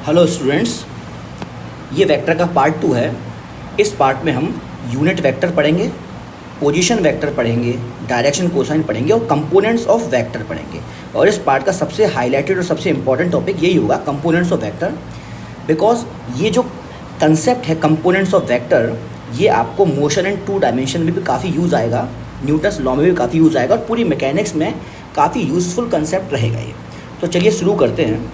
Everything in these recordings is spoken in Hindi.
हेलो स्टूडेंट्स, ये वेक्टर का पार्ट 2 है। इस पार्ट में हम यूनिट वेक्टर पढ़ेंगे, पोजीशन वेक्टर पढ़ेंगे, डायरेक्शन कोसाइन पढ़ेंगे और कंपोनेंट्स ऑफ वेक्टर पढ़ेंगे। और इस पार्ट का सबसे हाईलाइटेड और सबसे इंपॉर्टेंट टॉपिक यही होगा, कंपोनेंट्स ऑफ वेक्टर। बिकॉज ये जो कंसेप्ट है कंपोनेंट्स ऑफ वेक्टर, ये आपको मोशन एंड 2 डायमेंशन में भी काफ़ी यूज़ आएगा, न्यूटन्स लॉ में भी काफ़ी यूज़ आएगा और पूरी मैकेनिक्स में काफ़ी यूज़फुल कंसेप्ट रहेगा ये। तो चलिए शुरू करते हैं।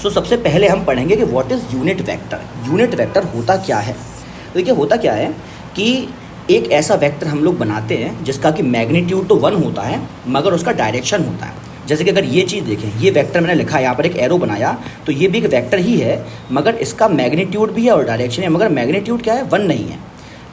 सबसे पहले हम पढ़ेंगे कि what is unit vector. Unit vector होता क्या है? तो देखिए, होता क्या है कि एक ऐसा वेक्टर हम लोग बनाते हैं जिसका कि मैग्नीट्यूड तो 1 होता है मगर उसका डायरेक्शन होता है। जैसे कि अगर ये चीज़ देखें, ये वेक्टर मैंने लिखा है, यहाँ पर एक एरो बनाया, तो ये भी एक वेक्टर ही है मगर इसका मैग्नीट्यूड भी है और डायरेक्शन है, मगर मैग्नीट्यूड क्या है, 1 नहीं है।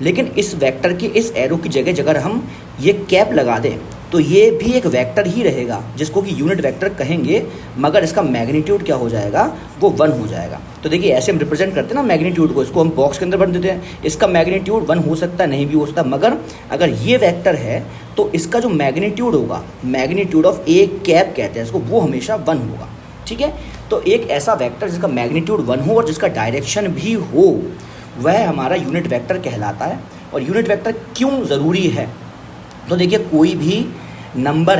लेकिन इस वेक्टर के इस एरो की जगह अगर हम ये कैप लगा दें तो ये भी एक वेक्टर ही रहेगा जिसको कि यूनिट वेक्टर कहेंगे, मगर इसका मैग्नीट्यूड क्या हो जाएगा, वो 1 हो जाएगा। तो देखिए, ऐसे हम रिप्रेजेंट करते हैं ना मैग्नीट्यूड को, इसको हम बॉक्स के अंदर भर देते हैं। इसका मैग्नीट्यूड 1 हो सकता है, नहीं भी हो सकता, मगर अगर ये वेक्टर है तो इसका जो मैग्नीट्यूड होगा, मैग्नीट्यूड ऑफ ए कैप कहते हैं इसको, वो हमेशा 1 होगा। ठीक है, तो एक ऐसा वेक्टर जिसका मैग्नीट्यूड 1 हो और जिसका डायरेक्शन भी हो, वह हमारा यूनिट वेक्टर कहलाता है। और यूनिट वेक्टर क्यों ज़रूरी है? तो देखिए, कोई भी नंबर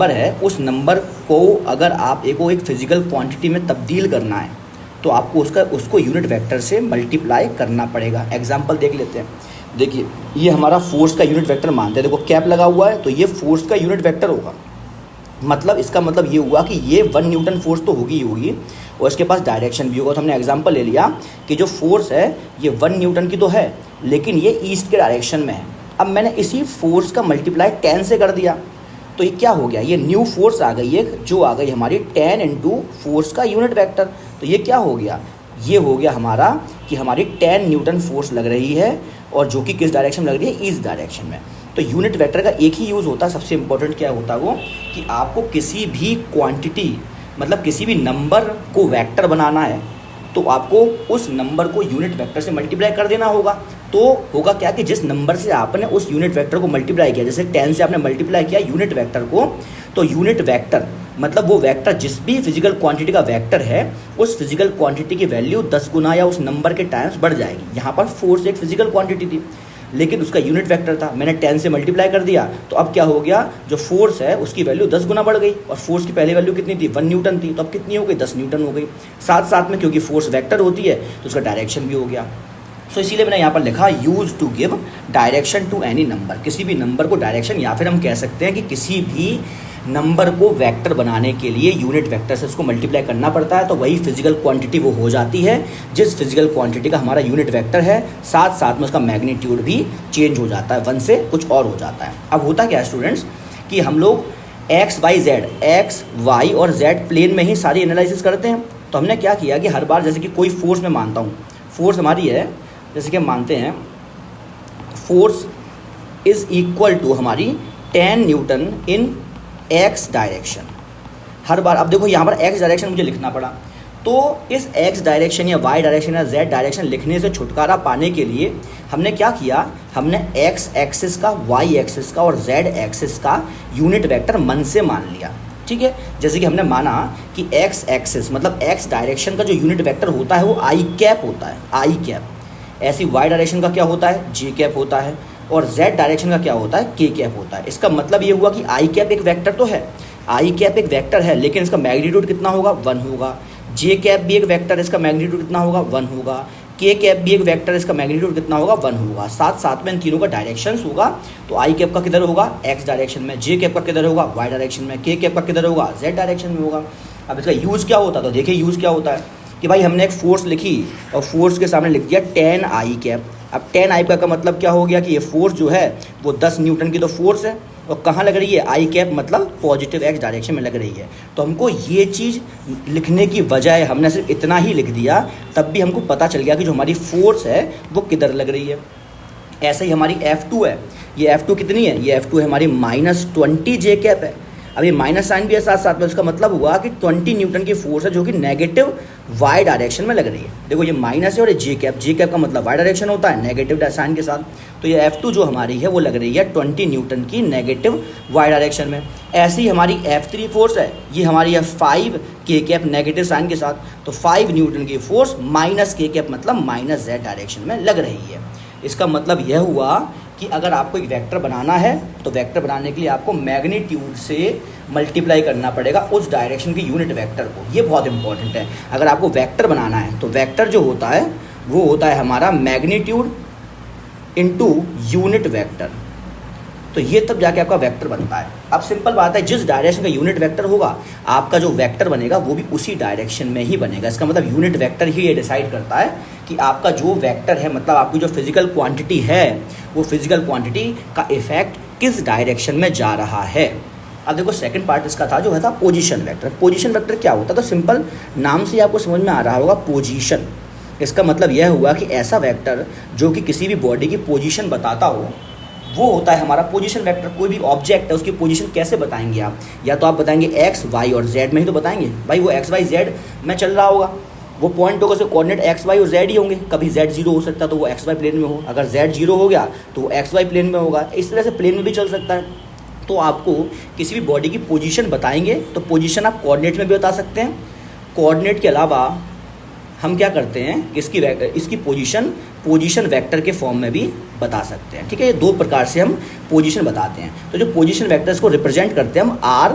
है, उस नंबर को अगर आप एक फिजिकल क्वांटिटी में तब्दील करना है तो आपको उसको यूनिट वेक्टर से मल्टीप्लाई करना पड़ेगा। एग्जांपल देख लेते हैं। देखिए, ये हमारा फोर्स का यूनिट वेक्टर मानते हैं, देखो कैप लगा हुआ है तो ये फोर्स का यूनिट वेक्टर होगा। मतलब इसका मतलब ये हुआ कि ये 1 न्यूटन फोर्स तो होगी ही होगी और इसके पास डायरेक्शन भी होगा। तो हमने एग्जांपल ले लिया कि जो फोर्स है ये 1 न्यूटन की तो है, लेकिन ये ईस्ट के डायरेक्शन में है। अब मैंने इसी फोर्स का मल्टीप्लाई 10 से कर दिया तो ये क्या हो गया, ये न्यू फोर्स आ गई है जो आ गई हमारी 10 इंटू फोर्स का यूनिट वेक्टर। तो ये क्या हो गया, ये हो गया हमारा कि हमारी 10 न्यूटन फोर्स लग रही है और जो कि किस डायरेक्शन में लग रही है, ईस्ट डायरेक्शन में। तो यूनिट वेक्टर का एक ही यूज़ होता है, सबसे इंपॉर्टेंट क्या होता है वो, कि आपको किसी भी क्वांटिटी मतलब किसी भी नंबर को वेक्टर बनाना है तो आपको उस नंबर को यूनिट वेक्टर से मल्टीप्लाई कर देना होगा। तो होगा क्या कि जिस नंबर से आपने उस यूनिट वेक्टर को मल्टीप्लाई किया, जैसे 10 से आपने मल्टीप्लाई किया यूनिट वेक्टर को, तो यूनिट वेक्टर मतलब वो वेक्टर जिस भी फिजिकल क्वांटिटी का वेक्टर है, उस फिजिकल क्वांटिटी की वैल्यू 10 गुना या उस नंबर के टाइम्स बढ़ जाएगी। यहाँ पर फोर्स एक फिजिकल क्वांटिटी थी लेकिन उसका यूनिट वेक्टर था, मैंने 10 से मल्टीप्लाई कर दिया तो अब क्या हो गया, जो फोर्स है उसकी वैल्यू 10 गुना बढ़ गई। और फोर्स की पहले वैल्यू कितनी थी, 1 न्यूटन थी, तो अब कितनी हो गई, 10 न्यूटन हो गई। साथ साथ में क्योंकि फोर्स वेक्टर होती है तो उसका डायरेक्शन भी हो गया। सो इसीलिए मैंने यहाँ पर लिखा use to give direction to any number. किसी भी नंबर को डायरेक्शन, या फिर हम कह सकते हैं कि किसी भी नंबर को वेक्टर बनाने के लिए यूनिट वेक्टर से उसको मल्टीप्लाई करना पड़ता है, तो वही फिजिकल क्वांटिटी वो हो जाती है जिस फिजिकल क्वांटिटी का हमारा यूनिट वेक्टर है। साथ साथ में उसका मैग्नीट्यूड भी चेंज हो जाता है, 1 से कुछ और हो जाता है। अब होता क्या है स्टूडेंट्स कि हम लोग एक्स वाई और जेड प्लेन में ही सारी एनालिसिस करते हैं। तो हमने क्या किया कि हर बार, जैसे कि कोई फोर्स मैं मानता हूँ, फोर्स हमारी है, जैसे कि हम मानते हैं फोर्स इज इक्वल टू हमारी 10 न्यूटन इन एक्स डायरेक्शन। हर बार अब देखो यहाँ पर एक्स डायरेक्शन मुझे लिखना पड़ा, तो इस एक्स डायरेक्शन या वाई डायरेक्शन या जेड डायरेक्शन लिखने से छुटकारा पाने के लिए हमने क्या किया, हमने एक्स एक्सिस का, वाई एक्सिस का और जेड एक्सिस का यूनिट वेक्टर मन से मान लिया। ठीक है, जैसे कि हमने माना कि एक्स एक्सिस मतलब एक्स डायरेक्शन का जो यूनिट वेक्टर होता है वो आई कैप होता है, आई कैप। ऐसी वाई डायरेक्शन का क्या होता है, जे कैप होता है, और जेड डायरेक्शन का क्या होता है, के कैप होता है। इसका मतलब ये हुआ कि आई कैप एक वेक्टर तो है, आई कैप एक वेक्टर है, लेकिन इसका मैग्नीट्यूड कितना होगा, 1 होगा। जे कैप भी एक वेक्टर, इसका मैग्नीट्यूड कितना होगा, 1 होगा। के कैप भी एक वेक्टर, इसका मैग्नीट्यूड कितना होगा, 1 होगा। साथ साथ में इन तीनों का डायरेक्शन होगा। तो आई कैप का किधर होगा, एक्स डायरेक्शन में, जे कैप का किधर होगा, वाई डायरेक्शन में, के कैप का किधर होगा, जेड डायरेक्शन में होगा। अब इसका यूज़ क्या होता है, तो देखिए यूज़ क्या होता है कि भाई हमने एक फोर्स लिखी और फोर्स के सामने लिख दिया 10 आई कैप। अब 10 आई कैप का मतलब क्या हो गया कि ये फोर्स जो है वो 10 न्यूटन की तो फोर्स है और कहाँ लग रही है, आई कैप मतलब पॉजिटिव एक्स डायरेक्शन में लग रही है। तो हमको ये चीज़ लिखने की बजाय हमने सिर्फ इतना ही लिख दिया, तब भी हमको पता चल गया कि जो हमारी फोर्स है वो किधर लग रही है। ऐसे ही हमारी F2 है, ये F2 कितनी है, ये F2 है हमारी -20 जे कैप है। अब ये माइनस साइन भी है साथ साथ में, उसका मतलब हुआ कि 20 न्यूटन की फोर्स है जो कि नेगेटिव वाई डायरेक्शन में लग रही है। देखो ये माइनस है और ये जे कैप का मतलब वाई डायरेक्शन होता है नेगेटिव साइन के साथ। तो ये F2 जो हमारी है वो लग रही है 20 न्यूटन की नेगेटिव वाई डायरेक्शन में। ऐसी ही हमारी F3 फोर्स है, ये हमारी है 5 के कैप नेगेटिव साइन के साथ। तो 5 न्यूटन की फोर्स माइनस के कैप मतलब माइनस जेड डायरेक्शन में लग रही है। इसका मतलब यह हुआ कि अगर आपको एक वेक्टर बनाना है तो वेक्टर बनाने के लिए आपको मैग्नीट्यूड से मल्टीप्लाई करना पड़ेगा उस डायरेक्शन के यूनिट वेक्टर को। ये बहुत इंपॉर्टेंट है। अगर आपको वेक्टर बनाना है तो वेक्टर जो होता है वो होता है हमारा मैग्नीट्यूड इनटू यूनिट वेक्टर। तो ये तब जाके आपका वेक्टर बनता है। अब सिंपल बात है, जिस डायरेक्शन का यूनिट वेक्टर होगा आपका जो वेक्टर बनेगा वो भी उसी डायरेक्शन में ही बनेगा। इसका मतलब यूनिट वेक्टर ही ये डिसाइड करता है कि आपका जो वेक्टर है, मतलब आपकी जो फिजिकल क्वांटिटी है, वो फिजिकल क्वांटिटी का इफेक्ट किस डायरेक्शन में जा रहा है। अब देखो सेकंड पार्ट इसका था जो था पोजीशन वेक्टर। पोजीशन वेक्टर क्या होता है? तो सिंपल नाम से आपको समझ में आ रहा होगा, पोजीशन। इसका मतलब यह हुआ कि ऐसा वेक्टर जो कि किसी भी बॉडी की पोजीशन बताता हो वो होता है हमारा पोजीशन वेक्टर। कोई भी ऑब्जेक्ट है उसकी पोजीशन कैसे बताएंगे आप? या तो आप बताएंगे एक्स वाई और जेड में ही तो बताएंगे। भाई वो एक्स वाई जेड में चल रहा होगा, वो पॉइंट होगा, उसके कोऑर्डिनेट एक्स वाई और जेड ही होंगे। कभी जेड जीरो हो सकता है तो वो एक्स वाई प्लेन में हो, अगर जेड जीरो हो गया तो वो एक्स वाई प्लेन में होगा। इस तरह से प्लेन में भी चल सकता है। तो आपको किसी भी बॉडी की पोजीशन बताएंगे तो पोजीशन आप कोऑर्डिनेट में भी बता सकते हैं। कोऑर्डिनेट के अलावा हम क्या करते हैं, इसकी पोजीशन वेक्टर के फॉर्म में भी बता सकते हैं। ठीक है, ये दो प्रकार से हम पोजीशन बताते हैं। तो जो पोजीशन वेक्टर्स को रिप्रेजेंट करते हैं हम आर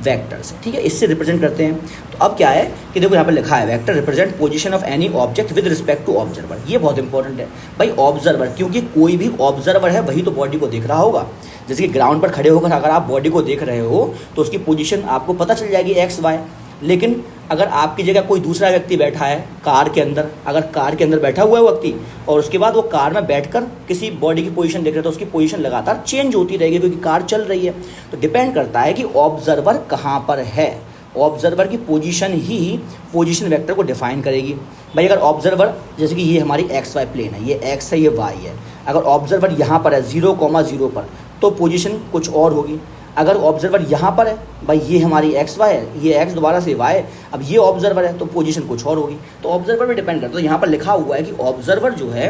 वेक्टर से, ठीक है, इससे रिप्रेजेंट करते हैं। तो अब क्या है कि देखो यहाँ पर लिखा है vector represent position of any object with respect to observer. ये बहुत इंपॉर्टेंट है भाई, ऑब्जर्वर, क्योंकि कोई भी ऑब्जर्वर है वही तो बॉडी को देख रहा होगा। जैसे कि ग्राउंड पर खड़े होकर अगर आप बॉडी को देख रहे हो तो उसकी पोजीशन आपको पता चल जाएगी एक्स वाई। लेकिन अगर आपकी जगह कोई दूसरा व्यक्ति बैठा है कार के अंदर, अगर कार के अंदर बैठा हुआ है वो व्यक्ति और उसके बाद वो कार में बैठकर किसी बॉडी की पोजीशन देख रहे तो उसकी पोजीशन लगातार चेंज होती रहेगी क्योंकि कार चल रही है। तो डिपेंड करता है कि ऑब्जर्वर कहाँ पर है। ऑब्जर्वर की पोजीशन ही पोजीशन वेक्टर को डिफाइन करेगी। भाई अगर ऑब्जर्वर, जैसे कि ये हमारी एक्स वाई प्लेन है, ये एक्स है ये वाई है, अगर ऑब्जर्वर यहाँ पर है 0,0 पर तो पोजीशन कुछ और होगी। अगर ऑब्जर्वर यहाँ पर है, भाई ये हमारी एक्स वाई है, ये एक्स दोबारा से वाई, अब ये ऑब्जर्वर है तो पोजीशन कुछ और होगी। तो ऑब्जर्वर पे डिपेंड करता है। तो यहाँ पर लिखा हुआ है कि ऑब्जर्वर जो है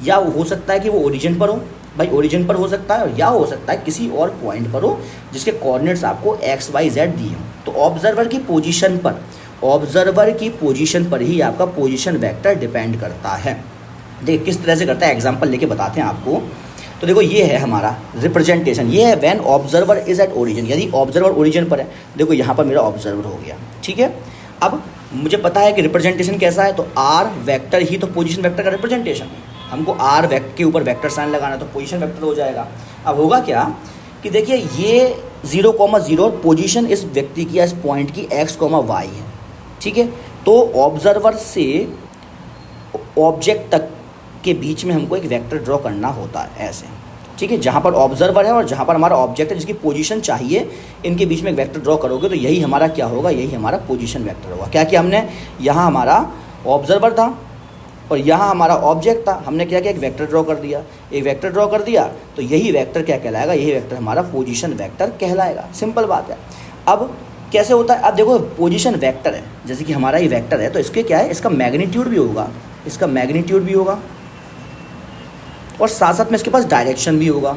या वो हो सकता है कि वो ओरिजिन पर हो, भाई ओरिजिन पर हो सकता है, या हो सकता है किसी और पॉइंट पर हो जिसके कोऑर्डिनेट्स आपको एक्स वाई जेड दिए हों। तो ऑब्जर्वर की पोजीशन पर ही आपका पोजीशन वेक्टर डिपेंड करता है। देखिए किस तरह से करता है, एग्जाम्पल लेके बताते हैं आपको। तो देखो ये है हमारा रिप्रेजेंटेशन, ये है when observer is at origin, यदि ऑब्जर्वर ओरिजिन पर है। देखो यहाँ पर मेरा ऑब्जर्वर हो गया, ठीक है। अब मुझे पता है कि रिप्रेजेंटेशन कैसा है, तो आर वेक्टर ही तो पोजीशन वेक्टर का रिप्रेजेंटेशन है। हमको आर वेक्टर के ऊपर वेक्टर साइन लगाना है तो पोजीशन वेक्टर हो जाएगा। अब होगा क्या कि देखिए ये 0,0 पोजीशन इस व्यक्ति की या इस पॉइंट की एक्स वाई है, ठीक है। तो ऑब्जर्वर से ऑब्जेक्ट तक के बीच में हमको एक वेक्टर ड्रॉ करना होता है ऐसे, ठीक है। जहाँ पर ऑब्जर्वर है और जहाँ पर हमारा ऑब्जेक्ट है जिसकी पोजीशन चाहिए, इनके बीच में एक वेक्टर ड्रॉ करोगे तो यही हमारा क्या होगा, यही हमारा पोजीशन वेक्टर होगा। क्या किया हमने, यहाँ हमारा ऑब्जर्वर था और यहाँ हमारा ऑब्जेक्ट था, हमने क्या किया, एक वेक्टर ड्रॉ कर दिया। एक वेक्टर ड्रॉ कर दिया तो यही वेक्टर क्या कहलाएगा, यही वेक्टर हमारा पोजीशन वेक्टर कहलाएगा। सिंपल बात है। अब कैसे होता है, अब देखो पोजीशन वेक्टर है, जैसे कि हमारा ये वेक्टर है तो इसके क्या है, इसका मैग्नीट्यूड भी होगा, इसका मैग्नीट्यूड भी होगा और साथ साथ में इसके पास डायरेक्शन भी होगा।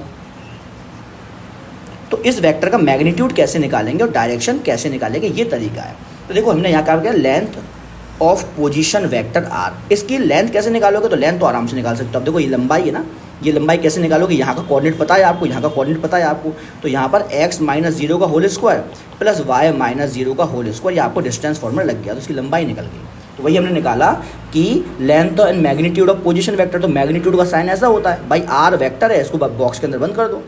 तो इस वेक्टर का मैग्नीट्यूड कैसे निकालेंगे और डायरेक्शन कैसे निकालेंगे, ये तरीका है। तो देखो हमने यहाँ क्या किया, length of position vector r. इसकी लेंथ कैसे निकालोगे, तो लेंथ तो आराम से निकाल सकते हो। अब देखो ये लंबाई है ना, ये लंबाई कैसे निकालोगे, यहाँ का कोऑर्डिनेट पता है आपको, यहाँ का कोऑर्डिनेट पता है आपको, तो यहाँ पर x - 0 का होल स्क्वायर प्लस y - 0 का होल स्क्वायर, ये आपको डिस्टेंस फॉर्मूला लग गया, तो इसकी लंबाई निकल गई। तो वही हमने निकाला कि length and magnitude of position vector, तो मैग्नीट्यूड का साइन ऐसा होता है, भाई आर वेक्टर है, इसको बॉक्स के अंदर बंद कर दो,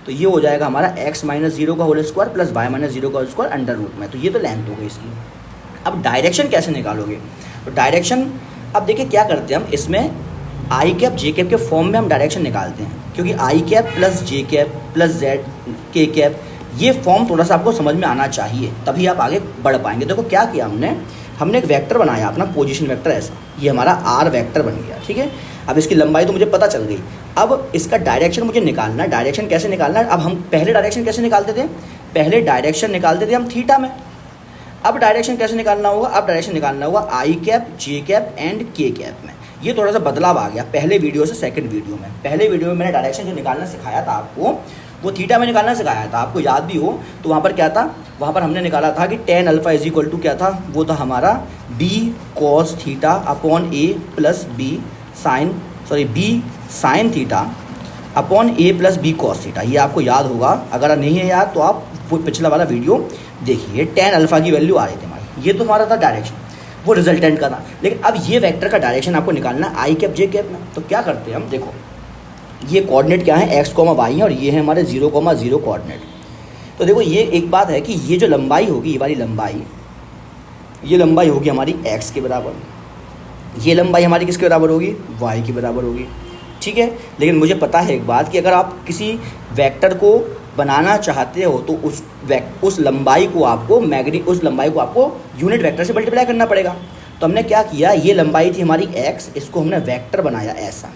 तो ये हो जाएगा हमारा x - 0 का होल स्क्वायर प्लस y - 0 का होल स्क्वायर अंडर रूट में। तो ये तो लेंथ हो गई इसकी। अब डायरेक्शन कैसे निकालोगे, तो डायरेक्शन अब देखिए क्या करते हैं हम, इसमें आई कैप जे कैप के फॉर्म में हम डायरेक्शन निकालते हैं, क्योंकि आई cap plus J cap plus z k cap, ये फॉर्म थोड़ा सा आपको समझ में आना चाहिए, तभी आप आगे बढ़ पाएंगे। देखो क्या किया हमने एक वेक्टर बनाया अपना पोजीशन वेक्टर ऐसा, ये हमारा आर वेक्टर बन गया, ठीक है। अब इसकी लंबाई तो मुझे पता चल गई, अब इसका डायरेक्शन मुझे निकालना है। डायरेक्शन कैसे निकालना है, अब हम पहले डायरेक्शन कैसे निकालते थे, पहले डायरेक्शन निकालते थे हम थीटा में, अब डायरेक्शन कैसे निकालना होगा, अब डायरेक्शन निकालना होगा आई कैप, जे कैप एंड के कैप में। ये थोड़ा सा बदलाव आ गया पहले वीडियो से सेकंड वीडियो में। पहले वीडियो में मैंने डायरेक्शन जो निकालना सिखाया था आपको, वो थीटा में निकालना सिखाया था, आपको याद भी हो तो वहाँ पर क्या था, वहाँ पर हमने निकाला था कि tan alpha is equal to क्या था, वो था हमारा b cos theta upon a plus b sine theta upon a plus b cos theta. ये आपको याद होगा, अगर नहीं है याद तो आप वो पिछला वाला वीडियो देखिए। tan अल्फा की वैल्यू आ रही थी हमारी, ये तो हमारा था डायरेक्शन, वो रिजल्टेंट का था। लेकिन अब ये वेक्टर का डायरेक्शन आपको निकालना है आई कैप जे कैप में। तो क्या करते हैं हम, देखो ये कोऑर्डिनेट क्या है, x, y है और ये है हमारे 0,0 कोऑर्डिनेट। तो देखो ये एक बात है कि ये जो लंबाई होगी, ये वाली लंबाई, ये लंबाई होगी हमारी x के बराबर, ये लंबाई हमारी किसके बराबर होगी, y के बराबर होगी, ठीक है। लेकिन मुझे पता है एक बात कि अगर आप किसी वेक्टर को बनाना चाहते हो तो उस लंबाई को आपको यूनिट वेक्टर से मल्टीप्लाई करना पड़ेगा। तो हमने क्या किया, ये लंबाई थी हमारी x, इसको हमने वेक्टर बनाया ऐसा।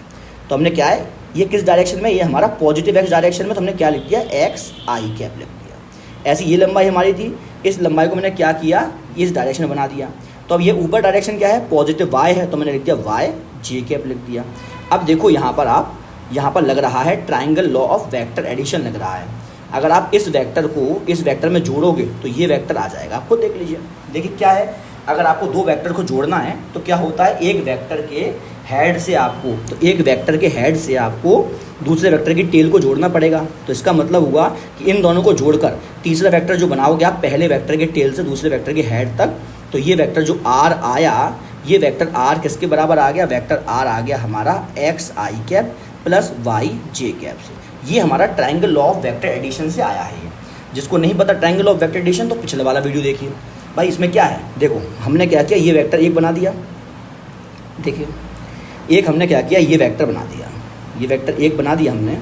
तो हमने क्या है, ये किस डायरेक्शन में, ये हमारा पॉजिटिव x डायरेक्शन में, तो हमने क्या लिख दिया, x आई कैप लिख दिया। ऐसी ये लंबाई हमारी थी, इस लंबाई को मैंने क्या किया, इस डायरेक्शन में बना दिया। तो अब ये ऊपर डायरेक्शन क्या है, पॉजिटिव y है, तो मैंने लिख दिया y जे कैप लिख दिया। अब देखो यहाँ पर लग रहा है triangle law of vector addition लग रहा है। अगर आप इस वेक्टर को इस वेक्टर में जोड़ोगे तो ये वेक्टर आ जाएगा, आपको देख लीजिए। देखिए क्या है, अगर आपको दो वेक्टर को जोड़ना है तो क्या होता है, एक वेक्टर के हेड से आपको दूसरे वेक्टर की टेल को जोड़ना पड़ेगा। तो इसका मतलब हुआ कि इन दोनों को जोड़कर तीसरा वेक्टर जो बनाओगे आप पहले वेक्टर के टेल से दूसरे वेक्टर के हेड तक, तो ये वेक्टर जो r आया, ये वेक्टर r किसके बराबर आ गया, वेक्टर r आ गया हमारा x i cap plus y j cap से। ये हमारा triangle law of vector addition से आया है। ये जिसको नहीं पता triangle law of vector addition, तो पिछले वाला वीडियो देखिए। भाई इसमें क्या है, देखो हमने क्या किया, ये वेक्टर एक बना दिया, देखिए एक हमने क्या किया, ये वेक्टर बना दिया, ये वेक्टर एक बना दिया हमने,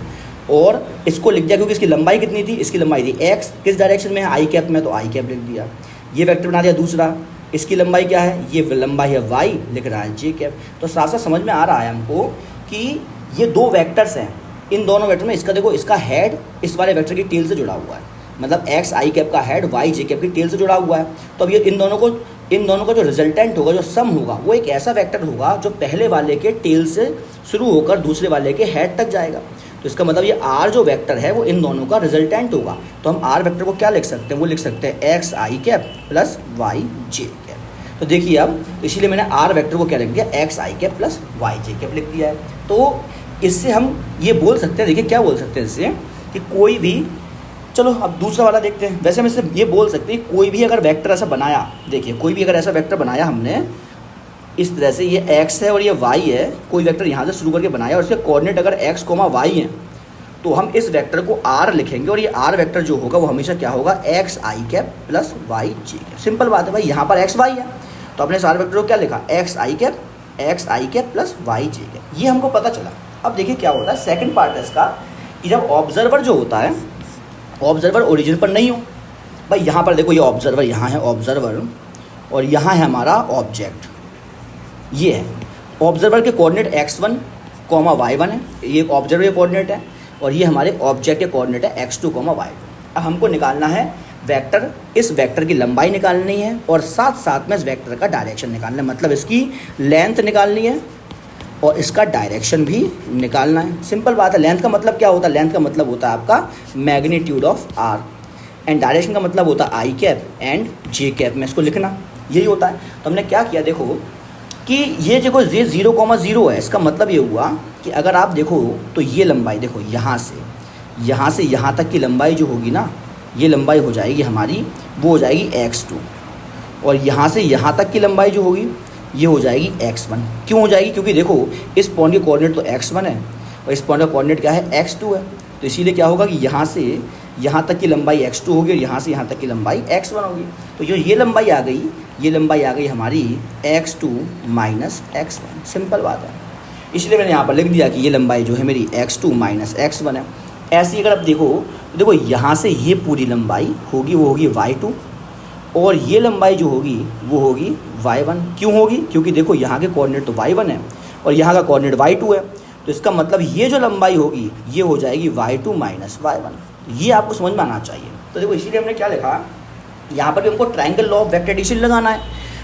और इसको लिख दिया क्योंकि इसकी लंबाई कितनी थी, इसकी लंबाई थी x, किस डायरेक्शन में है, आई कैप में, तो आई कैप लिख दिया। ये वेक्टर बना दिया दूसरा, इसकी लंबाई क्या है, ये लंबाई है y, लिख रहा है जे कैप। तो साफ साफ समझ में आ रहा है हमको कि ये दो वेक्टर्स हैं, इन दोनों वेक्टर में इसका देखो, इसका हेड इस वाले वेक्टर की टेल से जुड़ा हुआ है, मतलब x आई कैप का हेड y जे कैप की टेल से जुड़ा हुआ है। तो अब ये इन दोनों का जो रिजल्टेंट होगा, जो सम होगा, वो एक ऐसा वेक्टर होगा जो पहले वाले के टेल से शुरू होकर दूसरे वाले के हेड तक जाएगा। तो इसका मतलब ये r जो वेक्टर है वो इन दोनों का रिजल्टेंट होगा। तो हम r वेक्टर को क्या लिख सकते हैं, वो लिख सकते हैं x i cap plus y j cap. तो देखिए अब, इसीलिए मैंने r वेक्टर को क्या लिख दिया, x i cap plus y j cap लिख दिया है। तो इससे हम ये बोल सकते हैं, देखिए क्या बोल सकते हैं इससे, कि कोई भी, चलो अब दूसरा वाला देखते हैं। वैसे हम इससे ये बोल सकते हैं कोई भी अगर वेक्टर ऐसा बनाया, देखिए कोई भी अगर ऐसा वेक्टर बनाया हमने इस तरह से, ये x है और ये y है, कोई वेक्टर यहाँ से शुरू करके बनाया और इसके कोऑर्डिनेट अगर x, y हैं, तो हम इस वेक्टर को r लिखेंगे और ये r वेक्टर जो होगा वो हमेशा क्या होगा, x i cap plus y j cap. Simple बात है भाई, यहाँ पर x y है तो अपने इस r वेक्टर को क्या लिखा, x i cap plus y j cap. ये हमको पता चला। अब देखिए क्या होता है, सेकंड पार्ट है इसका, कि जब ऑब्जर्वर जो होता है, ऑब्जर्वर ओरिजिन पर नहीं हो, भाई यहाँ पर देखो ये ऑब्जर्वर, यहाँ है ऑब्जर्वर और यहाँ है हमारा ऑब्जेक्ट। ये है ऑब्जर्वर के कोऑर्डिनेट x1, y1 है, ये ऑब्जर्वर के कोऑर्डिनेट है, और ये हमारे ऑब्जेक्ट के कोऑर्डिनेट है x2, y2। अब हमको निकालना है वेक्टर, इस वेक्टर की लंबाई निकालनी है और साथ साथ में इस वेक्टर का डायरेक्शन निकालना है, मतलब इसकी लेंथ निकालनी है और इसका डायरेक्शन भी निकालना है। सिंपल बात है। लेंथ का मतलब क्या होता है, लेंथ का मतलब होता है आपका magnitude of r, and direction का मतलब होता है आई कैप एंड जे कैप में इसको लिखना, यही होता है। तो हमने क्या किया, देखो कि ये देखो ये 0,0 है, इसका मतलब ये हुआ कि अगर आप देखो तो ये लंबाई देखो, यहाँ से यहाँ तक की लंबाई जो होगी ना, ये लंबाई हो जाएगी हमारी, वो हो जाएगी x2, और यहाँ से यहाँ तक की लंबाई जो होगी ये हो जाएगी x1। क्यों हो जाएगी, क्योंकि देखो इस पॉइंट के कोऑर्डिनेट तो x1 है और इस पॉइंट का कोऑर्डिनेट क्या है, x2 है। तो इसीलिए क्या होगा कि यहाँ से यहाँ तक की लंबाई x2 होगी और यहाँ से यहाँ तक की लंबाई x1 होगी। तो जो ये लंबाई आ गई, ये लंबाई आ गई हमारी x2 माइनस x1। सिंपल बात है, इसलिए मैंने यहाँ पर लिख दिया कि ये लंबाई जो है मेरी x2 माइनस x1 है। ऐसी अगर आप देखो तो देखो यहाँ से ये पूरी लंबाई होगी, वो होगी y2, और ये लंबाई जो होगी वो होगी y1। क्यों होगी, क्योंकि देखो यहाँ के कोऑर्डिनेट तो y1 है और यहाँ का कोऑर्डिनेट y2 है। तो इसका मतलब ये जो लंबाई होगी ये हो जाएगी y2 माइनस y1। ये आपको समझ में आना चाहिए। तो देखो इसीलिए हमने क्या लिखा, यहाँ पर भी हमको triangle law of vector addition लगाना है।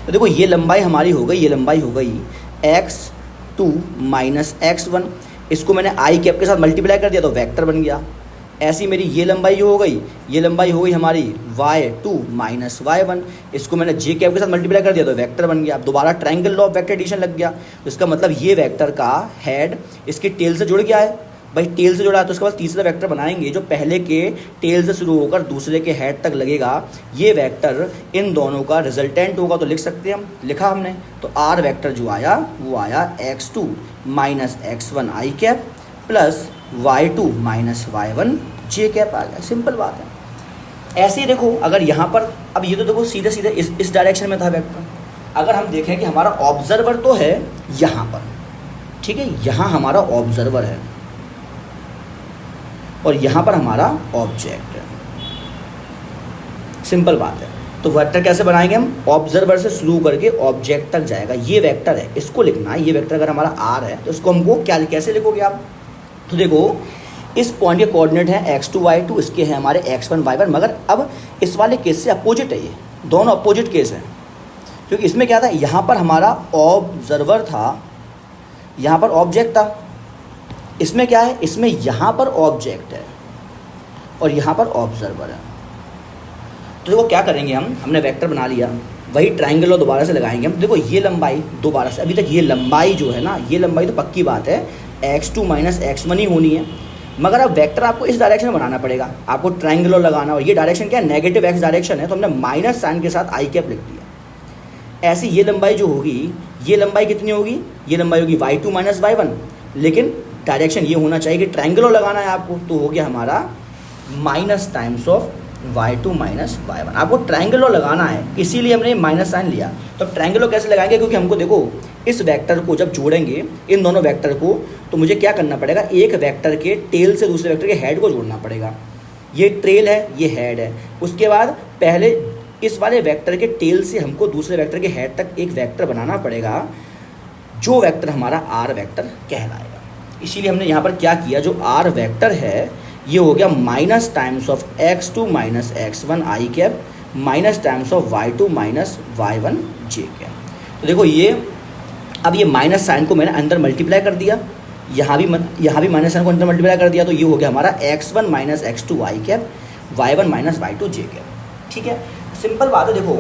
तो देखो ये लंबाई हमारी हो गई, ये लंबाई हो गई x2 माइनस x1, इसको मैंने आई कैप के साथ मल्टीप्लाई कर दिया तो वेक्टर बन गया। ऐसी मेरी ये लंबाई हो गई, ये लंबाई हो गई हमारी y2 माइनस y1, इसको मैंने जे कैप के साथ मल्टीप्लाई कर दिया तो वेक्टर बन गया। अब दोबारा triangle law of vector addition लग गया, तो इसका मतलब ये वेक्टर का हेड इसके टेल से जुड़ गया है। भाई टेल से जुड़ा है तो उसके बाद तीसरा वेक्टर बनाएंगे जो पहले के टेल से शुरू होकर दूसरे के हेड तक लगेगा, ये वेक्टर इन दोनों का रिजल्टेंट होगा। तो लिख सकते हैं हम, लिखा हमने, तो आर वेक्टर जो आया वो आया x2 minus x1 I cap plus y2 minus y1 J cap आ गया। सिंपल बात है। ऐसे ही देखो अगर यहाँ पर, अब ये तो देखो सीधे सीधे इस डायरेक्शन में था वेक्टर, अगर हम देखें कि हमारा ऑब्जर्वर तो है यहाँ पर, ठीक है, यहाँ हमारा ऑब्जर्वर है और यहाँ पर हमारा ऑब्जेक्ट है। सिंपल बात है। तो वेक्टर कैसे बनाएंगे हम, ऑब्जर्वर से शुरू करके ऑब्जेक्ट तक जाएगा। ये वेक्टर है, इसको लिखना है। ये वेक्टर अगर हमारा आर है तो इसको हमको क्या कैसे लिखोगे आप, तो देखो इस पॉइंट के कोऑर्डिनेट हैं x2 y2, इसके हैं हमारे x1 y1, मगर अब इस वाले केस से अपोजिट है, ये दोनों अपोजिट केस हैं। क्योंकि इसमें क्या था, यहाँ पर हमारा ऑब्जर्वर था, यहाँ पर ऑब्जेक्ट था। इसमें क्या है, इसमें यहाँ पर ऑब्जेक्ट है और यहाँ पर ऑब्जर्वर है। तो देखो क्या करेंगे हमने वेक्टर बना लिया, वही ट्रायंगल दोबारा से लगाएंगे हम। देखो ये लंबाई दोबारा से, अभी तक ये लंबाई जो है ना, ये लंबाई तो पक्की बात है x2 माइनस x1 ही होनी है, मगर अब वेक्टर आपको इस डायरेक्शन में बनाना पड़ेगा, आपको ट्रायंगल लगाना। और ये डायरेक्शन क्या है, नेगेटिव x डायरेक्शन है, तो हमने माइनस साइन के साथ आई कैप लिख दिया। ऐसी ये लंबाई जो होगी, ये लंबाई कितनी होगी, ये लंबाई होगी y2 माइनस y1, लेकिन डायरेक्शन ये होना चाहिए कि ट्रायंगल लगाना है आपको, तो हो गया हमारा minus times of y2 minus y1। आपको ट्रायंगल लगाना है, इसीलिए हमने माइनस साइन लिया। तो ट्रायंगल कैसे लगाएंगे, क्योंकि हमको देखो इस वेक्टर को जब जोड़ेंगे, इन दोनों वेक्टर को, तो मुझे क्या करना पड़ेगा, एक वेक्टर के टेल से दूसरे वेक्टर के हेड को जोड़ना पड़ेगा। ये ट्रेल है, ये हेड है। उसके बाद पहले इस वाले वेक्टर के टेल से हमको दूसरे वेक्टर के हेड तक एक वेक्टर बनाना पड़ेगा, जो वेक्टर हमारा आर वेक्टर कहलाएगा। इसीलिए हमने यहाँ पर क्या किया, जो आर वेक्टर है ये हो गया minus times of x2 minus x1 I cap minus times of y2 minus y1 J cap. तो देखो ये, अब ये माइनस साइन को मैंने अंदर मल्टीप्लाई कर दिया, यहाँ भी माइनस साइन को अंदर मल्टीप्लाई कर दिया, तो ये हो गया हमारा x1 minus x2 I cap y1 minus y2 J cap. ठीक है, सिंपल बात है। देखो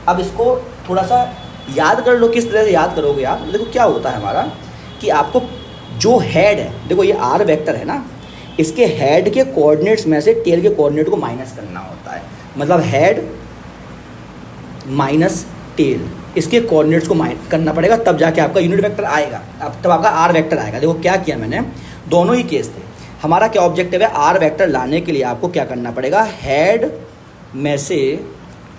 अब इसको थोड़ा सा याद कर लो, किस तरह से याद करोगे आप। देखो क्या होता है हमारा कि आपको जो हेड है, देखो ये आर वेक्टर है ना, इसके हेड के कोऑर्डिनेट्स में से टेल के कोऑर्डिनेट को माइनस करना होता है। मतलब हेड माइनस टेल, इसके कोऑर्डिनेट्स को माइनस करना पड़ेगा, तब जाके आपका यूनिट वेक्टर आएगा, तब आपका आर वेक्टर आएगा। देखो क्या किया मैंने, दोनों ही केस थे। हमारा क्या ऑब्जेक्टिव है, आर वेक्टर लाने के लिए आपको क्या करना पड़ेगा, हेड में से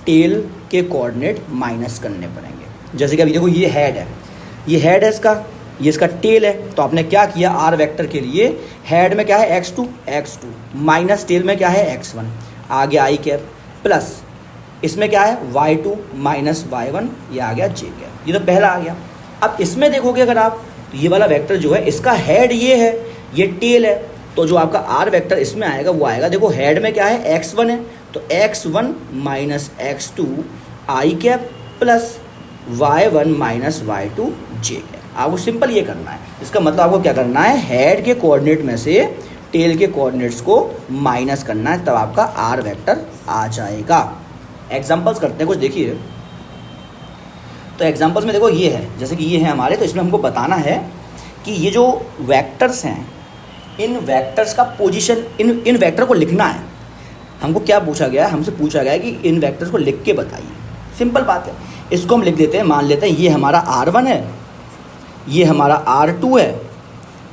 टेल के कोऑर्डिनेट माइनस करने पड़ेंगे। जैसे कि अभी देखो ये हेड है, ये हेड है इसका, ये इसका टेल है। तो आपने क्या किया, आर वेक्टर के लिए हेड में क्या है x2 माइनस टेल में क्या है x1, आ गया आई कैप, प्लस इसमें क्या है y2 माइनस y1, ये आ गया जे कैप। ये तो पहला आ गया। अब इसमें देखोगे अगर आप, तो ये वाला वेक्टर जो है इसका हेड ये है, ये टेल है, तो जो आपका आर वेक्टर इसमें आएगा वो आएगा, देखो हेड में क्या है x1 है, तो x1 minus x2 I cap plus y1 minus y2 J cap. आपको सिंपल ये करना है। इसका मतलब आपको क्या करना है, हेड के कोऑर्डिनेट में से टेल के कोऑर्डिनेट्स को माइनस करना है, तब आपका आर वेक्टर आ जाएगा। एग्जांपल्स करते हैं कुछ, देखिए। तो एग्जांपल्स में देखो ये है, जैसे कि ये है हमारे, तो इसमें हमको बताना है कि ये जो वेक्टर्स हैं, इन वेक्टर्स का पोजीशन, इन वेक्टर को लिखना है। हमको क्या पूछा गया है, हमसे पूछा गया है कि इन वेक्टर्स को लिख के बताइए। सिंपल बात है, इसको हम लिख देते हैं। मान लेते हैं ये हमारा R1 है, ये हमारा R2 है,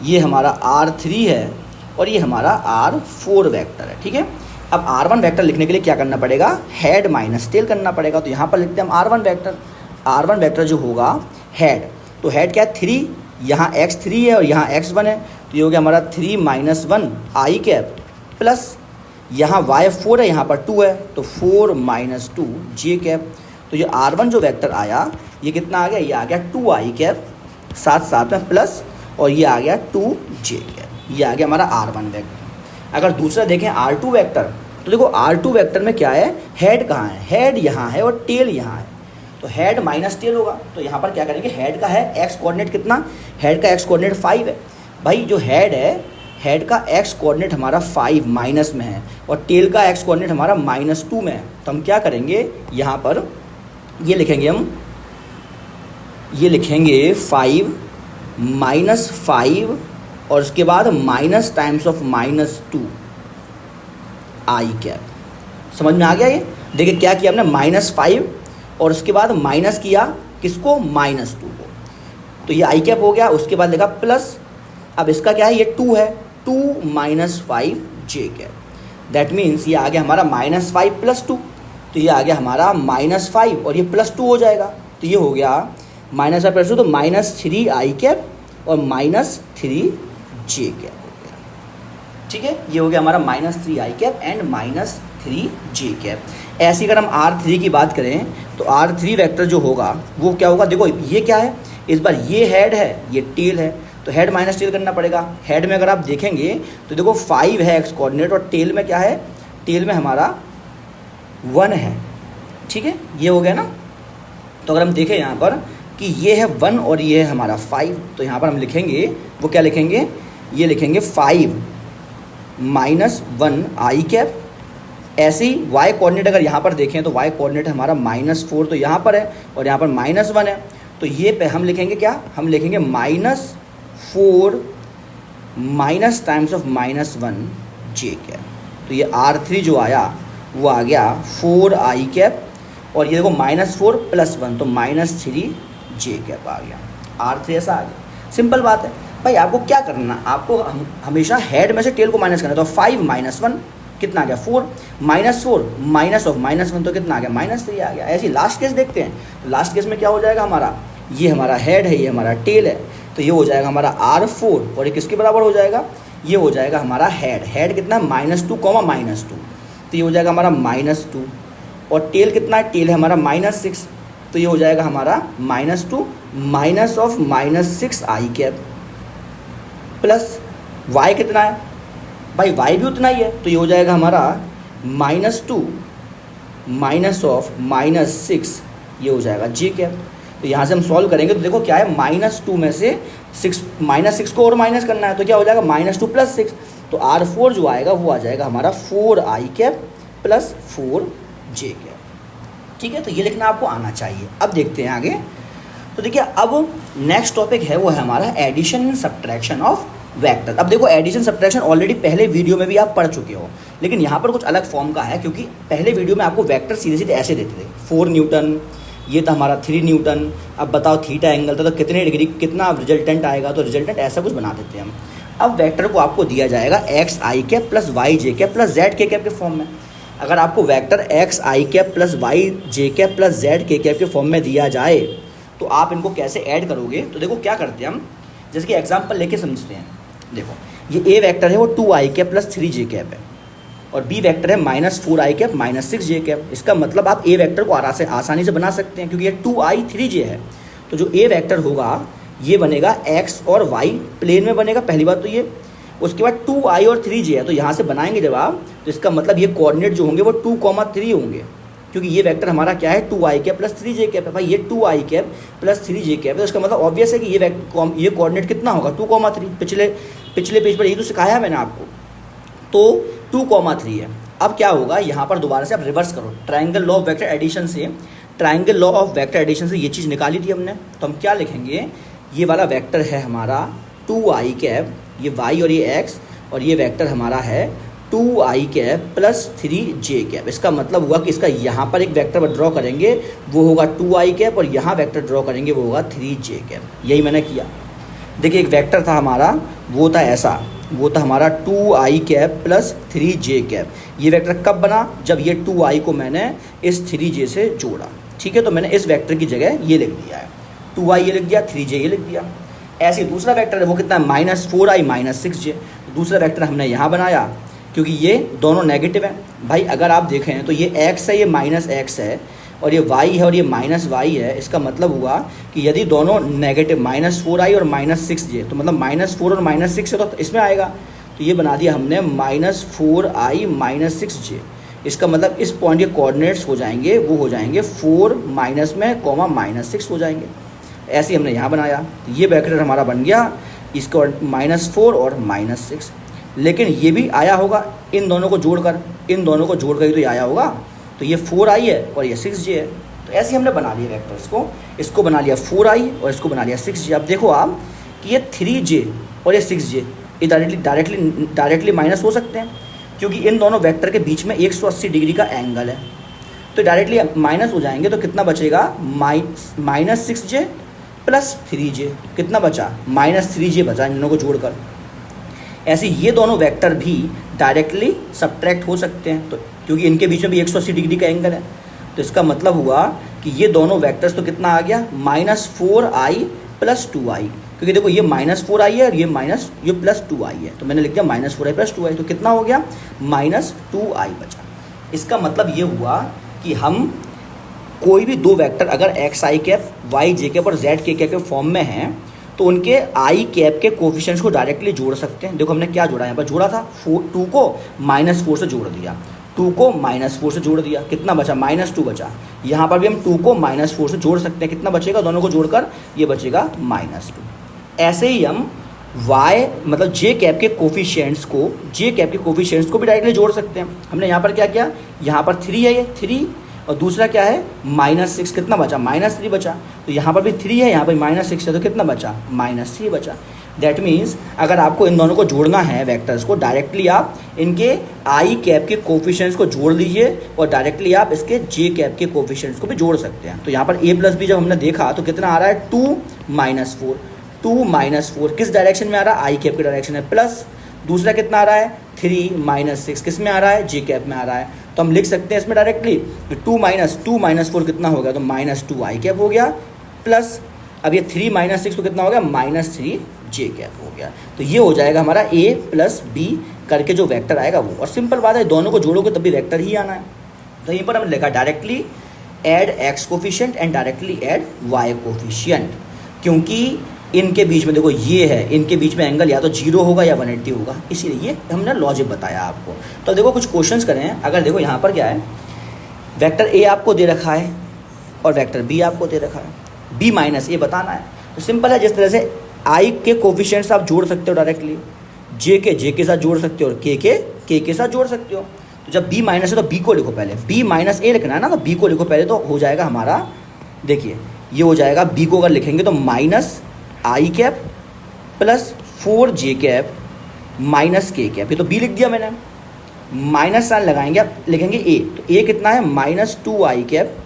ये हमारा R3 है और ये हमारा R4 वेक्टर है। ठीक है, अब R1 वेक्टर लिखने के लिए क्या करना पड़ेगा, हेड माइनस टेल करना पड़ेगा। तो यहाँ पर लिखते हैं हम R1 वेक्टर। R1 वेक्टर जो होगा हेड, तो हेड क्या है 3, यहाँ x3 है और यहाँ x1 है, तो ये हो गया हमारा 3 माइनस 1 आई कैप प्लस यहाँ y4 है, यहाँ पर 2 है, तो 4 माइनस 2 जे कैप। तो ये R1 जो वेक्टर आया ये कितना आ गया, ये आ गया 2 आई कैप, साथ साथ में प्लस, और ये आ गया 2 जे कैप। ये आ गया हमारा R1 वेक्टर। अगर दूसरा देखें R2 वेक्टर, तो देखो R2 वेक्टर में क्या है, हेड कहाँ है, हेड यहाँ है और टेल यहाँ है, तो हेड माइनस टेल होगा। तो यहाँ पर क्या करेंगे, हेड का है एक्स कोऑर्डिनेट कितना, हेड का एक्स कोऑर्डिनेट 5 है। भाई जो हेड है, हेड का एक्स कोऑर्डिनेट हमारा 5 माइनस में है और टेल का एक्स कोऑर्डिनेट हमारा -2 में है। तो हम क्या करेंगे, यहाँ पर ये लिखेंगे, हम ये लिखेंगे 5 -5 और उसके बाद minus times of -2 I cap. समझ में आ गया ये? देखिए क्या किया हमने, -5 और उसके बाद माइनस किया किसको, -2 को, तो ये आई कैप हो गया। उसके बाद लिखा प्लस, अब इसका क्या है, ये 2 है, 2 - 5 जे कैप, दैट मीन्स ये आ गया हमारा -5 + 2, तो ये आ गया हमारा -5 और ये +2 हो जाएगा, तो ये हो गया -5 + 2, तो -3 आई कैप और -3 जे कैप हो गया। ठीक है, ये हो गया हमारा -3 आई कैप एंड -3 जे कैप। ऐसे अगर हम R3 की बात करें तो R3 वेक्टर जो होगा वो क्या होगा, देखो ये क्या है, इस बार ये हेड है, ये टेल है, तो हेड माइनस टेल करना पड़ेगा। हेड में अगर आप देखेंगे तो देखो 5 है एक्स कोऑर्डिनेट और टेल में क्या है, टेल में हमारा 1 है। ठीक है, ये हो गया ना। तो अगर हम देखें यहाँ पर कि ये है 1 और ये है हमारा 5, तो यहाँ पर हम लिखेंगे, वो क्या लिखेंगे, ये लिखेंगे 5 - 1 आई कैप। ऐसे ही वाई कोऑर्डिनेट अगर यहाँ पर देखें तो वाई कोऑर्डिनेट हमारा -4 तो यहाँ पर है और यहाँ पर -1 है, तो ये पे हम लिखेंगे क्या, हम लिखेंगे -4 minus times of -1 J cap. तो ये R3 जो आया वो आ गया 4 आई कैप और ये देखो -4 + 1 तो -3 जे कैप आ गया। R3 ऐसा आ गया। सिंपल बात है भाई, आपको क्या करना, आपको हमेशा हेड में से टेल को माइनस करना है। तो 5 - 1 कितना आ गया, 4 -4 माइनस ऑफ -1 तो कितना आ गया, -3 आ गया। ऐसे लास्ट केस देखते हैं, तो लास्ट केस में क्या हो जाएगा हमारा, ये हमारा हेड है, ये हमारा टेल है, तो ये हो जाएगा हमारा R4 और ये किसके बराबर हो जाएगा, ये हो जाएगा हमारा हेड, हेड कितना -2, -2, तो ये हो जाएगा हमारा -2 और टेल कितना है, टेल है हमारा -6, तो ये हो जाएगा हमारा -2 minus of -6 I cap plus y कितना है, भाई y भी उतना ही है, तो ये हो जाएगा हमारा -2 माइनस ऑफ -6, ये हो जाएगा जे कैप। तो यहाँ से हम सॉल्व करेंगे तो देखो क्या है, -2 में से -6 को और माइनस करना है, तो क्या हो जाएगा -2 + 6, तो R4 जो आएगा वो आ जाएगा हमारा 4 आई कैप + 4 जे कैप। ठीक है, तो ये लिखना आपको आना चाहिए। अब देखते हैं आगे। तो देखिए अब नेक्स्ट टॉपिक है वो है हमारा addition and subtraction of vector. अब देखो एडिशन सब्ट्रैक्शन ऑलरेडी पहले वीडियो में भी आप पढ़ चुके हो, लेकिन यहाँ पर कुछ अलग फॉर्म का है, क्योंकि पहले वीडियो में आपको वेक्टर सीधे सीधे ऐसे देते थे, 4 न्यूटन, ये था हमारा 3 न्यूटन, अब बताओ थीटा एंगल था तो कितने डिग्री, कितना रिजल्टेंट आएगा, तो रिजल्टेंट ऐसा कुछ बना देते हैं हम। अब वेक्टर को आपको दिया जाएगा x i cap + Y j cap + Z k cap के फॉर्म में। अगर आपको vector x i cap + Y j cap + Z k cap के फॉर्म में दिया जाए तो आप इनको कैसे ऐड करोगे, तो देखो क्या करते हैं हम, जैसे कि एग्जांपल लेके समझते हैं। देखो ये ए वेक्टर है वो 2 आई कैप + 3 जे कैप है और बी वेक्टर है -4 आई कैप -6 जे कैप। इसका मतलब आप ए वेक्टर को आसानी से बना सकते हैं, क्योंकि ये 2i 3j है, तो जो ए वेक्टर होगा ये बनेगा एक्स और वाई प्लेन में बनेगा, पहली बात तो ये। उसके बाद 2i और 3j है, तो यहाँ से बनाएंगे जब आप, तो इसका मतलब ये कोऑर्डिनेट जो होंगे वो 2, 3 होंगे, क्योंकि ये वेक्टर हमारा क्या है 2i कैप + 3j कैप है। भाई ये 2i कैप + 3j कैप है, तो इसका मतलब ऑब्वियस है कि ये कोऑर्डिनेट कितना होगा 2, 3। पिछले पेज पर यही तो सिखाया है मैंने आपको, तो 2, 3 है। अब क्या होगा, यहाँ पर दोबारा से आप रिवर्स करो, triangle law of vector addition से, triangle law of vector addition से ये चीज़ निकाली थी हमने, तो हम क्या लिखेंगे, ये वाला वेक्टर है हमारा 2i कैप, ये y और ये x, और ये वेक्टर हमारा है 2i कैप + 3j कैप। इसका मतलब हुआ कि इसका यहाँ पर एक वेक्टर ड्रॉ करेंगे वो होगा 2i कैप और यहाँ वेक्टर ड्रॉ करेंगे वो होगा 3j कैप। यही मैंने किया। देखिए एक वेक्टर था हमारा, वो था ऐसा, वो था हमारा 2i कैप + 3j कैप। ये वेक्टर कब बना, जब ये 2i को मैंने इस 3j से जोड़ा। ठीक है, तो मैंने इस वेक्टर की जगह ये लिख दिया है, 2i ये लिख दिया, 3j ये लिख दिया। ऐसे दूसरा वेक्टर है वो कितना है -4i -6j। दूसरा वेक्टर हमने यहाँ बनाया, क्योंकि ये दोनों नेगेटिव हैं। भाई अगर आप देखें तो ये x है, ये -x है, और ये y है और ये -y है। इसका मतलब हुआ कि यदि दोनों नेगेटिव -4i और -6j, तो मतलब -4 और -6 है तो इसमें आएगा, तो ये बना दिया हमने -4i -6j। इसका मतलब इस पॉइंट के कोऑर्डिनेट्स हो जाएंगे, वो हो जाएंगे 4 माइनस में कॉमा -6 हो जाएंगे। ऐसे ही हमने यहाँ बनाया, ये वेक्टर हमारा बन गया इसका -4 और -6। लेकिन ये भी आया होगा इन दोनों को जोड़कर, इन दोनों को जोड़कर ही तो ये आया होगा। तो ये 4i है और ये 6j है। तो ऐसे ही हमने बना लिया वेक्टर्स को, इसको बना लिया 4i और इसको बना लिया 6j। अब देखो आप कि ये 3j और ये 6j ये डायरेक्टली माइनस हो सकते हैं, क्योंकि इन दोनों वेक्टर के बीच में 180 डिग्री का एंगल है। तो डायरेक्टली माइनस हो जाएंगे। तो कितना बचेगा, -6j प्लस 3j। कितना बचा, -3j बचा इन दोनों को जोड़कर। ऐसे ये दोनों वेक्टर भी डायरेक्टली सब्ट्रैक्ट हो सकते हैं, तो क्योंकि इनके बीच में भी 180 डिग्री का एंगल है। तो इसका मतलब हुआ कि ये दोनों वेक्टर्स तो कितना आ गया, -4i प्लस 2i, क्योंकि देखो ये -4i है और ये प्लस 2i है। तो मैंने लिख दिया -4i प्लस 2i। तो कितना हो गया, -2i बचा। इसका मतलब ये हुआ कि हम कोई भी दो वेक्टर अगर xi कैप, yj कैप और zk कैप के फॉर्म में हैं तो उनके i कैप के कोफिशिएंट्स को डायरेक्टली जोड़ सकते हैं। देखो हमने क्या जोड़ा, यहाँ पर जोड़ा था 2 को -4 से जोड़ दिया, 2 को -4 से जोड़ दिया, कितना बचा, -2 बचा। यहाँ पर भी हम 2 को -4 से जोड़ सकते हैं, कितना बचेगा, दोनों को जोड़कर ये बचेगा -2। ऐसे ही हम y मतलब j कैप के कोफिशिएंट्स को भी डायरेक्टली जोड़ सकते हैं। हमने यहाँ पर क्या किया, यहाँ पर 3 है, ये 3 और दूसरा क्या है -6, कितना बचा, -3 बचा। तो यहाँ पर भी 3 है, यहाँ पर -6 है, तो कितना बचा, -3 बचा। दैट मीन्स अगर आपको इन दोनों को जोड़ना है वेक्टर्स को, डायरेक्टली आप इनके आई कैप के कोफिशिएंट्स को जोड़ लीजिए और डायरेक्टली आप इसके जे कैप के कोफिशिएंट्स को भी जोड़ सकते हैं। तो यहाँ पर a प्लस बी जब हमने देखा तो कितना आ रहा है, 2 -4, 2 -4 किस डायरेक्शन में आ रहा है, आई कैप के डायरेक्शन में, प्लस दूसरा कितना आ रहा है, 3 -6 किस में आ रहा है, जे कैप में आ रहा है। तो हम लिख सकते हैं इसमें डायरेक्टली 2 -4 कितना हो गया, तो -2 आई कैप हो गया, प्लस अब ये 3 -6 तो कितना हो गया, -3 जे कैप हो गया। तो ये हो जाएगा हमारा a प्लस बी करके जो वेक्टर आएगा वो। और सिंपल बात है, दोनों को जोड़ोगे तभी वेक्टर ही आना है। तो यहीं पर हमने लिखा directly add x coefficient and directly add y coefficient, क्योंकि इनके बीच में देखो ये है, इनके बीच में एंगल या तो 0 होगा या 180 होगा, इसीलिए ये हमने लॉजिक बताया आपको। तो देखो कुछ क्वेश्चंस करें। अगर देखो यहाँ पर क्या है, वेक्टर a आपको दे रखा है और वेक्टर b आपको दे रखा है, b माइनस a बताना है। तो सिंपल है, जिस तरह से i के कोफिशिएंट्स आप जोड़ सकते हो डायरेक्टली, j के साथ जोड़ सकते हो और k के साथ जोड़ सकते हो। तो जब b माइनस है तो b को लिखो पहले, b माइनस a लिखना है ना, तो b को लिखो पहले। तो हो जाएगा हमारा, देखिए ये हो जाएगा, b को अगर लिखेंगे तो -i cap plus 4j cap minus k cap, ये तो b लिख दिया मैंने। माइनस साइन लगाएंगे, आप लिखेंगे a, तो a कितना है, -2i कैप,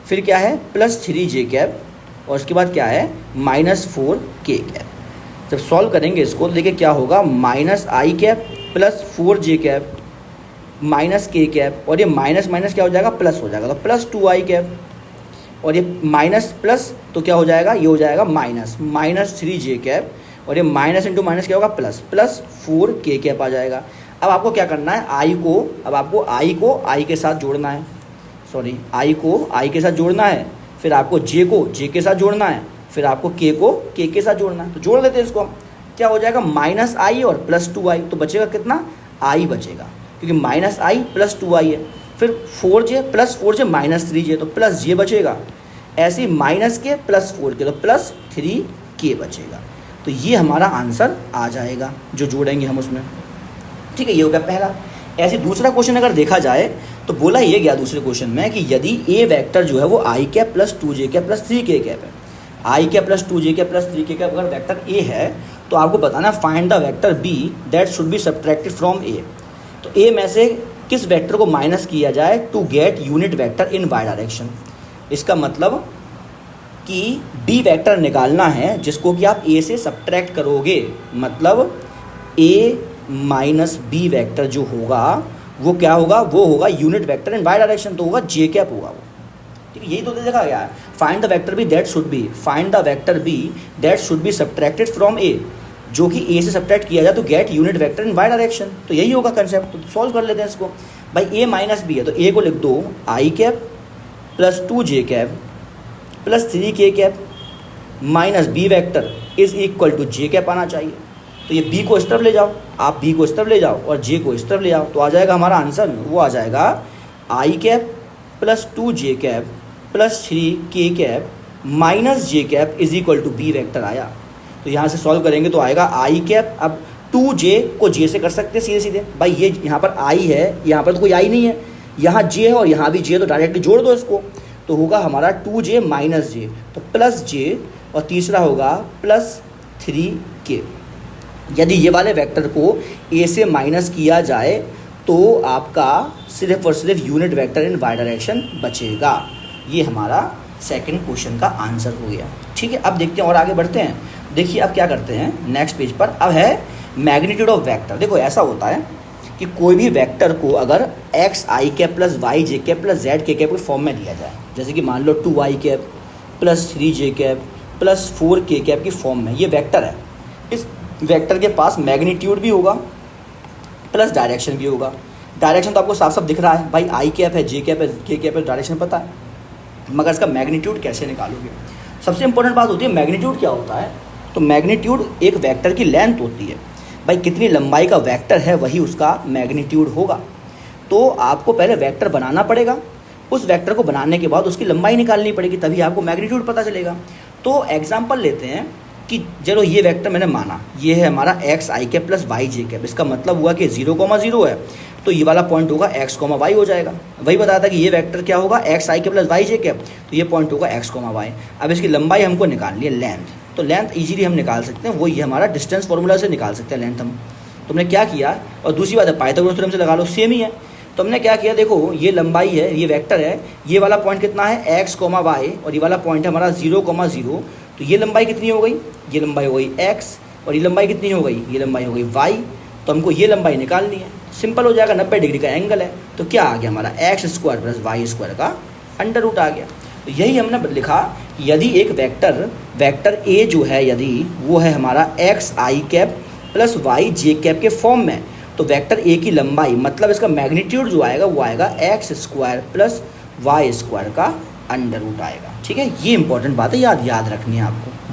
फिर क्या है +3j कैप और उसके बाद क्या है -4k कैप। जब सॉल्व करेंगे इसको तो देखिए क्या होगा, -i cap plus 4j cap minus k cap और ये माइनस माइनस क्या हो जाएगा, प्लस हो जाएगा, तो +2i कैप और ये माइनस प्लस तो क्या हो जाएगा, ये हो जाएगा -3j कैप और ये माइनस इंटू माइनस क्या होगा, +4k कैप आ जाएगा। अब आपको क्या करना है, i को i के साथ जोड़ना है, i को i के साथ जोड़ना है, फिर आपको j को j के साथ जोड़ना है, फिर आपको k को k के साथ जोड़ना है। तो जोड़ देते हैं इसको, क्या हो जाएगा, -i और +2i, तो बचेगा कितना, i बचेगा, क्योंकि -i + 2i है। फिर 4j प्लस 4j -3j, तो प्लस j बचेगा। ऐसे ही -k प्लस 4k, तो +3k बचेगा। तो ये हमारा आंसर आ जाएगा जो जोड़ेंगे हम उसमें, ठीक है। ये हो गया पहला। ऐसे दूसरा क्वेश्चन अगर देखा जाए तो बोला ये गया दूसरे क्वेश्चन में कि यदि a वेक्टर जो है वो i cap plus 2j cap plus 3k cap है, i cap plus 2j cap plus 3k cap अगर वेक्टर a है तो आपको बताना find the vector b that should be subtracted from a। तो a में से किस वेक्टर को माइनस किया जाए to get unit vector in y direction. इसका मतलब कि b वेक्टर निकालना है जिसको कि आप a से सब्ट्रैक्ट करोगे, मतलब a माइनस b वेक्टर जो होगा वो क्या होगा, वो होगा unit vector in y direction, तो होगा j कैप होगा वो, ठीक है। यही तो देखा गया है, find the vector b that should be subtracted from a, जो कि a से सब्ट्रैक्ट किया जाए तो gate unit vector in y direction. तो यही होगा कंसेप्ट। तो सॉल्व कर लेते हैं इसको। भाई a माइनस b है तो a को लिख दो i cap plus 2j cap plus 3k cap minus b vector is equal to j cap आना चाहिए। तो ये b को इस तरफ ले जाओ, आप b को इस तरफ ले जाओ और j को इस तरफ ले आओ, तो आ जाएगा हमारा आंसर, वो आ जाएगा i cap plus 2j cap plus 3k cap minus j cap is equal to b vector आया। तो यहाँ से सॉल्व करेंगे तो आएगा i कैप, अब 2j को j से कर सकते हैं सीधे सीधे, भाई ये यहाँ पर i है, यहाँ पर तो कोई i नहीं है, यहाँ j है और यहाँ भी j है, तो डायरेक्टली जोड़ दो इसको, तो होगा हमारा 2j माइनस j, तो प्लस j, और तीसरा होगा प्लस 3k। यदि ये वाले वेक्टर को a से माइनस किया जाए तो आपका सिर्फ और सिर्फ unit vector in Y direction बचेगा। ये हमारा सेकंड क्वेश्चन का आंसर हो गया। ठीक है, अब देखते हैं और आगे बढ़ते हैं। देखिए अब क्या करते हैं नेक्स्ट पेज पर, अब है मैग्नीट्यूड ऑफ वेक्टर। देखो ऐसा होता है कि कोई भी वेक्टर को अगर x i cap plus y j cap plus z k cap के फॉर्म में दिया जाए, जैसे कि मान लो 2y cap plus 3j cap plus 4k cap की फॉर्म में, ये वेक्टर है, इस वेक्टर के पास मैग्नीट्यूड भी होगा प्लस डायरेक्शन भी होगा। डायरेक्शन तो आपको साफ साफ दिख रहा है, भाई आई कैप है, जे कैप है, के कैप है, डायरेक्शन पता है, मगर इसका मैग्नीट्यूड कैसे निकालोगे। सबसे इंपॉर्टेंट बात होती है मैग्नीट्यूड क्या होता है। तो मैग्नीट्यूड एक वेक्टर की लेंथ होती है, भाई कितनी लंबाई का वेक्टर है वही उसका मैग्नीट्यूड होगा। तो आपको पहले वेक्टर बनाना पड़ेगा, उस वेक्टर को बनाने के बाद उसकी लंबाई निकालनी पड़ेगी, तभी आपको मैग्नीट्यूड पता चलेगा। तो एग्जांपल लेते हैं कि चलो ये वेक्टर मैंने माना, ये है हमारा x i cap plus y j cap, इसका मतलब हुआ कि 0,0 है, तो ये वाला पॉइंट होगा x, y हो जाएगा। वही बताया था कि ये वेक्टर क्या होगा, x i cap plus y j cap, तो ये पॉइंट होगा x, y। अब इसकी लंबाई हमको निकालनी है, लेंथ, तो लेंथ इजीली हम निकाल सकते हैं, वो ये हमारा डिस्टेंस फार्मूला से निकाल सकते हैं लेंथ हम। तो हमने क्या किया, और दूसरी बात है पाइथागोरस थ्योरम से लगा लो, सेम ही है। तो हमने क्या किया, देखो ये लंबाई है, ये वेक्टर है, ये वाला पॉइंट कितना है x, y, और ये वाला पॉइंट है हमारा 0,0, तो ये लंबाई कितनी हो गई, ये लंबाई हो गई x, और ये लंबाई कितनी हो गई, ये लंबाई हो गई y। तो हमको ये लंबाई निकालनी है, सिंपल हो जाएगा, 90 डिग्री का एंगल है, तो क्या आ गया हमारा x² प्लस y² का अंडर रूट आ गया। तो यही हमने लिखा, यदि एक वेक्टर a जो है यदि वो है हमारा x i cap plus y j cap के फॉर्म में, तो वेक्टर a की लंबाई मतलब इसका मैग्नीट्यूड जो आएगा वो आएगा x² प्लस y² का अंडर रूट आएगा। ठीक है, ये इंपॉर्टेंट बात है, याद रखनी है आपको।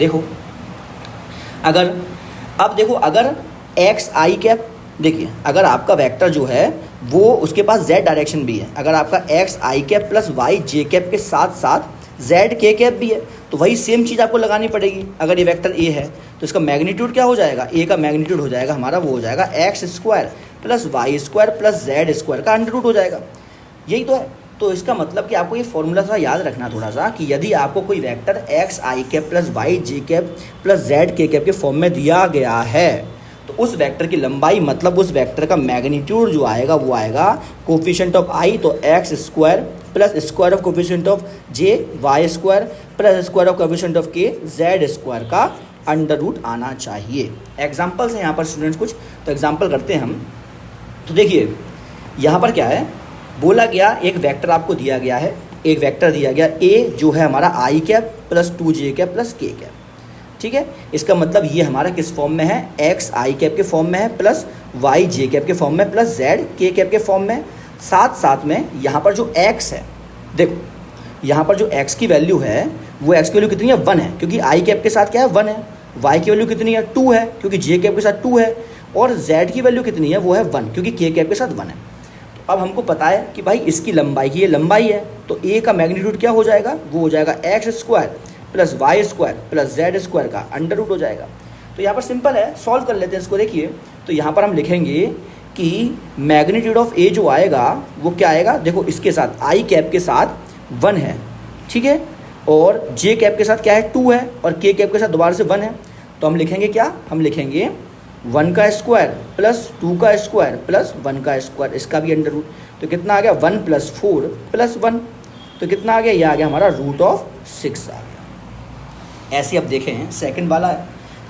देखो अगर एक्स आई कैप, देखिए अगर आपका वेक्टर जो है वो उसके पास z डायरेक्शन भी है, अगर आपका x i cap plus y j cap के साथ साथ z के कैप भी है, तो वही सेम चीज़ आपको लगानी पड़ेगी। अगर ये वेक्टर a है तो इसका मैग्नीट्यूड क्या हो जाएगा, a का मैग्नीट्यूड हो जाएगा हमारा, वो हो जाएगा x² plus y² plus z² का अंडर रूट हो जाएगा। यही तो है। तो इसका मतलब कि आपको ये फॉर्मूला सा याद रखना थोड़ा सा, कि यदि आपको कोई vector x i cap plus y j cap plus z k cap के फॉर्म में दिया गया है, तो उस वेक्टर की लंबाई मतलब उस वेक्टर का मैग्नीट्यूड जो आएगा वो आएगा कोफिशिएंट ऑफ आई, तो x² plus square of coefficient of J y² plus square of coefficient of के z² का अंडर रूट आना चाहिए। एग्जाम्पल्स हैं यहाँ पर स्टूडेंट्स कुछ, तो एग्जाम्पल करते हैं हम। तो देखिए यहाँ पर क्या है, बोला गया एक वेक्टर आपको दिया गया है, एक वेक्टर दिया गया a जो है हमारा I cap plus 2j cap plus k cap. ठीक है, इसका मतलब ये हमारा किस फॉर्म में है, एक्स आई कैप के फॉर्म में है प्लस वाई जे कैप के फॉर्म में प्लस जेड के कैप के फॉर्म में। साथ में यहाँ पर जो x है, देखो यहाँ पर जो x की वैल्यू है वो x की वैल्यू कितनी है, 1 है, क्योंकि आई कैप के साथ क्या है 1 है। y की वैल्यू कितनी है, 2 है, क्योंकि जे कैप के साथ 2 है। और z की वैल्यू कितनी है, वो है 1, क्योंकि k कैप के साथ 1 है। तो अब हमको पता है कि भाई इसकी लंबाई की ये लंबाई है, तो a का मैग्नीट्यूड क्या हो जाएगा, वो हो जाएगा x² plus y² plus z² का अंडर रूट हो जाएगा। तो यहाँ पर सिंपल है, सॉल्व कर लेते हैं इसको। देखिए तो यहाँ पर हम लिखेंगे कि मैग्नीट्यूड ऑफ a जो आएगा वो क्या आएगा, देखो इसके साथ आई कैप के साथ 1 है, ठीक है, और जे कैप के साथ क्या है 2 है, और के कैप के साथ दोबारा से 1 है। तो हम लिखेंगे क्या, हम लिखेंगे 1 का स्क्वायर प्लस 2 का स्क्वायर प्लस 1 का स्क्वायर, इसका भी अंडर रूट। तो कितना आ गया, 1 प्लस 4 प्लस 1, तो कितना आ गया, ये आ गया हमारा √6 आ गया। ऐसे अब देखें सेकंड वाला है,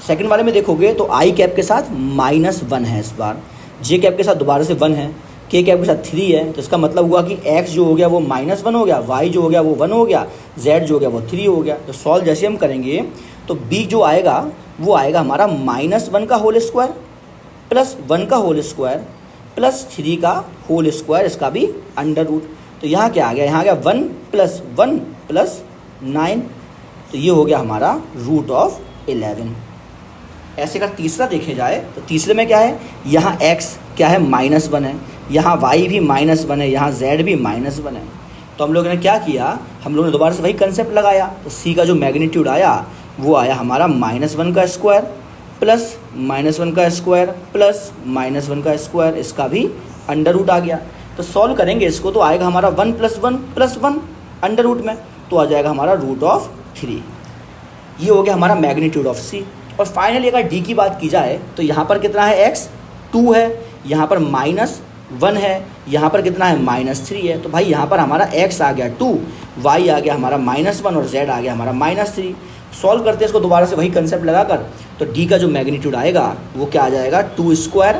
सेकंड वाले में देखोगे तो आई कैप के साथ -1 है इस बार, जे कैप के साथ दोबारा से 1 है, के कैप के साथ 3 है। तो इसका मतलब हुआ कि x जो हो गया वो -1 हो गया, y जो हो गया वो 1 हो गया, z जो हो गया वो 3 हो गया। तो सॉल्व जैसे हम करेंगे तो b जो आएगा वो आएगा हमारा -1 का होल स्क्वायर प्लस 1 का होल स्क्वायर प्लस 3 का होल स्क्वायर, इसका भी अंडर रूट। तो यहाँ क्या आ गया, यहाँ आ गया 1 प्लस 1 प्लस 9, तो ये हो गया हमारा √11। ऐसे अगर तीसरा देखे जाए तो तीसरे में क्या है, यहाँ x क्या है -1 है, यहाँ y भी -1 है, यहाँ z भी -1 है। तो हम लोगों ने क्या किया, हम लोगों ने दोबारा से वही कंसेप्ट लगाया। तो c का जो मैग्नीट्यूड आया वो आया हमारा -1 का स्क्वायर प्लस -1 का स्क्वायर प्लस -1 का स्क्वायर, इसका भी अंडर रूट आ गया। तो सॉल्व करेंगे इसको तो आएगा हमारा 1 + 1 + 1 अंडर रूट में, तो आ जाएगा हमारा √3। ये हो गया हमारा मैग्नीट्यूड ऑफ c। और फाइनली अगर d की बात की जाए तो यहाँ पर कितना है, x 2 है, यहाँ पर -1 है, यहाँ पर कितना है -3 है। तो भाई यहाँ पर हमारा x आ गया 2, y आ गया हमारा -1 और z आ गया हमारा -3। सॉल्व करते हैं इसको दोबारा से वही कंसेप्ट लगाकर, तो d का जो मैग्नीट्यूड आएगा वो क्या आ जाएगा, 2 स्क्वायर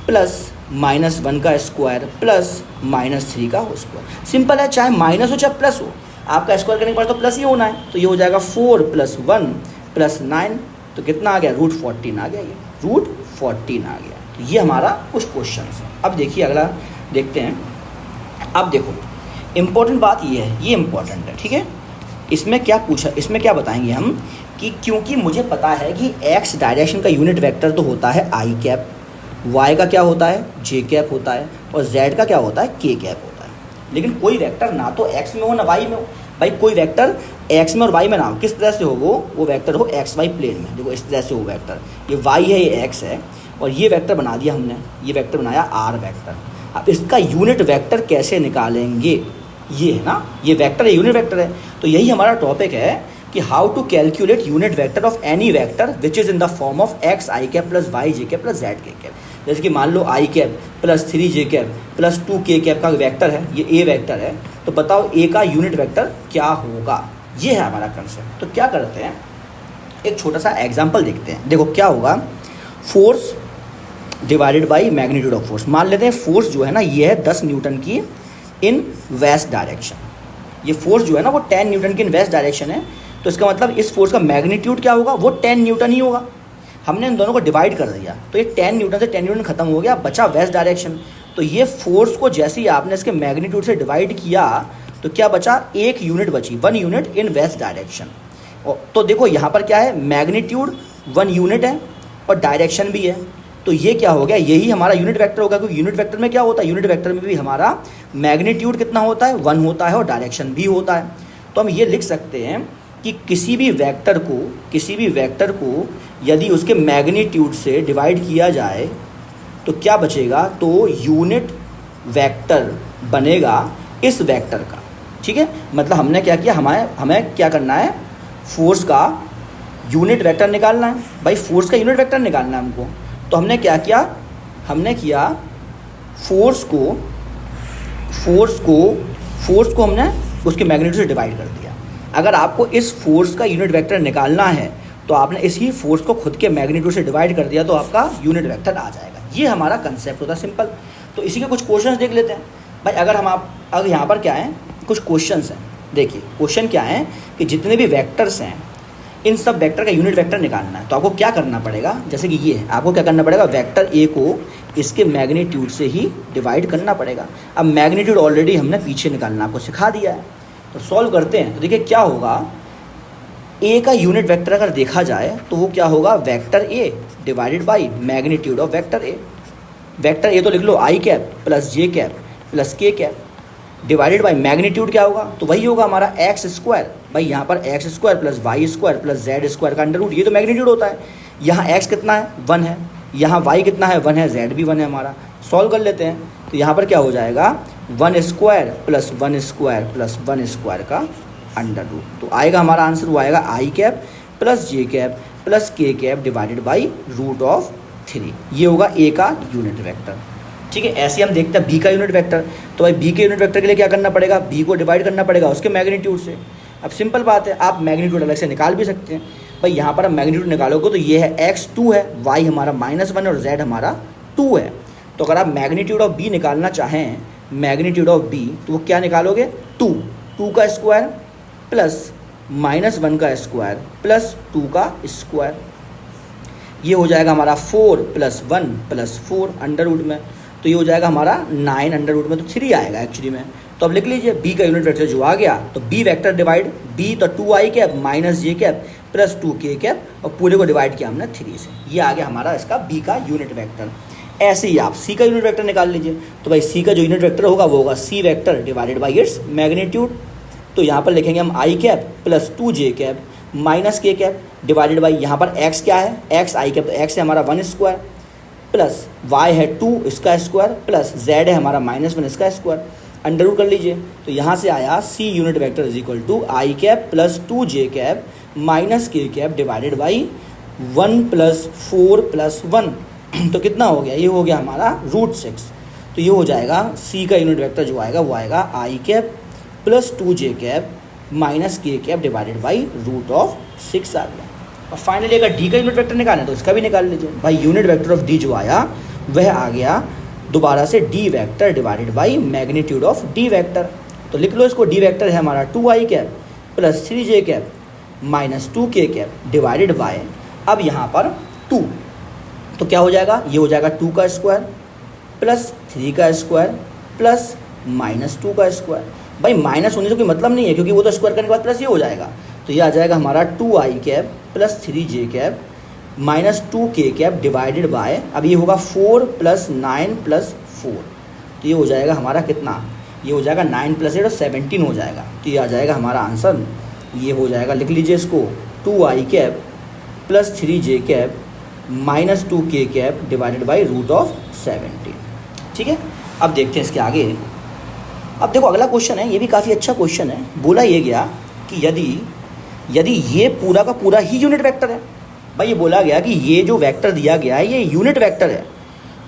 प्लस -1 का स्क्वायर प्लस -3 का स्क्वायर। सिंपल है, चाहे माइनस हो चाहे प्लस हो, आपका स्क्वायर करने के बाद तो प्लस ही होना है। तो ये हो जाएगा 4 + 1 + 9, तो कितना आ गया, √14 आ गया, ये √14 आ गया। तो ये हमारा कुछ क्वेश्चन है। अब देखिए अगला देखते हैं। अब देखो इम्पोर्टेंट बात ये है, ये इम्पोर्टेंट है, ठीक है। इसमें क्या पूछा, इसमें क्या बताएंगे हम कि क्योंकि मुझे पता है कि x डायरेक्शन का यूनिट वेक्टर तो होता है i कैप, y का क्या होता है j कैप होता है, और z का क्या होता है k कैप होता है। लेकिन कोई वेक्टर ना तो x में हो ना y में हो। भाई कोई वेक्टर x में और y में ना हो, किस तरह से हो, वो वेक्टर हो x y प्लेन में। देखो इस तरह से हो वेक्टर, ये y है ये x है, और ये वेक्टर बना दिया हमने, ये वेक्टर बनाया r वेक्टर। अब इसका यूनिट वेक्टर कैसे निकालेंगे, ये है ना, ये वेक्टर है, यूनिट वेक्टर है। तो यही हमारा टॉपिक है कि how to calculate unit vector of any vector which is in the form of x i cap plus y j cap plus z k cap. जैसे कि मान लो i cap plus 3j cap plus 2k cap का वेक्टर है, ये a वेक्टर है, तो बताओ a का यूनिट वेक्टर क्या होगा। ये है हमारा कंसेप्ट। तो क्या करते हैं, एक छोटा सा एग्जाम्पल देखते हैं। देखो क्या होगा, force divided by magnitude of force. मान लेते हैं फोर्स जो है ना ये है 10 न्यूटन की इन वेस्ट डायरेक्शन, ये फोर्स जो है ना वो 10 न्यूटन की इन वेस्ट डायरेक्शन है। तो इसका मतलब इस फोर्स का मैग्नीट्यूड क्या होगा, वो 10 न्यूटन ही होगा। हमने इन दोनों को डिवाइड कर दिया तो ये 10 न्यूटन से 10 न्यूटन खत्म हो गया, बचा वेस्ट डायरेक्शन। तो ये फोर्स को जैसे ही आपने इसके मैग्नीट्यूड से डिवाइड किया तो क्या बचा, 1 यूनिट बची, 1 यूनिट इन वेस्ट डायरेक्शन। तो देखो यहाँ पर क्या है, मैग्नीट्यूड 1 यूनिट है और डायरेक्शन भी है। तो ये क्या हो गया, यही हमारा यूनिट वेक्टर होगा, क्योंकि यूनिट वेक्टर में क्या होता है, यूनिट वेक्टर में भी हमारा मैग्नीट्यूड कितना होता है, 1 होता है और डायरेक्शन भी होता है। तो हम ये लिख सकते हैं कि किसी भी वेक्टर को यदि उसके मैग्नीट्यूड से डिवाइड किया जाए तो क्या बचेगा, तो यूनिट वेक्टर बनेगा इस वेक्टर का, ठीक है। मतलब हमने क्या किया, हमें क्या करना है, फोर्स का यूनिट वेक्टर निकालना है। भाई फोर्स का यूनिट वेक्टर निकालना है हमको। तो हमने क्या किया, हमने किया फोर्स को हमने उसके मैग्नीट्यूड से डिवाइड कर दिया। अगर आपको इस फोर्स का यूनिट वेक्टर निकालना है तो आपने इसी फोर्स को खुद के मैग्नीट्यूड से डिवाइड कर दिया तो आपका यूनिट वेक्टर आ जाएगा। ये हमारा कंसेप्ट होता है, सिंपल। तो इसी के कुछ क्वेश्चंस देख लेते हैं। भाई अगर यहाँ पर क्या है, कुछ क्वेश्चंस हैं। देखिए क्वेश्चन क्या है कि जितने भी वेक्टर्स हैं इन सब वेक्टर का यूनिट वेक्टर निकालना है। तो आपको क्या करना पड़ेगा, जैसे कि ये है, आपको क्या करना पड़ेगा, वेक्टर ए को इसके मैग्नीट्यूड से ही डिवाइड करना पड़ेगा। अब मैग्नीट्यूड ऑलरेडी हमने पीछे निकालना आपको सिखा दिया है। तो सॉल्व करते हैं। तो देखिए क्या होगा, ए का यूनिट वेक्टर अगर देखा जाए तो वो क्या होगा, vector A divided by magnitude of vector A. Vector A तो लिख लो आई cap plus J cap plus के कैप डिवाइडेड बाई मैग्नीट्यूड क्या होगा, तो वही होगा हमारा एक्स स्क्वायर। भाई यहाँ पर x square plus y square plus z square का अंडर रूट, ये तो मैग्नीट्यूड होता है। यहाँ एक्स कितना है, 1 है, यहाँ वाई कितना है, 1 है, जेड भी 1 है हमारा। सॉल्व कर लेते हैं। तो यहाँ पर क्या हो जाएगा, 1 square plus 1 square plus 1 square का अंडर रूट। तो आएगा हमारा आंसर, वो आएगा I cap plus J cap plus के कैप डिवाइडेड बाई √3। ये होगा ए का यूनिट वेक्टर, ठीक है। ऐसे हम देखते हैं बी का यूनिट वेक्टर। तो भाई बी के यूनिट वेक्टर के लिए क्या करना पड़ेगा, बी को डिवाइड करना पड़ेगा उसके मैग्नीट्यूड से। अब सिंपल बात है, आप मैग्नीट्यूड अलग से निकाल भी सकते हैं। भाई यहाँ पर हम मैग्नीट्यूड निकालोगे तो ये है x 2 है, y हमारा -1 और z हमारा 2 है। तो अगर आप मैग्नीट्यूड ऑफ b निकालना चाहें, मैग्नीट्यूड ऑफ b, तो वो क्या निकालोगे, 2 का स्क्वायर प्लस -1 का स्क्वायर प्लस 2 का स्क्वायर। ये हो जाएगा हमारा 4 + 1 + 4 अंडर रूट में। तो ये हो जाएगा हमारा 9 अंडर रूट में, तो 3 आएगा एक्चुअली में। तो अब लिख लीजिए बी का यूनिट वेक्टर जो आ गया, तो बी वेक्टर डिवाइड बी, तो 2i कैप माइनस जे कैप प्लस 2k कैप और पूरे को डिवाइड किया हमने 3 से। ये आ गया हमारा इसका b का यूनिट वेक्टर। ऐसे ही आप c का यूनिट वेक्टर निकाल लीजिए। तो भाई c का जो यूनिट वेक्टर होगा वो होगा c vector divided by its magnitude. तो यहाँ पर लिखेंगे हम i cap plus 2j cap minus k cap divided by यहाँ पर x क्या है, x i कैप, तो x है हमारा 1 स्क्वायर प्लस y है 2 इसका स्क्वायर प्लस z है हमारा -1 इसका स्क्वायर, अंडर रूट कर लीजिए। तो यहाँ से आया c unit vector is equal to i cap plus 2j cap minus k cap divided by 1 plus 4 plus 1 तो कितना हो गया, ये हो गया हमारा √6। तो ये हो जाएगा c का यूनिट वेक्टर जो आएगा वो आएगा I cap plus 2j cap minus k cap divided by √6 आ गया। और फाइनली अगर d का यूनिट वेक्टर निकालना है तो इसका भी निकाल लीजिए। भाई यूनिट वेक्टर ऑफ d जो आया वह आ गया दोबारा से d vector divided by magnitude of d vector. तो लिख लो इसको, d वेक्टर है हमारा 2i cap plus 3j cap minus 2k cap divided by, अब यहाँ पर 2, तो क्या हो जाएगा, ये हो जाएगा 2 का स्क्वायर प्लस 3 का स्क्वायर प्लस -2 का स्क्वायर। भाई माइनस होने से कोई मतलब नहीं है क्योंकि वो तो स्क्वायर करने के बाद प्लस ये हो जाएगा। तो ये आ जाएगा हमारा 2i cap plus 3j cap minus 2k cap divided by, अब ये होगा 4 प्लस 9 प्लस 4। तो ये हो जाएगा हमारा कितना, ये हो जाएगा 9 प्लस 8 और 17 हो जाएगा। तो ये आ जाएगा हमारा आंसर, ये हो जाएगा, लिख लीजिए इसको, 2i cap plus 3j cap minus 2k cap divided by √17। ठीक है, अब देखते हैं इसके आगे। अब देखो अगला क्वेश्चन है, ये भी काफ़ी अच्छा क्वेश्चन है। बोला ये गया कि यदि ये पूरा का पूरा ही यूनिट वेक्टर है, भाई ये बोला गया कि ये जो वेक्टर दिया गया है ये यूनिट वेक्टर है,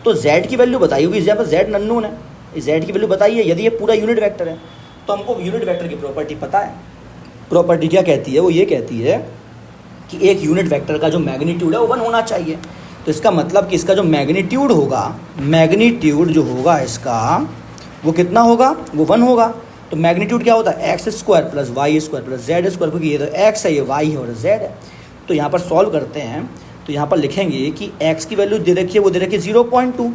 तो z की वैल्यू बताइए, क्योंकि यहाँ पर z अननोन है, z की वैल्यू बताइए यदि ये पूरा यूनिट वेक्टर है। तो हमको यूनिट वेक्टर की प्रॉपर्टी पता है। प्रॉपर्टी क्या कहती है, वो ये कहती है कि एक यूनिट वेक्टर का जो मैग्नीट्यूड है वो 1 होना चाहिए। तो इसका मतलब कि इसका जो मैग्नीट्यूड होगा, मैग्नीट्यूड जो होगा इसका वो कितना होगा, वो 1 होगा। तो मैग्नीट्यूड क्या होता है, x square plus y square plus z square, क्योंकि ये तो एक्स है, ये वाई है और जेड है। तो यहाँ पर सॉल्व करते हैं, तो यहाँ पर लिखेंगे कि एक्स की वैल्यू दे रखी है, वो दे रखी है 0.2,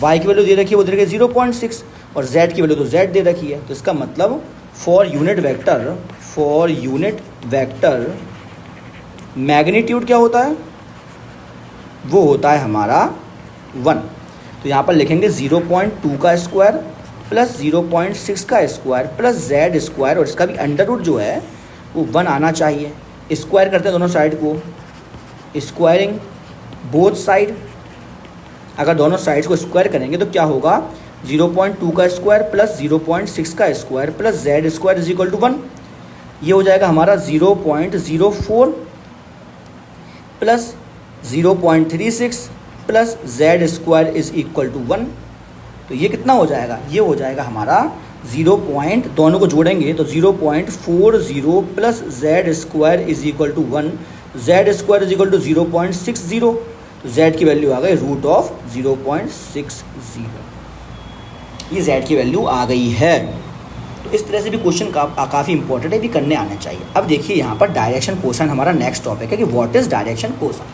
वाई की वैल्यू दे रखी है, वो दे रखी है 0.6 और जेड की वैल्यू तो जेड दे रखी है। तो इसका मतलब फॉर यूनिट वेक्टर मैग्नीट्यूड क्या होता है, वो होता है हमारा 1। तो यहाँ पर लिखेंगे 0.2 का स्क्वायर प्लस 0.6 का स्क्वायर प्लस जेड स्क्वायर, और इसका भी अंडर रूट जो है वो 1 आना चाहिए। स्क्वायर करते हैं दोनों साइड को, स्क्वायरिंग बोथ साइड। अगर दोनों साइड्स को स्क्वायर करेंगे तो क्या होगा, 0.2 का स्क्वायर प्लस 0.6 का square plus z square is equal to 1। ये हो जाएगा हमारा 0.04 plus 0.36 plus z square is equal to 1। तो ये कितना हो जाएगा, ये हो जाएगा हमारा दोनों को जोड़ेंगे तो 0.40 plus z square is equal to 1, z square is equal to 0.60। तो जेड की वैल्यू आ गई √0.60। ये जेड की वैल्यू आ गई है। तो इस तरह से भी क्वेश्चन काफ़ी इंपॉर्टेंट है, भी करने आना चाहिए। अब देखिए यहाँ पर डायरेक्शन कोसाइन हमारा नेक्स्ट टॉपिक है कि व्हाट इज़ डायरेक्शन कोसाइन।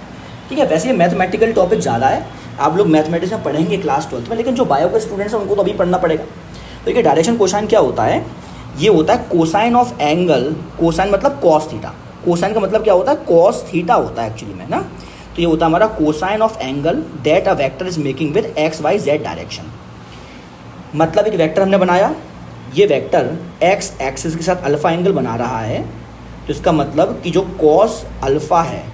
ठीक है, वैसे ये मैथमेटिकल टॉपिक ज़्यादा है, आप लोग मैथमेटिक्स में पढ़ेंगे क्लास 12th में, लेकिन जो बायो के स्टूडेंट्स हैं उनको तो अभी पढ़ना पड़ेगा। तो देखिए डायरेक्शन कोसाइन क्या होता है, ये होता है कोसाइन ऑफ एंगल, कोसाइन मतलब कॉस थीटा, कोसाइन का मतलब क्या होता है, कॉस थीटा होता है एक्चुअली में ना। तो ये होता है हमारा cosine of angle that a vector is making with x y z direction. मतलब एक वेक्टर हमने बनाया, ये वेक्टर एक्स एक्सिस के साथ अल्फा एंगल बना रहा है, तो इसका मतलब कि जो कॉस अल्फा है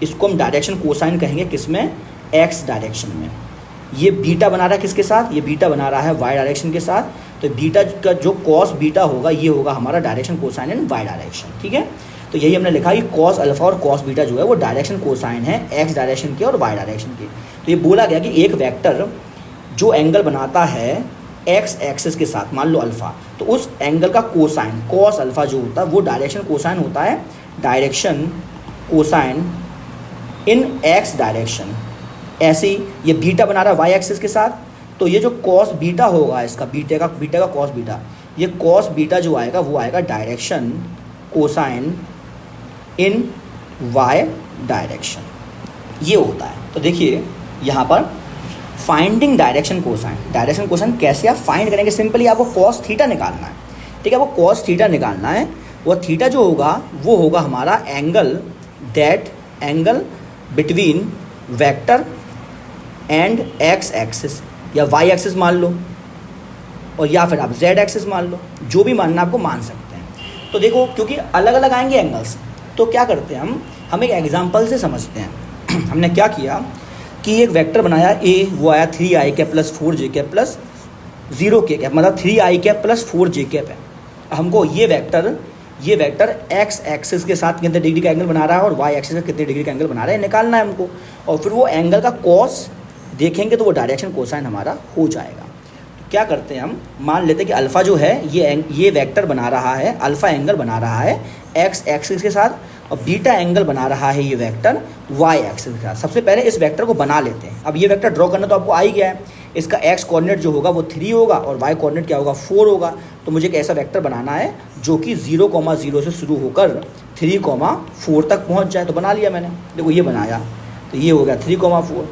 इसको हम डायरेक्शन कोसाइन कहेंगे, किसमें, एक्स डायरेक्शन में। ये बीटा बना रहा है किसके साथ, ये बीटा बना रहा है वाई डायरेक्शन के साथ, तो बीटा का जो कॉस बीटा होगा ये होगा हमारा डायरेक्शन कोसाइन इन वाई डायरेक्शन। ठीक है, तो यही हमने लिखा कि कॉस अल्फा और कॉस बीटा जो है वो डायरेक्शन कोसाइन है एक्स डायरेक्शन के और वाई डायरेक्शन के। तो ये बोला गया कि एक वेक्टर जो एंगल बनाता है एक्स एक्सिस के साथ, मान लो अल्फा, तो उस एंगल का कोसाइन कॉस अल्फा जो होता है वो डायरेक्शन कोसाइन होता है, डायरेक्शन कोसाइन इन एक्स डायरेक्शन। ऐसे ही ये बीटा बना रहा है वाई एक्सिस के साथ, तो ये जो कॉस बीटा होगा इसका, बीटा का कॉस बीटा, ये कॉस बीटा जो आएगा वो आएगा डायरेक्शन कोसाइन इन वाई डायरेक्शन, ये होता है। तो देखिए यहाँ पर फाइंडिंग डायरेक्शन कोसाइन कैसे आप फाइंड करेंगे, सिंपली आपको कॉस थीटा निकालना है। ठीक है, वो कॉस थीटा निकालना है, वो थीटा जो होगा वो होगा हमारा angle that angle between vector and x axis, या वाई एक्सिस मान लो, और या फिर आप जेड एक्सिस मान लो, जो भी मानना आपको मान सकते हैं। तो देखो क्योंकि अलग अलग आएंगे एंगल्स, तो क्या करते हैं हम एक एग्जांपल से समझते हैं। हमने क्या किया कि एक वेक्टर बनाया ए, वो आया 3i plus 4j plus 0k, मतलब 3i प्लस 4j है। हमको ये वेक्टर एक्स एक्सिस के साथ कितने डिग्री का एंगल बना रहा है और वाई एक्सिस का कितने डिग्री का एंगल बना रहा है निकालना है हमको, और फिर वो एंगल का कॉस देखेंगे तो वो डायरेक्शन कोसाइन हमारा हो जाएगा। तो क्या करते हैं हम, मान लेते हैं कि अल्फ़ा जो है ये वेक्टर बना रहा है, अल्फ़ा एंगल बना रहा है एक्स एक्सिस के साथ, और बीटा एंगल बना रहा है ये वेक्टर वाई एक्सिस के साथ। सबसे पहले इस वेक्टर को बना लेते हैं। अब ये वेक्टर ड्रॉ करना तो आपको आ ही गया है। इसका एक्स कोऑर्डिनेट जो होगा वो 3 होगा और वाई कोऑर्डिनेट क्या होगा 4 होगा। तो मुझे एक ऐसा वेक्टर बनाना है जो कि 0,0 से शुरू होकर 3,4 तक पहुंच जाए। तो बना लिया मैंने, देखो ये बनाया, तो ये हो गया 3,4।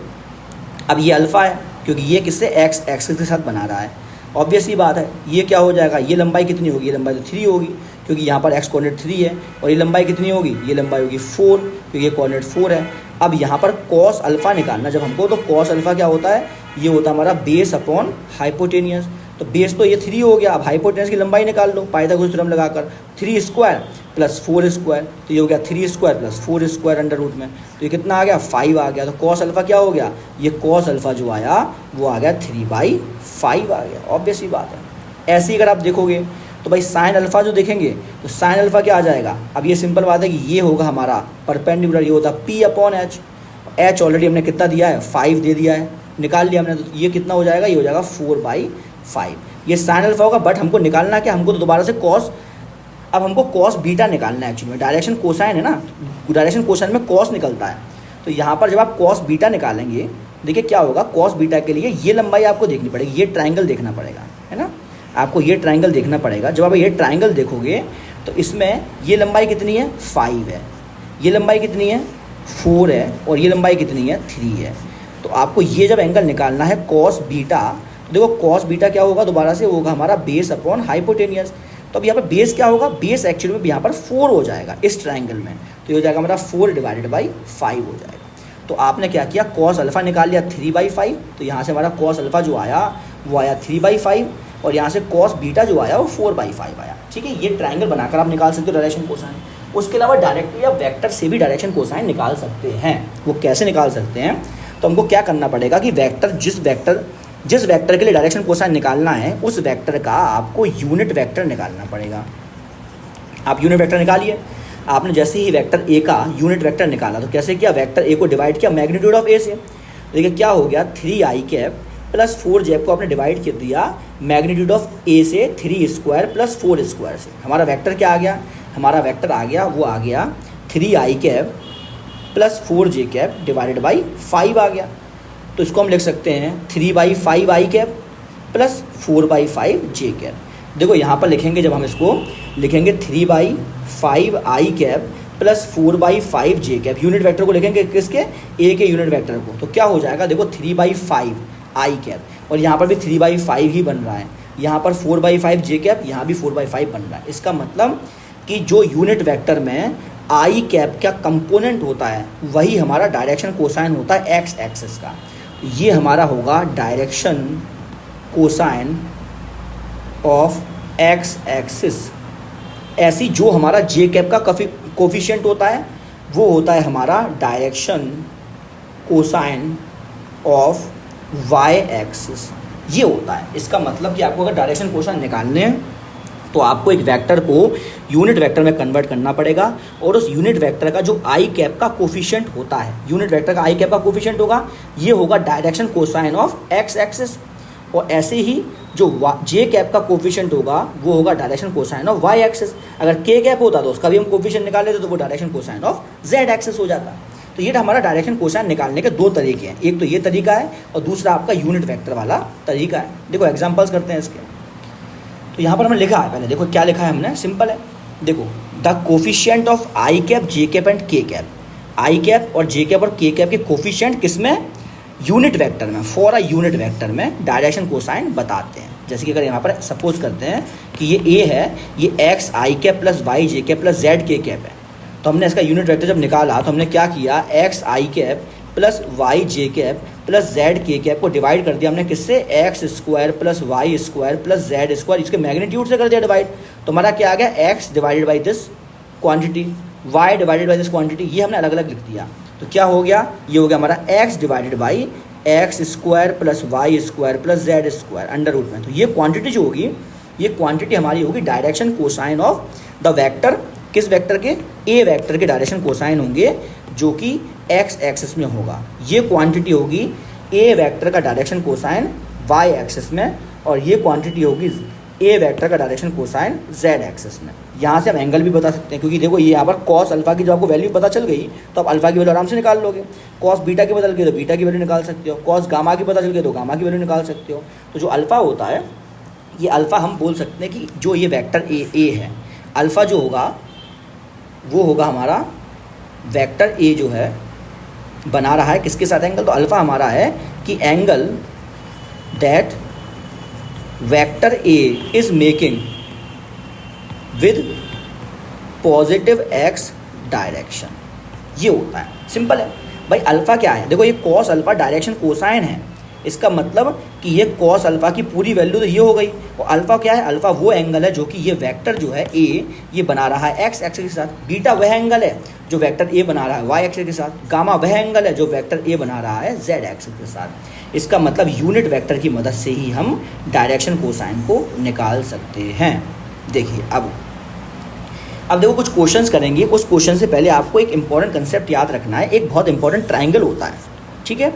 अब ये अल्फ़ा है क्योंकि ये किससे एक्स एक्सिस के साथ बना रहा है। ऑब्वियस ही बात है, ये क्या हो जाएगा, ये लंबाई कितनी होगी, ये लंबाई तो 3 होगी क्योंकि यहाँ पर एक्स कोऑर्डिनेट 3 है, और ये लंबाई कितनी होगी, ये लंबाई होगी 4 क्योंकि ये कोऑर्डिनेट 4 है। अब यहाँ पर कॉस अल्फ़ा निकालना जब हमको, तो कॉस अल्फ़ा क्या होता है, ये होता है हमारा बेस अपॉन हाइपोटेनियस। तो बेस तो ये 3 हो गया, अब हाइपोटेनियस की लंबाई निकाल लो पाइथागोरस थ्योरम लगाकर, 3 स्क्वायर प्लस 4 स्क्वायर, तो ये हो गया 3 square plus 4 square under root में, तो ये कितना आ गया 5 आ गया। तो कॉस अल्फ़ा क्या हो गया, ये कॉस अल्फ़ा जो आया वो आ गया 3/5 आ गया। ऑब्वियस ही बात है। ऐसे ही अगर आप देखोगे तो भाई साइन अल्फ़ा जो देखेंगे तो साइन अल्फ़ा क्या आ जाएगा, अब ये सिंपल बात है कि ये होगा हमारा परपेंडिकुलर, ये होता है P upon H. H already हमने कितना दिया है, 5 दे दिया है, निकाल लिया हमने, तो ये कितना हो जाएगा, ये हो जाएगा 4/5। ये साइन अल्फ़ा होगा, बट हमको निकालना क्या, हमको तो दोबारा से कॉस, अब हमको कॉस बीटा निकालना है एक्चुअली में। डायरेक्शन कोसाइन है ना, डायरेक्शन कोसाइन में कॉस निकलता है। तो यहाँ पर जब आप कॉस बीटा निकालेंगे, देखिए क्या होगा, कॉस बीटा के लिए ये लंबाई आपको देखनी पड़ेगी, ये ट्राइंगल देखना पड़ेगा, है ना, आपको ये ट्राइंगल देखना पड़ेगा। जब आप ये ट्राइंगल देखोगे तो इसमें ये लंबाई कितनी है, 5 है, ये लंबाई कितनी है, 4 है, और ये लंबाई कितनी है, 3 है। तो आपको ये जब एंगल निकालना है कॉस बीटा, तो देखो कॉस बीटा क्या होगा, दोबारा से होगा हमारा बेस अपॉन हाइपोटेनियस। तो अब यहाँ पर बेस क्या होगा, बेस एक्चुअली में यहाँ पर 4 हो जाएगा इस ट्राइंगल में, तो ये हो जाएगा हमारा 4/5 हो जाएगा। तो आपने क्या किया, कॉस अल्फ़ा निकाल लिया 3/5, तो यहाँ से हमारा कॉस अल्फ़ा जो आया वो आया 3/5, और यहाँ से कॉस बीटा जो आया वो 4/5 आया। ठीक है, ये ट्राइंगल बनाकर आप निकाल सकते हो डायरेक्शन कोसाइन। उसके अलावा डायरेक्टली आप वेक्टर से भी डायरेक्शन कोसाइन निकाल सकते हैं। वो कैसे निकाल सकते हैं, तो हमको क्या करना पड़ेगा कि जिस वेक्टर के लिए डायरेक्शन कोसाइन निकालना है उस वेक्टर का आपको यूनिट वेक्टर निकालना पड़ेगा। आप यूनिट वेक्टर निकालिए। आपने जैसे ही वेक्टर ए का यूनिट वेक्टर निकाला तो कैसे किया, वेक्टर ए को डिवाइड किया मैग्नीट्यूड ऑफ ए से। देखिए क्या हो गया, 3i प्लस 4j को आपने डिवाइड कर दिया मैग्नीट्यूड ऑफ ए से 3 स्क्वायर प्लस 4 स्क्वायर से। हमारा वेक्टर क्या आ गया, हमारा वेक्टर आ गया, वो आ गया 3i plus 4j divided by 5 आ गया। तो इसको हम लिख सकते हैं 3/5i प्लस 4/5j। देखो यहाँ पर लिखेंगे, जब हम इसको लिखेंगे 3/5i plus 4/5j, unit vector को लिखेंगे किसके, ए के यूनिट वेक्टर को, तो क्या हो जाएगा, देखो 3/5i, और यहाँ पर भी 3/5 ही बन रहा है, यहाँ पर 4/5j, यहाँ भी 4/5 बन रहा है। इसका मतलब कि जो यूनिट वेक्टर में आई कैप का कंपोनेंट होता है वही हमारा डायरेक्शन कोसाइन होता है एक्स एक्सिस का। ये हमारा होगा direction cosine of x axis. ऐसी जो हमारा जे कैप का कोफिशिएंट होता है वो होता है हमारा direction cosine of y axis, ये होता है। इसका मतलब कि आपको अगर डायरेक्शन कोसाइन निकालने हैं तो आपको एक वेक्टर को यूनिट वेक्टर में कन्वर्ट करना पड़ेगा, और उस यूनिट वेक्टर का जो आई कैप का कोफिशिएंट होता है, यूनिट वेक्टर का आई कैप का कोफिशिएंट होगा, ये होगा direction cosine of x axis. और ऐसे ही जो जे कैप का कोफिशिएंट होगा वो होगा direction cosine of y axis. अगर के कैप होता तो उसका भी हम कोफिशिएंट निकाल लेते तो वो direction cosine of Z axis हो जाता। तो ये हमारा डायरेक्शन कोसाइन निकालने के 2 तरीके हैं, एक तो ये तरीका है और दूसरा आपका यूनिट वेक्टर वाला तरीका है। देखो एग्जाम्पल्स करते हैं इसके। तो यहाँ पर हमने लिखा है, पहले देखो क्या लिखा है हमने, सिंपल है। देखो the coefficient of I cap, J cap and के कैप, आई कैप और जे कैप और के कैप के कोफिशिएंट किसमें, यूनिट वेक्टर में। फॉर अ यूनिट वेक्टर में डायरेक्शन कोसाइन बताते हैं। जैसे कि अगर यहाँ पर सपोज करते हैं कि ये ए है, ये x i cap plus y j cap plus z k cap है, तो हमने इसका यूनिट वेक्टर जब निकाला तो हमने क्या किया, x i cap plus y j cap plus z k cap को डिवाइड कर दिया हमने किससे, x square plus y square plus z square, इसके मैग्नीट्यूड से कर दिया डिवाइड। तो हमारा क्या आ गया, x divided by this quantity, y divided by this quantity, ये हमने अलग अलग लिख दिया। तो क्या हो गया, ये हो गया हमारा x divided by x square plus y square plus z square under root में। तो ये क्वांटिटी जो होगी, ये क्वांटिटी हमारी होगी direction cosine of the vector, किस वेक्टर के, ए वेक्टर के डायरेक्शन कोसाइन होंगे जो कि एक्स एक्सिस में होगा। ये क्वांटिटी होगी ए वेक्टर का डायरेक्शन कोसाइन वाई एक्सिस में, और ये क्वांटिटी होगी ए वेक्टर का डायरेक्शन कोसाइन जेड एक्सिस में। यहाँ से हम एंगल भी बता सकते हैं, क्योंकि देखो ये यहाँ पर कॉस अल्फा की जो आपको वैल्यू पता चल गई तो आप अल्फा की वैल्यू आराम से निकाल लोगे। कॉस बीटा की बदल गई तो बीटा की वैल्यू निकाल सकते हो, कॉस गामा की पता चल गई तो गामा की वैल्यू निकाल सकते हो। तो जो अल्फा होता है, ये अल्फा हम बोल सकते हैं कि जो ये वेक्टर ए है, अल्फा जो होगा वो होगा हमारा वेक्टर ए जो है बना रहा है किसके साथ एंगल, तो अल्फा हमारा है कि angle that vector A is making with positive x direction, ये होता है। सिंपल है भाई। अल्फा क्या है, देखो ये कॉस अल्फा डायरेक्शन कोसाइन है, इसका मतलब कि ये कॉस अल्फा की पूरी वैल्यू तो ये हो गई। और अल्फा क्या है, अल्फा वो एंगल है जो कि ये वेक्टर जो है ए, ये बना रहा है एक्स एक्सिस के साथ। बीटा वह एंगल है जो वेक्टर ए बना रहा है वाई एक्सिस के साथ। गामा वह एंगल है जो वेक्टर ए बना रहा है जेड एक्सिस के साथ। इसका मतलब यूनिट वेक्टर की मदद से ही हम डायरेक्शन कोसाइन को निकाल सकते हैं। देखिए अब देखो कुछ क्वेश्चंस करेंगे। उस क्वेश्चन से पहले आपको एक इंपॉर्टेंट कंसेप्ट याद रखना है। एक बहुत इंपॉर्टेंट ट्राइंगल होता है, ठीक है।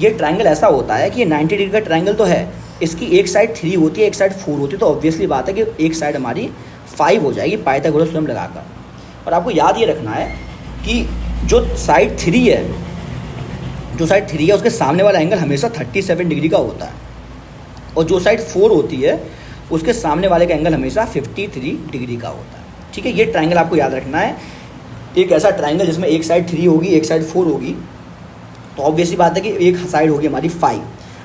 ये ट्राइंगल ऐसा होता है कि ये 90 डिग्री का ट्राइंगल तो है, इसकी एक साइड 3 होती है, एक साइड 4 होती है। तो ऑब्वियसली बात है कि एक साइड हमारी 5 हो जाएगी पाइथागोरस थ्योरम लगाकर। और आपको याद ये रखना है कि जो साइड 3 है, जो साइड 3 है उसके सामने वाला एंगल हमेशा 37 डिग्री का होता है, और जो साइड 4 होती है उसके सामने वाले का एंगल हमेशा 53 डिग्री का होता है, ठीक है। ये ट्राइंगल आपको याद रखना है। एक ऐसा ट्राइंगल जिसमें एक साइड 3 होगी, एक साइड 4 होगी, तो ऑब्वियसली बात है कि एक साइड होगी हमारी 5।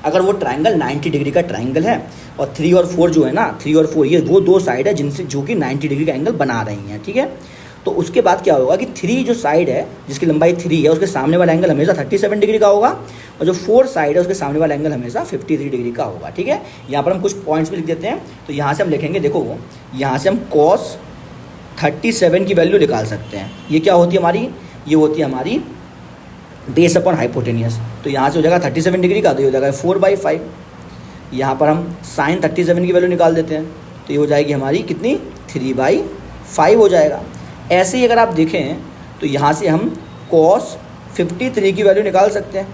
अगर वो ट्राइंगल 90 डिग्री का ट्राइंगल है और 3 और 4 जो है ना, 3 और 4 ये वो दो साइड है जिनसे जो कि 90 डिग्री का एंगल बना रही हैं, ठीक है। तो उसके बाद क्या होगा कि 3 जो साइड है जिसकी लंबाई 3 है उसके सामने वाला एंगल हमेशा 37 डिग्री का होगा, और जो 4 साइड है उसके सामने वाला एंगल हमेशा 53 डिग्री का होगा, ठीक है। यहाँ पर हम कुछ पॉइंट्स भी लिख देते हैं। तो यहाँ से हम लिखेंगे, देखो यहाँ से हम कॉस 37 की वैल्यू निकाल सकते हैं। ये क्या होती है हमारी, ये होती है हमारी बेस अपॉन हाइपोटेनियस। तो यहाँ से हो जाएगा 37 डिग्री का, तो ये हो जाएगा 4/5। यहाँ पर हम साइन 37 की वैल्यू निकाल देते हैं, तो ये हो जाएगी हमारी कितनी, 3/5 हो जाएगा। ऐसे ही अगर आप देखें तो यहाँ से हम कॉस 53 की वैल्यू निकाल सकते हैं।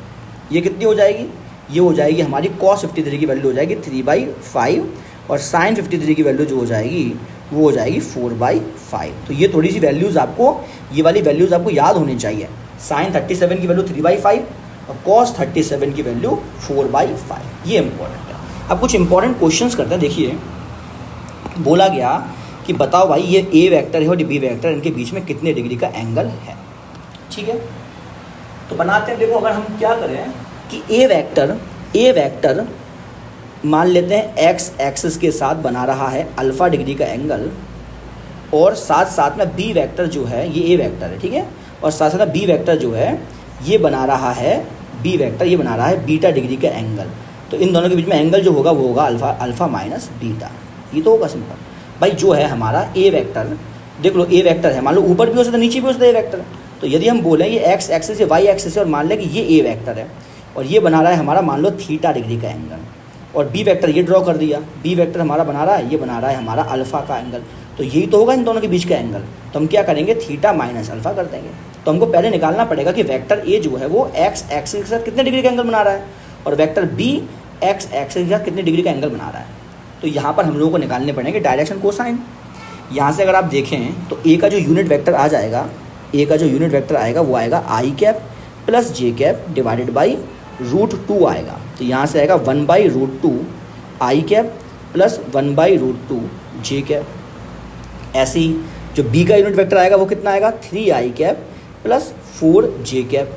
ये कितनी हो जाएगी, ये हो जाएगी हमारी कॉस 53 की वैल्यू हो जाएगी 3/5, और साइन 53 की वैल्यू जो हो जाएगी वो हो जाएगी 4/5। तो ये थोड़ी सी वैल्यूज़ आपको, ये वाली वैल्यूज़ आपको याद होनी चाहिए। साइन 37 की वैल्यू 3/5 और कॉस 37 की वैल्यू 4/5, ये इंपॉर्टेंट है। अब कुछ इंपॉर्टेंट क्वेश्चंस करते हैं। देखिए बोला गया कि बताओ भाई ये ए वेक्टर है और बी वेक्टर, इनके बीच में कितने डिग्री का एंगल है, ठीक है। तो बनाते हैं। देखो अगर हम क्या करें कि ए वेक्टर मान लेते हैं एक्स एक्सिस के साथ बना रहा है अल्फ़ा डिग्री का एंगल, और साथ साथ में बी वेक्टर जो है, ये ए वेक्टर है, ठीक है, और साथ साथ बी वेक्टर जो है ये बना रहा है, बी वेक्टर ये बना रहा है बीटा डिग्री का एंगल। तो इन दोनों के बीच में एंगल जो होगा वो होगा अल्फ़ा माइनस बीटा, ये तो होगा सिंपल। भाई जो है हमारा ए वेक्टर, देख लो ए वेक्टर है, मान लो ऊपर भी हो सकता है नीचे भी हो सकता है ए वेक्टर। तो यदि हम बोलें ये एक्स एक्सिस है वाई एक्सिस है, और मान लें कि ये ए वेक्टर है और ये बना रहा है हमारा मान लो थीटा डिग्री का एंगल, और बी वेक्टर ये ड्रॉ कर दिया, बी वेक्टर हमारा बना रहा है, ये बना रहा है हमारा अल्फ़ा का एंगल। तो यही तो होगा इन दोनों के बीच का एंगल। तो हम क्या करेंगे, थीटा माइनस अल्फ़ा कर देंगे। तो हमको पहले निकालना पड़ेगा कि वेक्टर ए जो है वो एक्स एक्सिस के साथ कितने डिग्री का एंगल बना रहा है, और वेक्टर बी एक्स एक्सिस के साथ कितने डिग्री का एंगल बना रहा है। तो यहाँ पर हम लोगों को निकालने पड़ेंगे डायरेक्शन कोसाइन। यहाँ से अगर आप देखें तो ए का जो यूनिट वेक्टर आ जाएगा, ए का जो यूनिट वेक्टर आएगा वो आएगा I cap plus J cap divided by √2 आएगा। तो यहाँ से आएगा 1/√2 I cap plus 1/√2 J cap. ऐसे ही जो बी का यूनिट वेक्टर आएगा वो कितना आएगा, 3 आई कैप प्लस 4 जे कैप।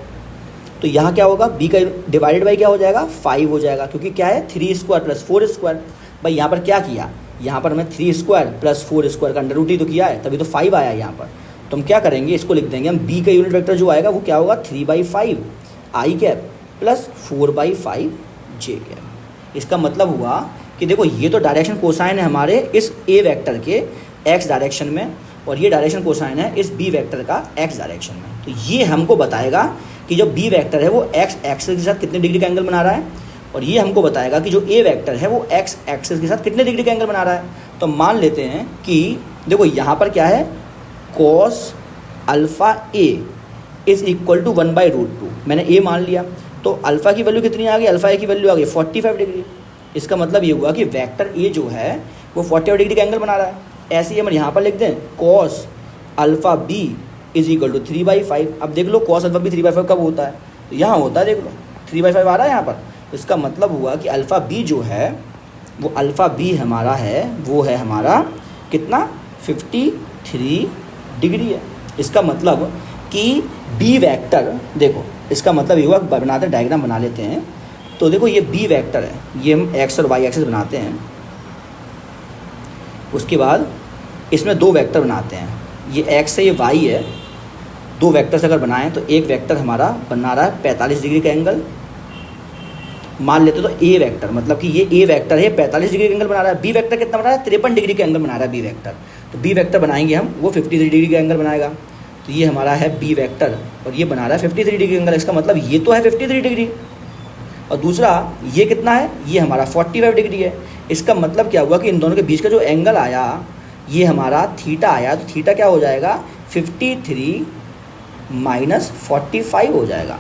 तो यहाँ क्या होगा, बी का डिवाइडेड बाई क्या हो जाएगा, 5 हो जाएगा, क्योंकि क्या है 3 स्क्वायर प्लस 4 स्क्वायर। भाई यहाँ पर क्या किया, यहाँ पर हमें 3 स्क्वायर प्लस 4 स्क्वायर का अंडर रूट ही तो किया है, तभी तो 5 आया यहाँ पर। तो हम क्या करेंगे, इसको लिख देंगे हम, बी का यूनिट वेक्टर जो आएगा वो क्या होगा, 3/5 आई कैप प्लस 4/5 जे कैप। इसका मतलब हुआ कि देखो ये तो डायरेक्शन कोसाइन है हमारे इस ए वेक्टर के एक्स डायरेक्शन में, और ये डायरेक्शन कोसाइन है इस बी वेक्टर का एक्स डायरेक्शन में। तो ये हमको बताएगा कि जो बी वेक्टर है वो एक्स एक्सिस के साथ कितने डिग्री का एंगल बना रहा है, और ये हमको बताएगा कि जो ए वेक्टर है वो एक्स एक्सिस के साथ कितने डिग्री का एंगल बना रहा है। तो मान लेते हैं कि देखो यहाँ पर क्या है, cos alpha a is equal to 1/√2, मैंने ए मान लिया, तो अल्फ़ा की वैल्यू कितनी आ गई, अल्फ़ा ए की वैल्यू आ गई 45 डिग्री। इसका मतलब ये हुआ कि वेक्टर ए जो है वो 45 डिग्री का एंगल बना रहा है। ऐसे ही हम यहाँ पर लिख दें cos alpha b is equal to 3/5। अब देख लो cos अल्फ़ा बी 3/5 कब होता है, तो यहाँ होता है, देख लो 3/5 आ रहा है यहाँ पर। इसका मतलब हुआ कि अल्फ़ा बी जो है वो अल्फ़ा बी हमारा है वो है हमारा कितना, 53 डिग्री है। इसका मतलब कि बी वेक्टर, देखो इसका मतलब ये हुआ, बनाते हैं डायग्राम बना लेते हैं। तो देखो ये बी वेक्टर है, ये हम एक्स और वाई एक्सिस बनाते हैं, उसके बाद इसमें दो वेक्टर बनाते हैं, ये एक्स है ये वाई है। दो वेक्टर से अगर बनाएं तो एक वेक्टर हमारा बना रहा है 45 डिग्री का एंगल, मान लेते तो ए वेक्टर, मतलब कि ये ए वेक्टर है 45 डिग्री का एंगल बना रहा है, बी वेक्टर कितना बना रहा है 53 डिग्री का एंगल बना रहा है बी वेक्टर। तो बी वेक्टर बनाएंगे हम, वो 53 डिग्री का एंगल बनाएगा। तो ये हमारा है बी वेक्टर और ये बना रहा है 53 डिग्री का एंगल। इसका मतलब ये तो है 53 डिग्री, और दूसरा ये कितना है, ये हमारा 45 डिग्री है। इसका मतलब क्या हुआ कि इन दोनों के बीच का जो एंगल आया ये हमारा थीटा आया, तो थीटा क्या हो जाएगा, 53 माइनस 45 हो जाएगा।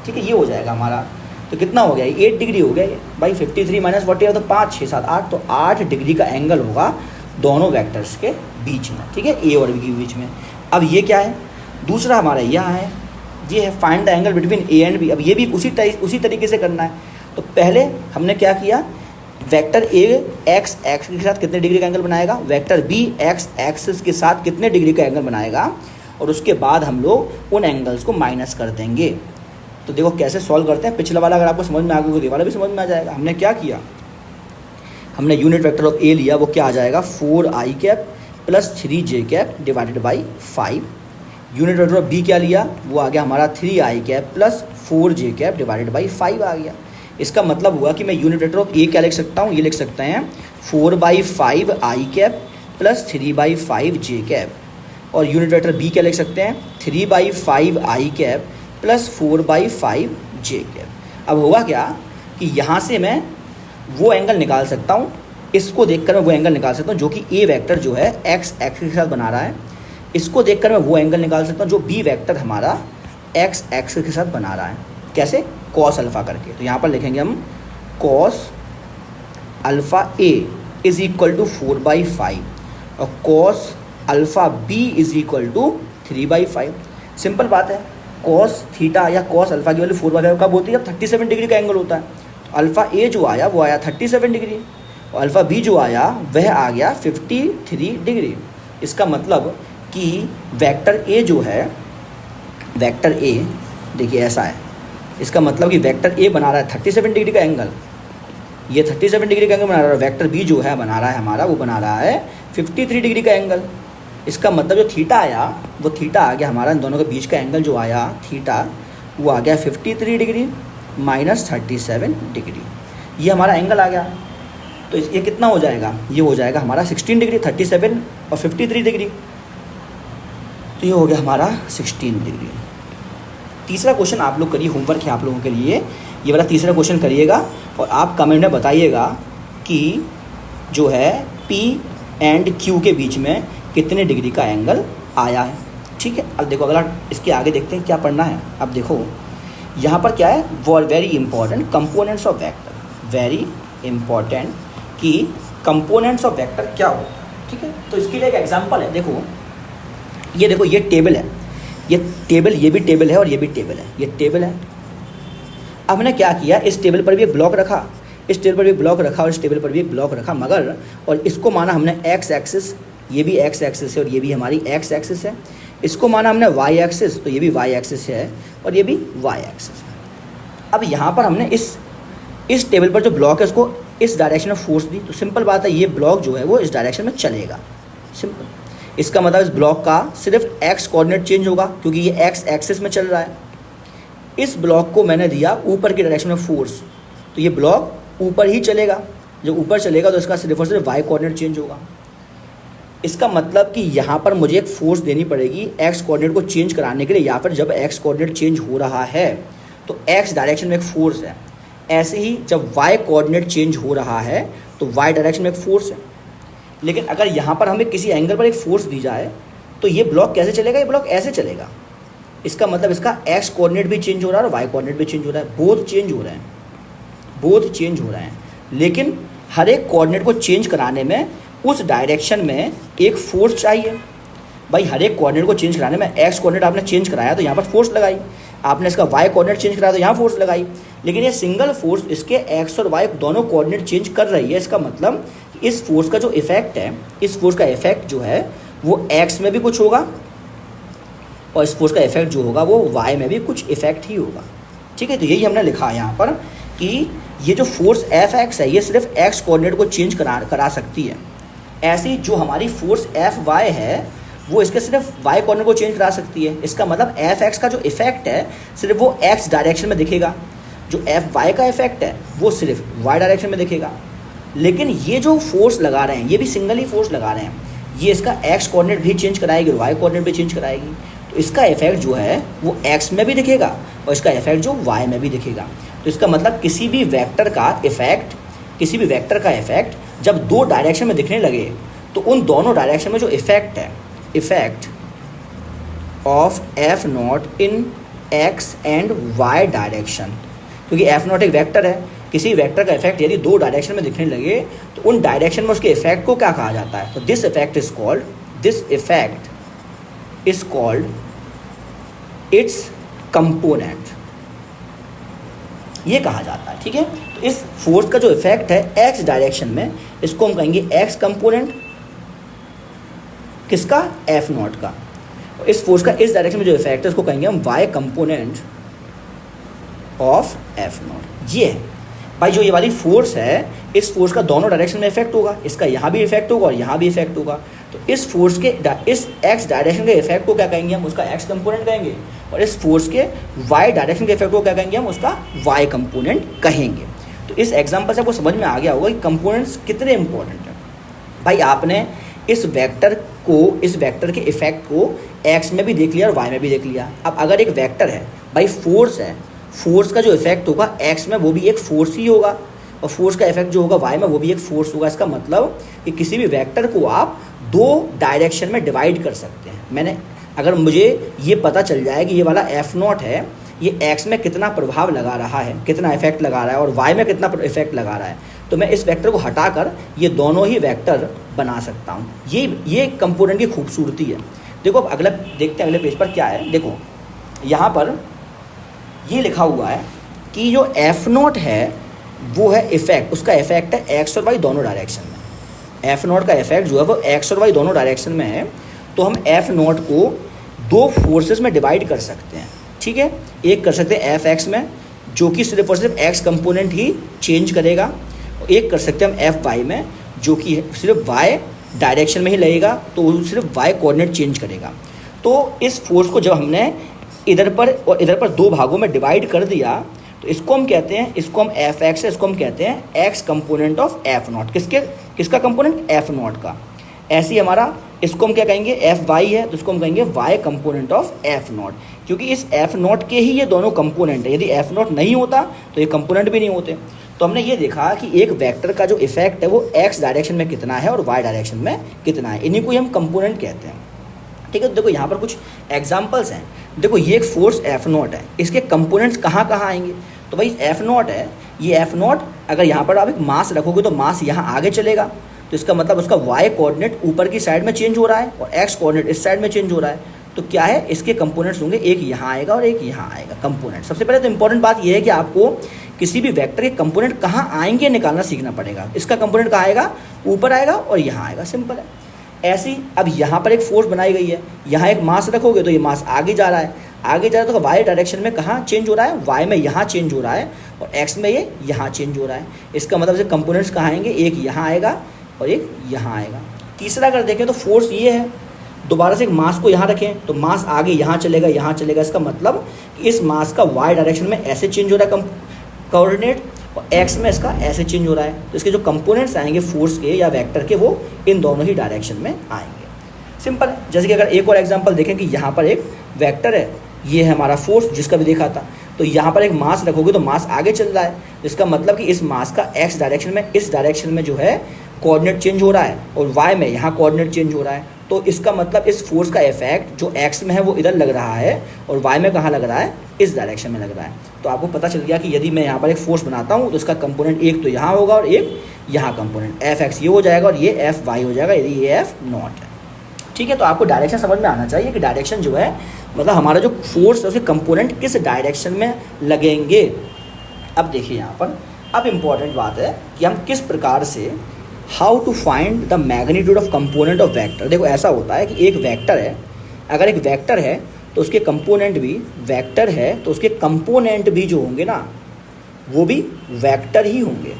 ठीक है, ये हो जाएगा हमारा। तो कितना हो गया, 8 डिग्री हो गया ये भाई, 53 माइनस 45 तो 5 6 7 8, तो 8 डिग्री का एंगल होगा दोनों वेक्टर्स के बीच में। ठीक है, ए और बी के बीच में। अब ये क्या है, दूसरा हमारा यहाँ है, ये है find the angle between a and b. अब ये भी उसी तरीके से करना है। तो पहले हमने क्या किया, वेक्टर ए एक्स एक्सिस के साथ कितने डिग्री का एंगल बनाएगा, वेक्टर बी एक्स एक्सिस के साथ कितने डिग्री का एंगल बनाएगा, और उसके बाद हम लोग उन एंगल्स को माइनस कर देंगे। तो देखो कैसे सॉल्व करते हैं, पिछला वाला अगर आपको समझ में आ गया तो ये वाला भी समझ में आ जाएगा। हमने क्या किया, हमने यूनिट वेक्टर ऑफ ए लिया, वो क्या आ जाएगा 4i cap plus 3j cap divided by 5। Unit vector of b क्या लिया, वो आ गया हमारा 3i cap plus 4j cap divided by 5 आ गया। इसका मतलब हुआ कि मैं यूनिट वेक्टर ऑफ ए क्या लिख सकता हूँ, ये लिख सकते हैं 4/5i cap plus 3/5j cap, और यूनिट वेक्टर बी क्या लिख सकते हैं 3/5i cap plus 4/5j cap. अब होगा क्या कि यहाँ से मैं वो एंगल निकाल सकता हूँ, इसको देखकर मैं वो एंगल निकाल सकता हूँ जो कि ए वेक्टर जो है एक्स एक्सिस के साथ बना रहा है, इसको देखकर मैं वो एंगल निकाल सकता हूँ जो बी वेक्टर हमारा एक्स एक्सिस के साथ बना रहा है। कैसे, कॉस अल्फ़ा करके। तो यहाँ पर लिखेंगे हम cos alpha a is equal to 4/5 और cos alpha b is equal to 3/5। Simple बात है, कॉस थीटा या कॉस अल्फ़ा की वैल्यू 4/5 कब होती है, जब 37 डिग्री का एंगल होता है। तो अल्फ़ा ए जो आया वो आया 37 डिग्री, और अल्फ़ा बी जो आया वह आ गया 53 डिग्री। इसका मतलब कि वेक्टर ए जो है, वेक्टर ए देखिए ऐसा है, इसका मतलब कि वेक्टर ए बना रहा है 37 डिग्री का एंगल, ये 37 डिग्री का एंगल बना रहा है। वेक्टर बी जो है बना रहा है हमारा, वो बना रहा है 53 डिग्री का एंगल। इसका मतलब जो थीटा आया वो थीटा आ गया हमारा, इन दोनों के बीच का एंगल जो आया थीटा वो आ गया 53 डिग्री माइनस 37 डिग्री, ये हमारा एंगल आ गया। तो ये कितना हो जाएगा, ये हो जाएगा हमारा 16 डिग्री, 37 और 53 डिग्री, तो ये हो गया हमारा 16 डिग्री। तीसरा क्वेश्चन आप लोग करिए, होमवर्क है आप लोगों के लिए, ये वाला तीसरा क्वेश्चन करिएगा और आप कमेंट में बताइएगा कि जो है P एंड Q के बीच में कितने डिग्री का एंगल आया है। ठीक है, अब देखो अगला इसके आगे देखते हैं क्या पढ़ना है। अब देखो यहाँ पर क्या है, very important components of vector, very important कि कंपोनेंट्स ऑफ वेक्टर क्या हो। ठीक है, तो इसके लिए एक एग्जांपल है, देखो ये देखो, ये टेबल है, ये टेबल, ये भी टेबल है और ये भी टेबल है, ये टेबल है। अब हमने क्या किया, इस टेबल पर भी एक ब्लॉक रखा, इस टेबल पर भी एक ब्लॉक रखा और इस टेबल पर भी एक ब्लॉक रखा, मगर और इसको माना हमने एक्स एक्सिस, ये भी एक्स एक्सिस है और ये भी हमारी एक्स एक्सिस है। इसको माना हमने वाई एक्सिस, तो ये भी वाई एक्सिस है और ये भी वाई एक्सिस है। अब यहाँ पर हमने इस टेबल पर जो ब्लॉक है उसको इस डायरेक्शन में फोर्स दी, तो सिंपल बात है ये ब्लॉक जो है वो इस डायरेक्शन में चलेगा। सिंपल, इसका मतलब इस ब्लॉक का सिर्फ एक्स कोऑर्डिनेट चेंज होगा क्योंकि ये एक्स एक्सिस में चल रहा है। इस ब्लॉक को मैंने दिया ऊपर की डायरेक्शन में फोर्स, तो ये ब्लॉक ऊपर ही चलेगा। जब ऊपर चलेगा तो इसका सिर्फ और सिर्फ वाई कोऑर्डिनेट चेंज होगा। इसका मतलब कि यहाँ पर मुझे एक फोर्स देनी पड़ेगी एक्स कोऑर्डिनेट को चेंज कराने के लिए, या फिर जब एक्स कोऑर्डिनेट चेंज हो रहा है तो एक्स डायरेक्शन में एक फोर्स है। ऐसे ही जब वाई कोऑर्डिनेट चेंज हो रहा है तो वाई डायरेक्शन में एक फोर्स है। लेकिन अगर यहाँ पर हमें किसी एंगल पर एक फोर्स दी जाए तो ये ब्लॉक कैसे चलेगा, ये ब्लॉक ऐसे चलेगा। इसका मतलब इसका एक्स कोऑर्डिनेट भी चेंज हो रहा है और वाई कोऑर्डिनेट भी चेंज हो रहा है, बोथ चेंज हो रहे हैं, बोथ चेंज हो रहे हैं। लेकिन हर एक कोऑर्डिनेट को चेंज कराने में उस डायरेक्शन में एक फोर्स चाहिए। भाई हर एक कोऑर्डिनेट को चेंज कराने में एक्स कोऑर्डिनेट आपने चेंज कराया तो यहाँ पर फोर्स लगाई, आपने इसका वाई कोऑर्डिनेट चेंज कराया तो यहाँ फोर्स लगाई। लेकिन ये सिंगल फोर्स इसके एक्स और वाई दोनों कोऑर्डिनेट चेंज कर रही है। इसका मतलब इस फोर्स का जो इफेक्ट है, इस फोर्स का इफेक्ट जो है वो एक्स में भी कुछ होगा और इस फोर्स का इफेक्ट जो होगा वो वाई में भी कुछ इफेक्ट ही होगा। ठीक है, तो यही हमने लिखा है यहाँ पर कि ये जो फोर्स एफ एक्स है ये सिर्फ एक्स कोऑर्डिनेट को चेंज करा सकती है। ऐसी जो हमारी फोर्स एफ वाई है वो इसके सिर्फ वाई कोऑर्डिनेट को चेंज करा सकती है। इसका मतलब एफ एक्स का जो इफेक्ट है सिर्फ वो एक्स डायरेक्शन में दिखेगा, जो एफ वाई का इफेक्ट है वो सिर्फ वाई डायरेक्शन में दिखेगा। लेकिन ये जो फोर्स लगा रहे हैं ये भी सिंगल ही फोर्स लगा रहे हैं, ये इसका एक्स कोऑर्डिनेट भी चेंज कराएगी और वाई कोऑर्डिनेट भी चेंज कराएगी। तो इसका इफेक्ट जो है वो एक्स में भी दिखेगा और इसका इफेक्ट जो वाई में भी दिखेगा। तो इसका मतलब किसी भी वेक्टर का इफेक्ट जब दो डायरेक्शन में दिखने लगे तो उन दोनों डायरेक्शन में जो इफेक्ट है, effect of f naught in x and y direction, क्योंकि एफ नॉट एक वेक्टर है, किसी वेक्टर का इफेक्ट यदि दो डायरेक्शन में दिखने लगे तो उन डायरेक्शन में उसके इफेक्ट को क्या कहा जाता है, तो this effect is called its component, ये कहा जाता है। ठीक है, तो इस फोर्स का जो इफेक्ट है एक्स डायरेक्शन में इसको हम कहेंगे एक्स कंपोनेंट, किसका, एफ नॉट का। और इस फोर्स का इस डायरेक्शन में जो इफेक्ट है उसको कहेंगे हम y component of f naught. ये है भाई जो ये वाली फोर्स है, इस फोर्स का दोनों डायरेक्शन में इफेक्ट होगा, इसका यहाँ भी इफेक्ट होगा और यहाँ भी इफेक्ट होगा। तो इस फोर्स के इस एक्स डायरेक्शन के इफेक्ट को क्या कहेंगे, हम उसका एक्स कंपोनेंट कहेंगे, और इस फोर्स के वाई डायरेक्शन के इफेक्ट को क्या कहेंगे, हम उसका वाई कंपोनेंट कहेंगे। तो इस एग्जाम्पल से आपको समझ में आ गया होगा कि कंपोनेंट्स कितने इंपॉर्टेंट हैं। भाई आपने इस वेक्टर के इफेक्ट को एक्स में भी देख लिया और वाई में भी देख लिया। अब अगर एक वेक्टर है, भाई फोर्स है, फोर्स का जो इफेक्ट होगा एक्स में वो भी एक फोर्स ही होगा और फोर्स का इफेक्ट जो होगा वाई में वो भी एक फोर्स होगा। इसका मतलब कि किसी भी वेक्टर को आप दो डायरेक्शन में डिवाइड कर सकते हैं। अगर मुझे ये पता चल जाए कि ये वाला एफ नॉट है, ये एक्स में कितना प्रभाव लगा रहा है, कितना इफेक्ट लगा रहा है और वाई में कितना इफेक्ट लगा रहा है, तो मैं इस वेक्टर को हटाकर ये दोनों ही वेक्टर बना सकता हूँ। ये कंपोनेंट की खूबसूरती है। देखो अब अगला देखते हैं, अगले पेज पर क्या है। देखो यहाँ पर ये लिखा हुआ है कि जो एफ नॉट है वो है इफेक्ट, उसका इफेक्ट है एक्स और वाई दोनों डायरेक्शन में। एफ नॉट का इफेक्ट जो है वो एक्स और वाई दोनों डायरेक्शन में है। तो हम एफ नॉट को दो फोर्सेस में डिवाइड कर सकते हैं। ठीक है, एक कर सकते हैं एफ एक्स में जो कि सिर्फ और सिर्फ एक्स कंपोनेंट ही चेंज करेगा, और एक कर सकते हैं हम एफ वाई में जो कि सिर्फ वाई डायरेक्शन में ही लगेगा, तो वो सिर्फ वाई कोऑर्डिनेट चेंज करेगा। तो इस फोर्स को जब हमने इधर पर और इधर पर दो भागों में डिवाइड कर दिया तो इसको हम कहते हैं, इसको हम एफ एक्स है, इसको हम कहते हैं x component of f not. किसका कंपोनेंट, एफ नॉट का। ऐसे ही हमारा इसको हम क्या कहेंगे, एफ वाई है तो इसको हम कहेंगे y component of f naught, क्योंकि इस एफ नॉट के ही ये दोनों कंपोनेंट है। यदि एफ नॉट नहीं होता तो ये कंपोनेंट भी नहीं होते। तो हमने ये देखा कि एक वेक्टर का जो इफेक्ट है वो एक्स डायरेक्शन में कितना है और वाई डायरेक्शन में कितना है, इन्हीं को ही हम कंपोनेंट कहते हैं। ठीक है, तो देखो यहाँ पर कुछ एग्जाम्पल्स हैं। देखो ये एक फोर्स एफ नॉट है, इसके कंपोनेंट्स कहाँ कहाँ आएंगे, तो भाई एफ नॉट है, ये एफ नॉट अगर यहाँ पर आप एक मास रखोगे तो मास यहाँ आगे चलेगा, तो इसका मतलब उसका वाई कोऑर्डिनेट ऊपर की साइड में चेंज हो रहा है और एक्स कोऑर्डिनेट इस साइड में चेंज हो रहा है। तो क्या है, इसके कंपोनेंट्स होंगे, एक यहाँ आएगा और एक यहाँ आएगा कंपोनेंट। सबसे पहले तो इंपॉर्टेंट बात यह है कि आपको किसी भी वेक्टर के कंपोनेंट कहाँ आएंगे निकालना सीखना पड़ेगा। इसका कंपोनेंट कहाँ आएगा, ऊपर आएगा और यहाँ आएगा, सिंपल है। ऐसी अब यहाँ पर एक फोर्स बनाई गई है, यहाँ एक मास रखोगे तो ये मास आगे जा रहा है, आगे जा रहा है तो वाई डायरेक्शन में कहाँ चेंज हो रहा है, वाई में यहाँ चेंज हो रहा है और एक्स में ये यहाँ चेंज हो रहा है। इसका मतलब से कंपोनेंट्स कहाँ आएंगे, एक यहाँ आएगा और एक यहाँ आएगा। तीसरा अगर देखें तो फोर्स ये है, दोबारा से एक मास को यहाँ रखें तो मास आगे यहाँ चलेगा, यहाँ चलेगा। इसका मतलब इस मास का वाई डायरेक्शन में ऐसे चेंज हो रहा है कोऑर्डिनेट, और एक्स में इसका ऐसे चेंज हो रहा है। तो इसके जो कंपोनेंट्स आएंगे फोर्स के या वेक्टर के, वो इन दोनों ही डायरेक्शन में आएंगे। सिंपल है। जैसे कि अगर एक और एग्जांपल देखें कि यहाँ पर एक वेक्टर है, ये है हमारा फोर्स जिसका भी देखा था, तो यहाँ पर एक मास रखोगे तो मास आगे चल रहा है, इसका मतलब कि इस मास का एक्स डायरेक्शन में, इस डायरेक्शन में जो है कोऑर्डिनेट चेंज हो रहा है, और वाई में यहाँ कोऑर्डिनेट चेंज हो रहा है। तो इसका मतलब इस फोर्स का इफेक्ट जो एक्स में है वो इधर लग रहा है, और वाई में कहाँ लग रहा है, इस डायरेक्शन में लग रहा है। तो आपको पता चल गया कि यदि मैं यहाँ पर एक फोर्स बनाता हूँ तो उसका कंपोनेंट एक तो यहाँ होगा और एक यहाँ कंपोनेंट एफ एक्स ये हो जाएगा और ये एफ वाई हो जाएगा, यदि ये एफ नॉट है। ठीक है, तो आपको डायरेक्शन समझ में आना चाहिए कि डायरेक्शन जो है मतलब हमारा जो फोर्स है उसके कंपोनेंट किस डायरेक्शन में लगेंगे। अब देखिए यहाँ पर अब इम्पॉर्टेंट बात है कि हम किस प्रकार से how to find the magnitude of component of vector. देखो ऐसा होता है कि एक वेक्टर है, अगर एक वेक्टर है तो उसके कंपोनेंट भी वेक्टर है, तो उसके कंपोनेंट भी जो होंगे ना वो भी वेक्टर ही होंगे।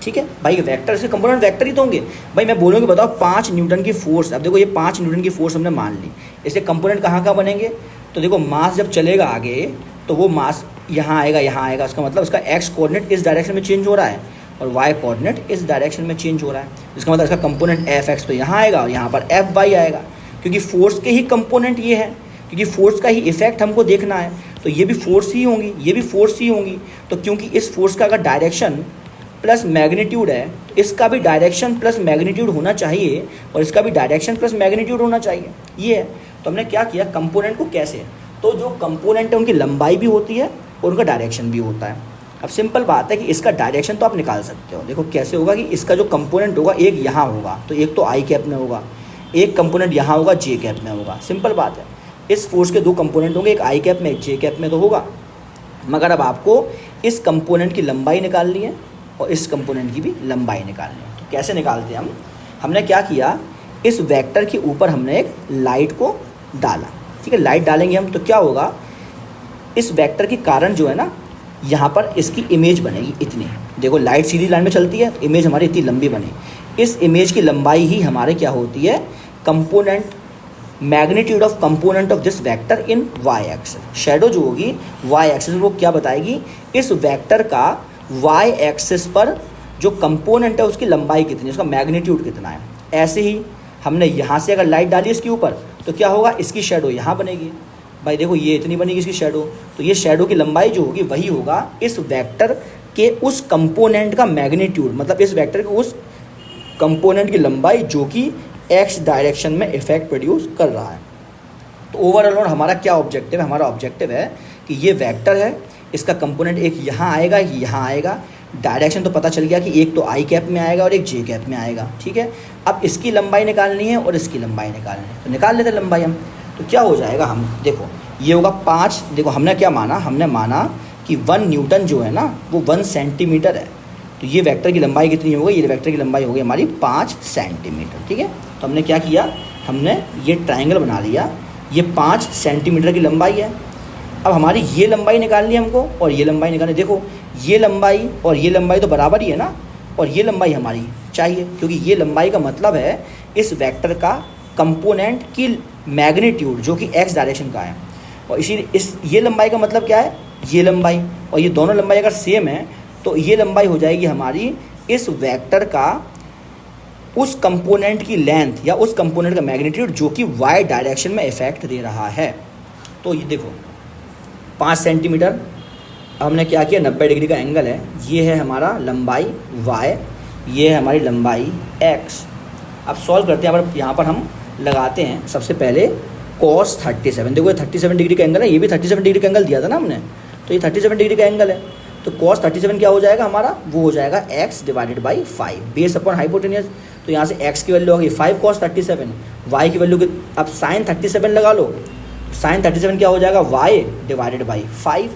ठीक है भाई, वेक्टर से कंपोनेंट वेक्टर ही तो होंगे। भाई मैं बोलूँगी बताओ 5 न्यूटन की फोर्स, अब देखो ये 5 न्यूटन की फोर्स हमने मान ली, इसके कंपोनेंट कहाँ कहाँ बनेंगे, तो देखो मास जब चलेगा आगे तो वो मास यहाँ आएगा, यहाँ आएगा, उसका मतलब उसका एक्स कोऑर्डिनेट इस डायरेक्शन में चेंज हो रहा है और वाई कोऑर्डिनेट इस डायरेक्शन में चेंज हो रहा है। इसका मतलब इसका कंपोनेंट एफ एक्स तो यहाँ आएगा और यहाँ पर एफ वाई आएगा, क्योंकि फोर्स के ही कंपोनेंट ये है, क्योंकि फोर्स का ही इफेक्ट हमको देखना है, तो ये भी फोर्स ही होंगी, ये भी फोर्स ही होंगी। तो क्योंकि इस फोर्स का अगर डायरेक्शन प्लस मैग्नीट्यूड है तो इसका भी डायरेक्शन प्लस मैग्नीट्यूड होना चाहिए और इसका भी डायरेक्शन प्लस मैग्नीट्यूड होना चाहिए, ये है। तो हमने क्या किया, कंपोनेंट को कैसे, तो जो कंपोनेंट है उनकी लंबाई भी होती है और उनका डायरेक्शन भी होता है। अब सिंपल बात है कि इसका डायरेक्शन तो आप निकाल सकते हो। देखो कैसे होगा कि इसका जो कंपोनेंट होगा एक यहाँ होगा तो एक तो आई कैप में होगा, एक कंपोनेंट यहाँ होगा जे कैप में होगा। सिंपल बात है, इस फोर्स के 2 कंपोनेंट होंगे, एक आई कैप में एक जे कैप में तो होगा। मगर अब आपको इस कंपोनेंट की लंबाई निकालनी है और इस कंपोनेंट की भी लंबाई निकालनी है। तो कैसे निकालते हैं हमने क्या किया, इस वेक्टर के ऊपर हमने एक लाइट को डाला। ठीक है, लाइट डालेंगे हम तो क्या होगा, इस वेक्टर के कारण जो है ना यहाँ पर इसकी इमेज बनेगी इतनी। देखो लाइट सीधी लाइन में चलती है, इमेज हमारी इतनी लंबी बनी, इस इमेज की लंबाई ही हमारे क्या होती है, component, magnitude of component of this vector in y axis. Shadow जो होगी वाई एक्सिस वो क्या बताएगी, इस वेक्टर का वाई एक्सिस पर जो कंपोनेंट है उसकी लंबाई कितनी है, उसका मैग्नीट्यूड कितना है। ऐसे ही हमने यहाँ से अगर लाइट डाली इसके ऊपर तो क्या होगा, इसकी शेडो यहाँ बनेगी। भाई देखो ये इतनी बनेगी इसकी शेडो, तो ये शेडो की लंबाई जो होगी वही होगा इस वेक्टर के उस कंपोनेंट का मैग्नीट्यूड, मतलब इस वेक्टर के उस कंपोनेंट की लंबाई जो कि एक्स डायरेक्शन में इफेक्ट प्रोड्यूस कर रहा है। तो ओवरऑल हमारा क्या ऑब्जेक्टिव है, हमारा ऑब्जेक्टिव है कि ये वेक्टर है, इसका कंपोनेंट एक यहाँ आएगा, यहाँ आएगा, डायरेक्शन तो पता चल गया कि एक तो आई कैप में आएगा और एक जे कैप में आएगा। ठीक है, अब इसकी लंबाई निकालनी है और इसकी लंबाई निकालनी है, तो निकाल लेते लंबाई हम। तो क्या हो जाएगा, हम देखो ये होगा 5, देखो हमने क्या माना, हमने माना कि 1 न्यूटन जो है ना वो 1 सेंटीमीटर है। तो ये वेक्टर की लंबाई कितनी हो गई, ये वेक्टर की लंबाई हो गई हमारी 5 सेंटीमीटर। ठीक है, तो हमने क्या किया, हमने ये ट्रायंगल बना लिया, ये 5 सेंटीमीटर की लंबाई है। अब हमारी ये लंबाई निकालनी है हमको और ये लंबाई निकालनी, देखो ये लंबाई और ये लंबाई तो बराबर ही है ना, और ये लंबाई हमारी चाहिए क्योंकि ये लंबाई का मतलब है इस वेक्टर का कंपोनेंट की मैग्नीट्यूड जो कि एक्स डायरेक्शन का है, और इस ये लंबाई का मतलब क्या है, ये लंबाई, और ये दोनों लंबाई अगर सेम है तो ये लंबाई हो जाएगी हमारी इस वेक्टर का उस कंपोनेंट की लेंथ या उस कंपोनेंट का मैग्नीट्यूड जो कि वाई डायरेक्शन में इफेक्ट दे रहा है। तो ये देखो 5 सेंटीमीटर, हमने क्या किया, 90 डिग्री का एंगल है, ये है हमारा लंबाई y, ये है हमारी लंबाई x। अब सॉल्व करते हैं, यहाँ पर हम लगाते हैं सबसे पहले cos 37। देखो ये 37 डिग्री का एंगल है, ये भी 37 डिग्री का एंगल दिया था ना हमने, तो ये 37 डिग्री का एंगल है। तो cos 37 क्या हो जाएगा हमारा, वो हो जाएगा x divided by 5 base upon hypotenuse. तो यहाँ से x की वैल्यू होगी 5 cos 37, y की वैल्यू अब sin 37 लगा लो, sin 37 क्या हो जाएगा, y डिवाइडेड बाई 5।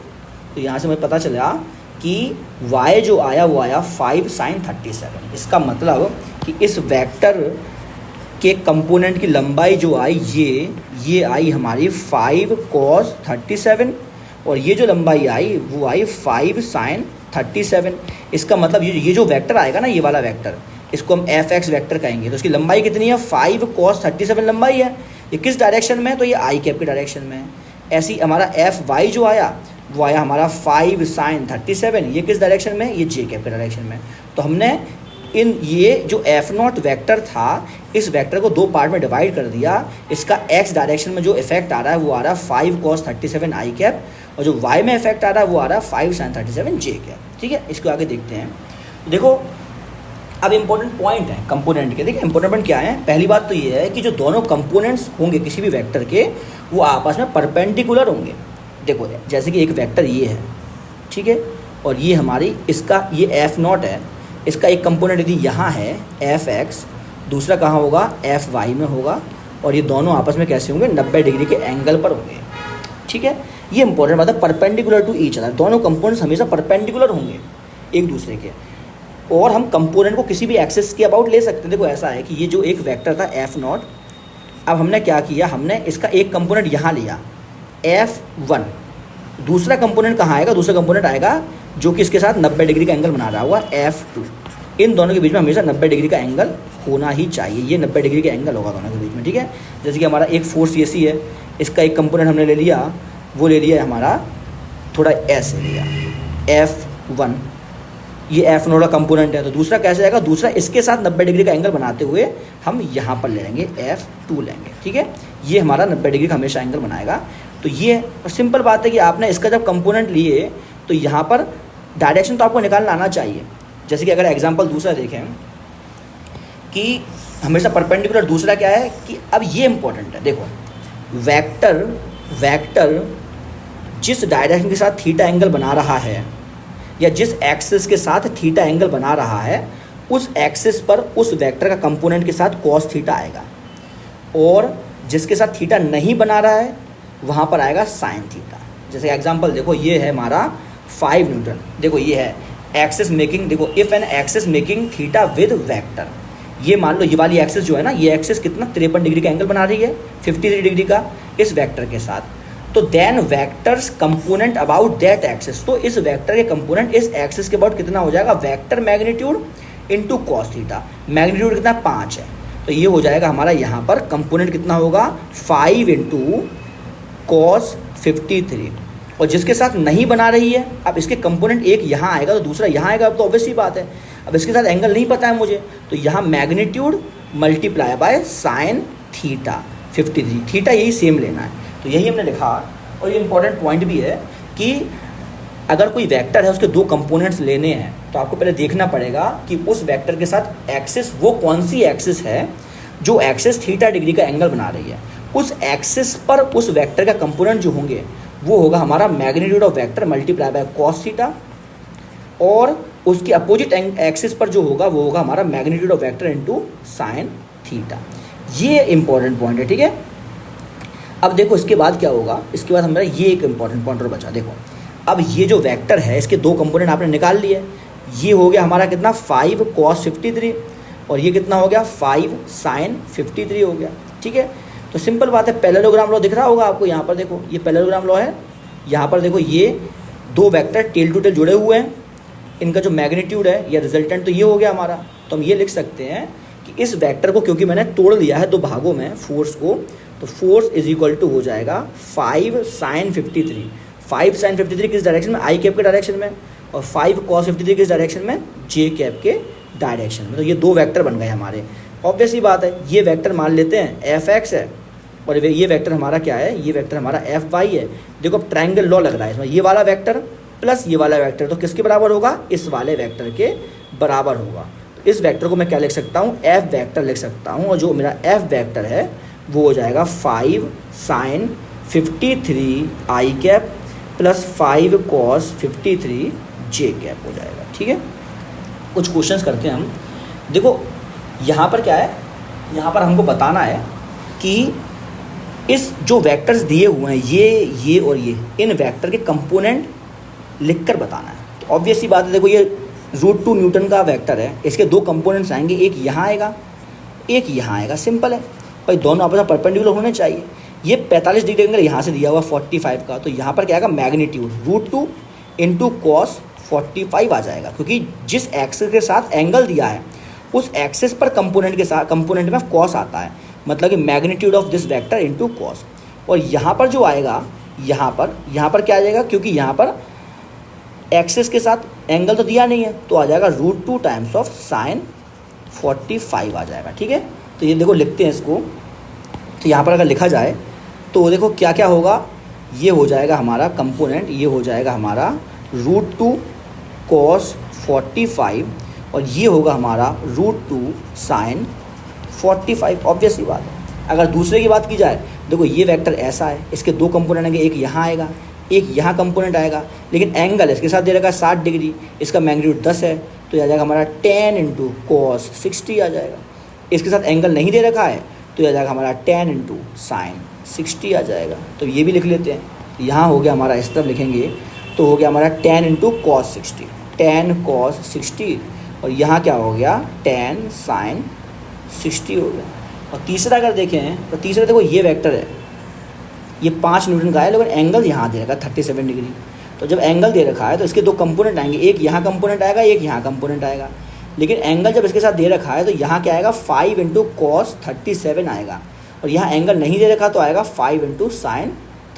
तो यहाँ से मुझे पता चला कि y जो आया वो आया 5 sin 37। इसका मतलब कि इस वेक्टर के कंपोनेंट की लंबाई जो आई ये आई हमारी 5 cos 37 और ये जो लंबाई आई वो आई 5 sin 37। इसका मतलब ये जो वेक्टर आएगा ना, ये वाला वेक्टर, इसको हम एफ एक्स वैक्टर कहेंगे। तो इसकी लंबाई कितनी है, 5 cos 37 लंबाई है। ये किस डायरेक्शन में है, तो ये आई कैप के डायरेक्शन में है। ऐसी हमारा एफ वाई जो आया वो आया हमारा 5 sin 37, ये किस डायरेक्शन में है, ये जे कैप के डायरेक्शन में। तो हमने ये जो एफ नॉट वैक्टर था इस वैक्टर को दो पार्ट में डिवाइड कर दिया। इसका एक्स डायरेक्शन में जो इफेक्ट आ रहा है वो आ रहा है 5 cos 37 आई कैप, और जो वाई में इफेक्ट आ रहा है वो आ रहा है 5 sin 37 जे कैप। ठीक है, इसको आगे देखते हैं। देखो अब इंपॉर्टेंट पॉइंट है कंपोनेंट के। देखिए इंपॉर्टेंट पॉइंट क्या है, पहली बात तो ये है कि जो दोनों कंपोनेंट्स होंगे किसी भी वेक्टर के वो आपस में परपेंडिकुलर होंगे। देखो जैसे कि एक वेक्टर ये है, ठीक है, और ये हमारी इसका ये एफ नॉट है, इसका एक कंपोनेंट यदि यहाँ है एफ एक्स, दूसरा कहाँ होगा एफ वाई में होगा, और ये दोनों आपस में कैसे होंगे 90 डिग्री के एंगल पर होंगे। ठीक है, ये इंपॉर्टेंट बात है, परपेंडिकुलर टू ईच अदर, दोनों कंपोनेंट्स हमेशा परपेंडिकुलर होंगे एक दूसरे के। और हम कंपोनेंट को किसी भी एक्सिस के अबाउट ले सकते हैं। देखो ऐसा है कि ये जो एक वेक्टर था एफ नॉट, अब हमने क्या किया, हमने इसका एक कंपोनेंट यहाँ लिया F1, दूसरा कंपोनेंट कहाँ आएगा, दूसरा कंपोनेंट आएगा जो कि इसके साथ 90 डिग्री का एंगल बना रहा हुआ F2। इन दोनों के बीच में हमेशा 90 डिग्री का एंगल होना ही चाहिए, ये 90 डिग्री का एंगल होगा दोनों के बीच में। ठीक है, जैसे कि हमारा एक फोर्स ए सी है, इसका एक कंपोनेंट हमने ले लिया, वो ले लिया हमारा थोड़ा ऐसे लिया F1, ये एफ नोट का कंपोनेंट है। तो दूसरा कैसे आएगा, दूसरा इसके साथ 90 डिग्री का एंगल बनाते हुए हम यहाँ पर ले लेंगे F2 लेंगे। ठीक है, ये हमारा 90 डिग्री का हमेशा एंगल बनाएगा। तो ये सिंपल बात है कि आपने इसका जब कंपोनेंट लिए तो यहाँ पर डायरेक्शन तो आपको निकालना आना चाहिए। जैसे कि अगर एग्जांपल दूसरा देखें कि हमेशा परपेंडिकुलर, दूसरा क्या है कि अब ये इंपॉर्टेंट है। देखो वेक्टर जिस डायरेक्शन के साथ थीटा एंगल बना रहा है या जिस एक्सिस के साथ थीटा एंगल बना रहा है उस एक्सिस पर उस वेक्टर का कंपोनेंट के साथ कॉस थीटा आएगा, और जिसके साथ थीटा नहीं बना रहा है वहाँ पर आएगा साइन थीटा। जैसे एग्जांपल देखो, ये है हमारा 5 न्यूटन, देखो ये है एक्सिस मेकिंग, देखो if an axis making theta with vector, ये मान लो ये वाली एक्सिस जो है ना, ये एक्सिस कितना 53 डिग्री का एंगल बना रही है 53 डिग्री का इस वेक्टर के साथ। तो then vectors component about that axis, तो इस वेक्टर के कंपोनेंट इस एक्सिस के अबाउट कितना हो जाएगा, vector magnitude into cos theta. Magnitude कितना 5 है, तो ये हो जाएगा हमारा यहाँ पर कंपोनेंट कितना होगा 5 इंटू कॉस 53, और जिसके साथ नहीं बना रही है, अब इसके कंपोनेंट एक यहाँ आएगा तो दूसरा यहाँ आएगा, अब तो ऑब्वियस ही बात है। अब इसके साथ एंगल नहीं पता है मुझे, तो यहाँ magnitude multiply by sine theta 53, theta यही सेम लेना है। तो यही हमने लिखा। और ये इंपॉर्टेंट पॉइंट भी है कि अगर कोई वेक्टर है उसके दो कंपोनेंट्स लेने हैं तो आपको पहले देखना पड़ेगा कि उस वेक्टर के साथ एक्सिस वो कौन सी एक्सिस है जो एक्सिस थीटा डिग्री का एंगल बना रही है। उस एक्सिस पर उस वेक्टर का कंपोनेंट जो होंगे वो होगा हमारा magnitude of vector multiply by cos theta, और उसकी अपोजिट एक्सिस पर जो होगा वो होगा हमारा magnitude of vector into sine theta. ये इंपॉर्टेंट पॉइंट है। ठीक है, अब देखो इसके बाद क्या होगा, इसके बाद हमारा ये एक इंपॉर्टेंट पॉइंट और बचा। देखो अब ये जो वेक्टर है इसके दो कंपोनेंट आपने निकाल लिए, ये हो गया हमारा कितना 5 cos 53, और ये कितना हो गया 5 sin 53 हो गया। ठीक है, तो सिंपल बात है, पैरेललोग्राम लॉ दिख रहा होगा आपको, यहाँ पर देखो ये पैरेललोग्राम लॉ है, यहाँ पर देखो ये दो वेक्टर टेल टू टेल जुड़े हुए हैं, इनका जो मैग्नीट्यूड है या रिजल्टेंट तो ये हो गया हमारा। तो हम ये लिख सकते हैं कि इस वेक्टर को क्योंकि मैंने तोड़ दिया है दो भागों में फोर्स को, तो फोर्स इज इक्वल टू हो जाएगा 5 sin 53। 5 sin 53 किस डायरेक्शन में, आई कैप के डायरेक्शन में, और 5 cos 53 किस डायरेक्शन में, जे कैप के डायरेक्शन में। तो ये दो वेक्टर बन गए हमारे। ऑब्वियस ही बात है, ये वेक्टर मान लेते हैं एफ एक्स है, और ये वेक्टर हमारा क्या है, ये वेक्टर हमारा एफ वाई है। देखो अब ट्रायंगल लॉ लग रहा है इसमें, ये वाला वेक्टर प्लस ये वाला वेक्टर तो किसके बराबर होगा, इस वाले वेक्टर के बराबर होगा। तो इस वेक्टर को मैं क्या लिख सकता हूँ, एफ वेक्टर लिख सकता हूँ, और जो मेरा एफ वेक्टर है वो हो जाएगा 5 sin 53 आई कैप प्लस 5 cos 53 जे कैप हो जाएगा। ठीक है, कुछ क्वेश्चंस करते हैं हम। देखो यहाँ पर क्या है, यहाँ पर हमको बताना है कि इस जो वेक्टर्स दिए हुए हैं ये और ये, इन वेक्टर के कंपोनेंट लिखकर बताना है। तो ऑब्वियस ही बात है, देखो ये √2 न्यूटन का वेक्टर है, इसके दो कंपोनेंट्स आएंगे, एक यहाँ आएगा एक यहाँ आएगा। सिंपल है भाई, दोनों आपस में परपेंडिकुलर होने चाहिए। ये 45 डिग्री एंगल यहाँ से दिया हुआ 45 का, तो यहाँ पर क्या आएगा मैग्नीट्यूड √2 इंटू कॉस 45 आ जाएगा, क्योंकि जिस एक्सिस के साथ एंगल दिया है उस एक्सिस पर कंपोनेंट के साथ कंपोनेंट में कॉस आता है, मतलब कि magnitude of this vector into cos. और यहाँ पर जो आएगा, यहाँ पर क्या आ जाएगा, क्योंकि यहाँ पर एक्सिस के साथ एंगल तो दिया नहीं है, तो आ जाएगा √2 टाइम्स ऑफ साइन 45 आ जाएगा। ठीक है, तो ये देखो लिखते हैं इसको, तो यहाँ पर अगर लिखा जाए तो देखो क्या क्या होगा, ये हो जाएगा हमारा कंपोनेंट, ये हो जाएगा हमारा √2 cos 45 और ये होगा हमारा √2 sin 45। ऑब्वियस ही बात है। अगर दूसरे की बात की जाए, देखो ये वेक्टर ऐसा है, इसके दो कंपोनेंट आएंगे, एक यहाँ आएगा, एक यहाँ कंपोनेंट आएगा, लेकिन एंगल इसके साथ दे रखा है 60 डिग्री, इसका मैग्नीट्यूड 10 है, तो आ जाएगा हमारा 10 × cos 60 आ जाएगा। इसके साथ एंगल नहीं दे रखा है, तो आ जाएगा हमारा 10 × sin 60 आ जाएगा। तो ये भी लिख लेते हैं, यहाँ हो गया हमारा, इस तरफ लिखेंगे तो हो गया हमारा 10 × cos 60, 10 cos 60, और यहाँ क्या हो गया 10 sin 60 हो गया। और तीसरा अगर देखें तो तीसरा देखो ये वेक्टर है, ये 5 न्यूटन का है, लेकिन एंगल यहाँ दे रखा है 37 डिग्री। तो जब एंगल दे रखा है तो इसके दो कंपोनेंट आएंगे, एक यहाँ कंपोनेंट आएगा, एक यहाँ कंपोनेंट आएगा, लेकिन एंगल जब इसके साथ दे रखा है तो यहाँ क्या आएगा 5 × cos 37 आएगा, और यहाँ एंगल नहीं दे रखा तो आएगा 5 × sin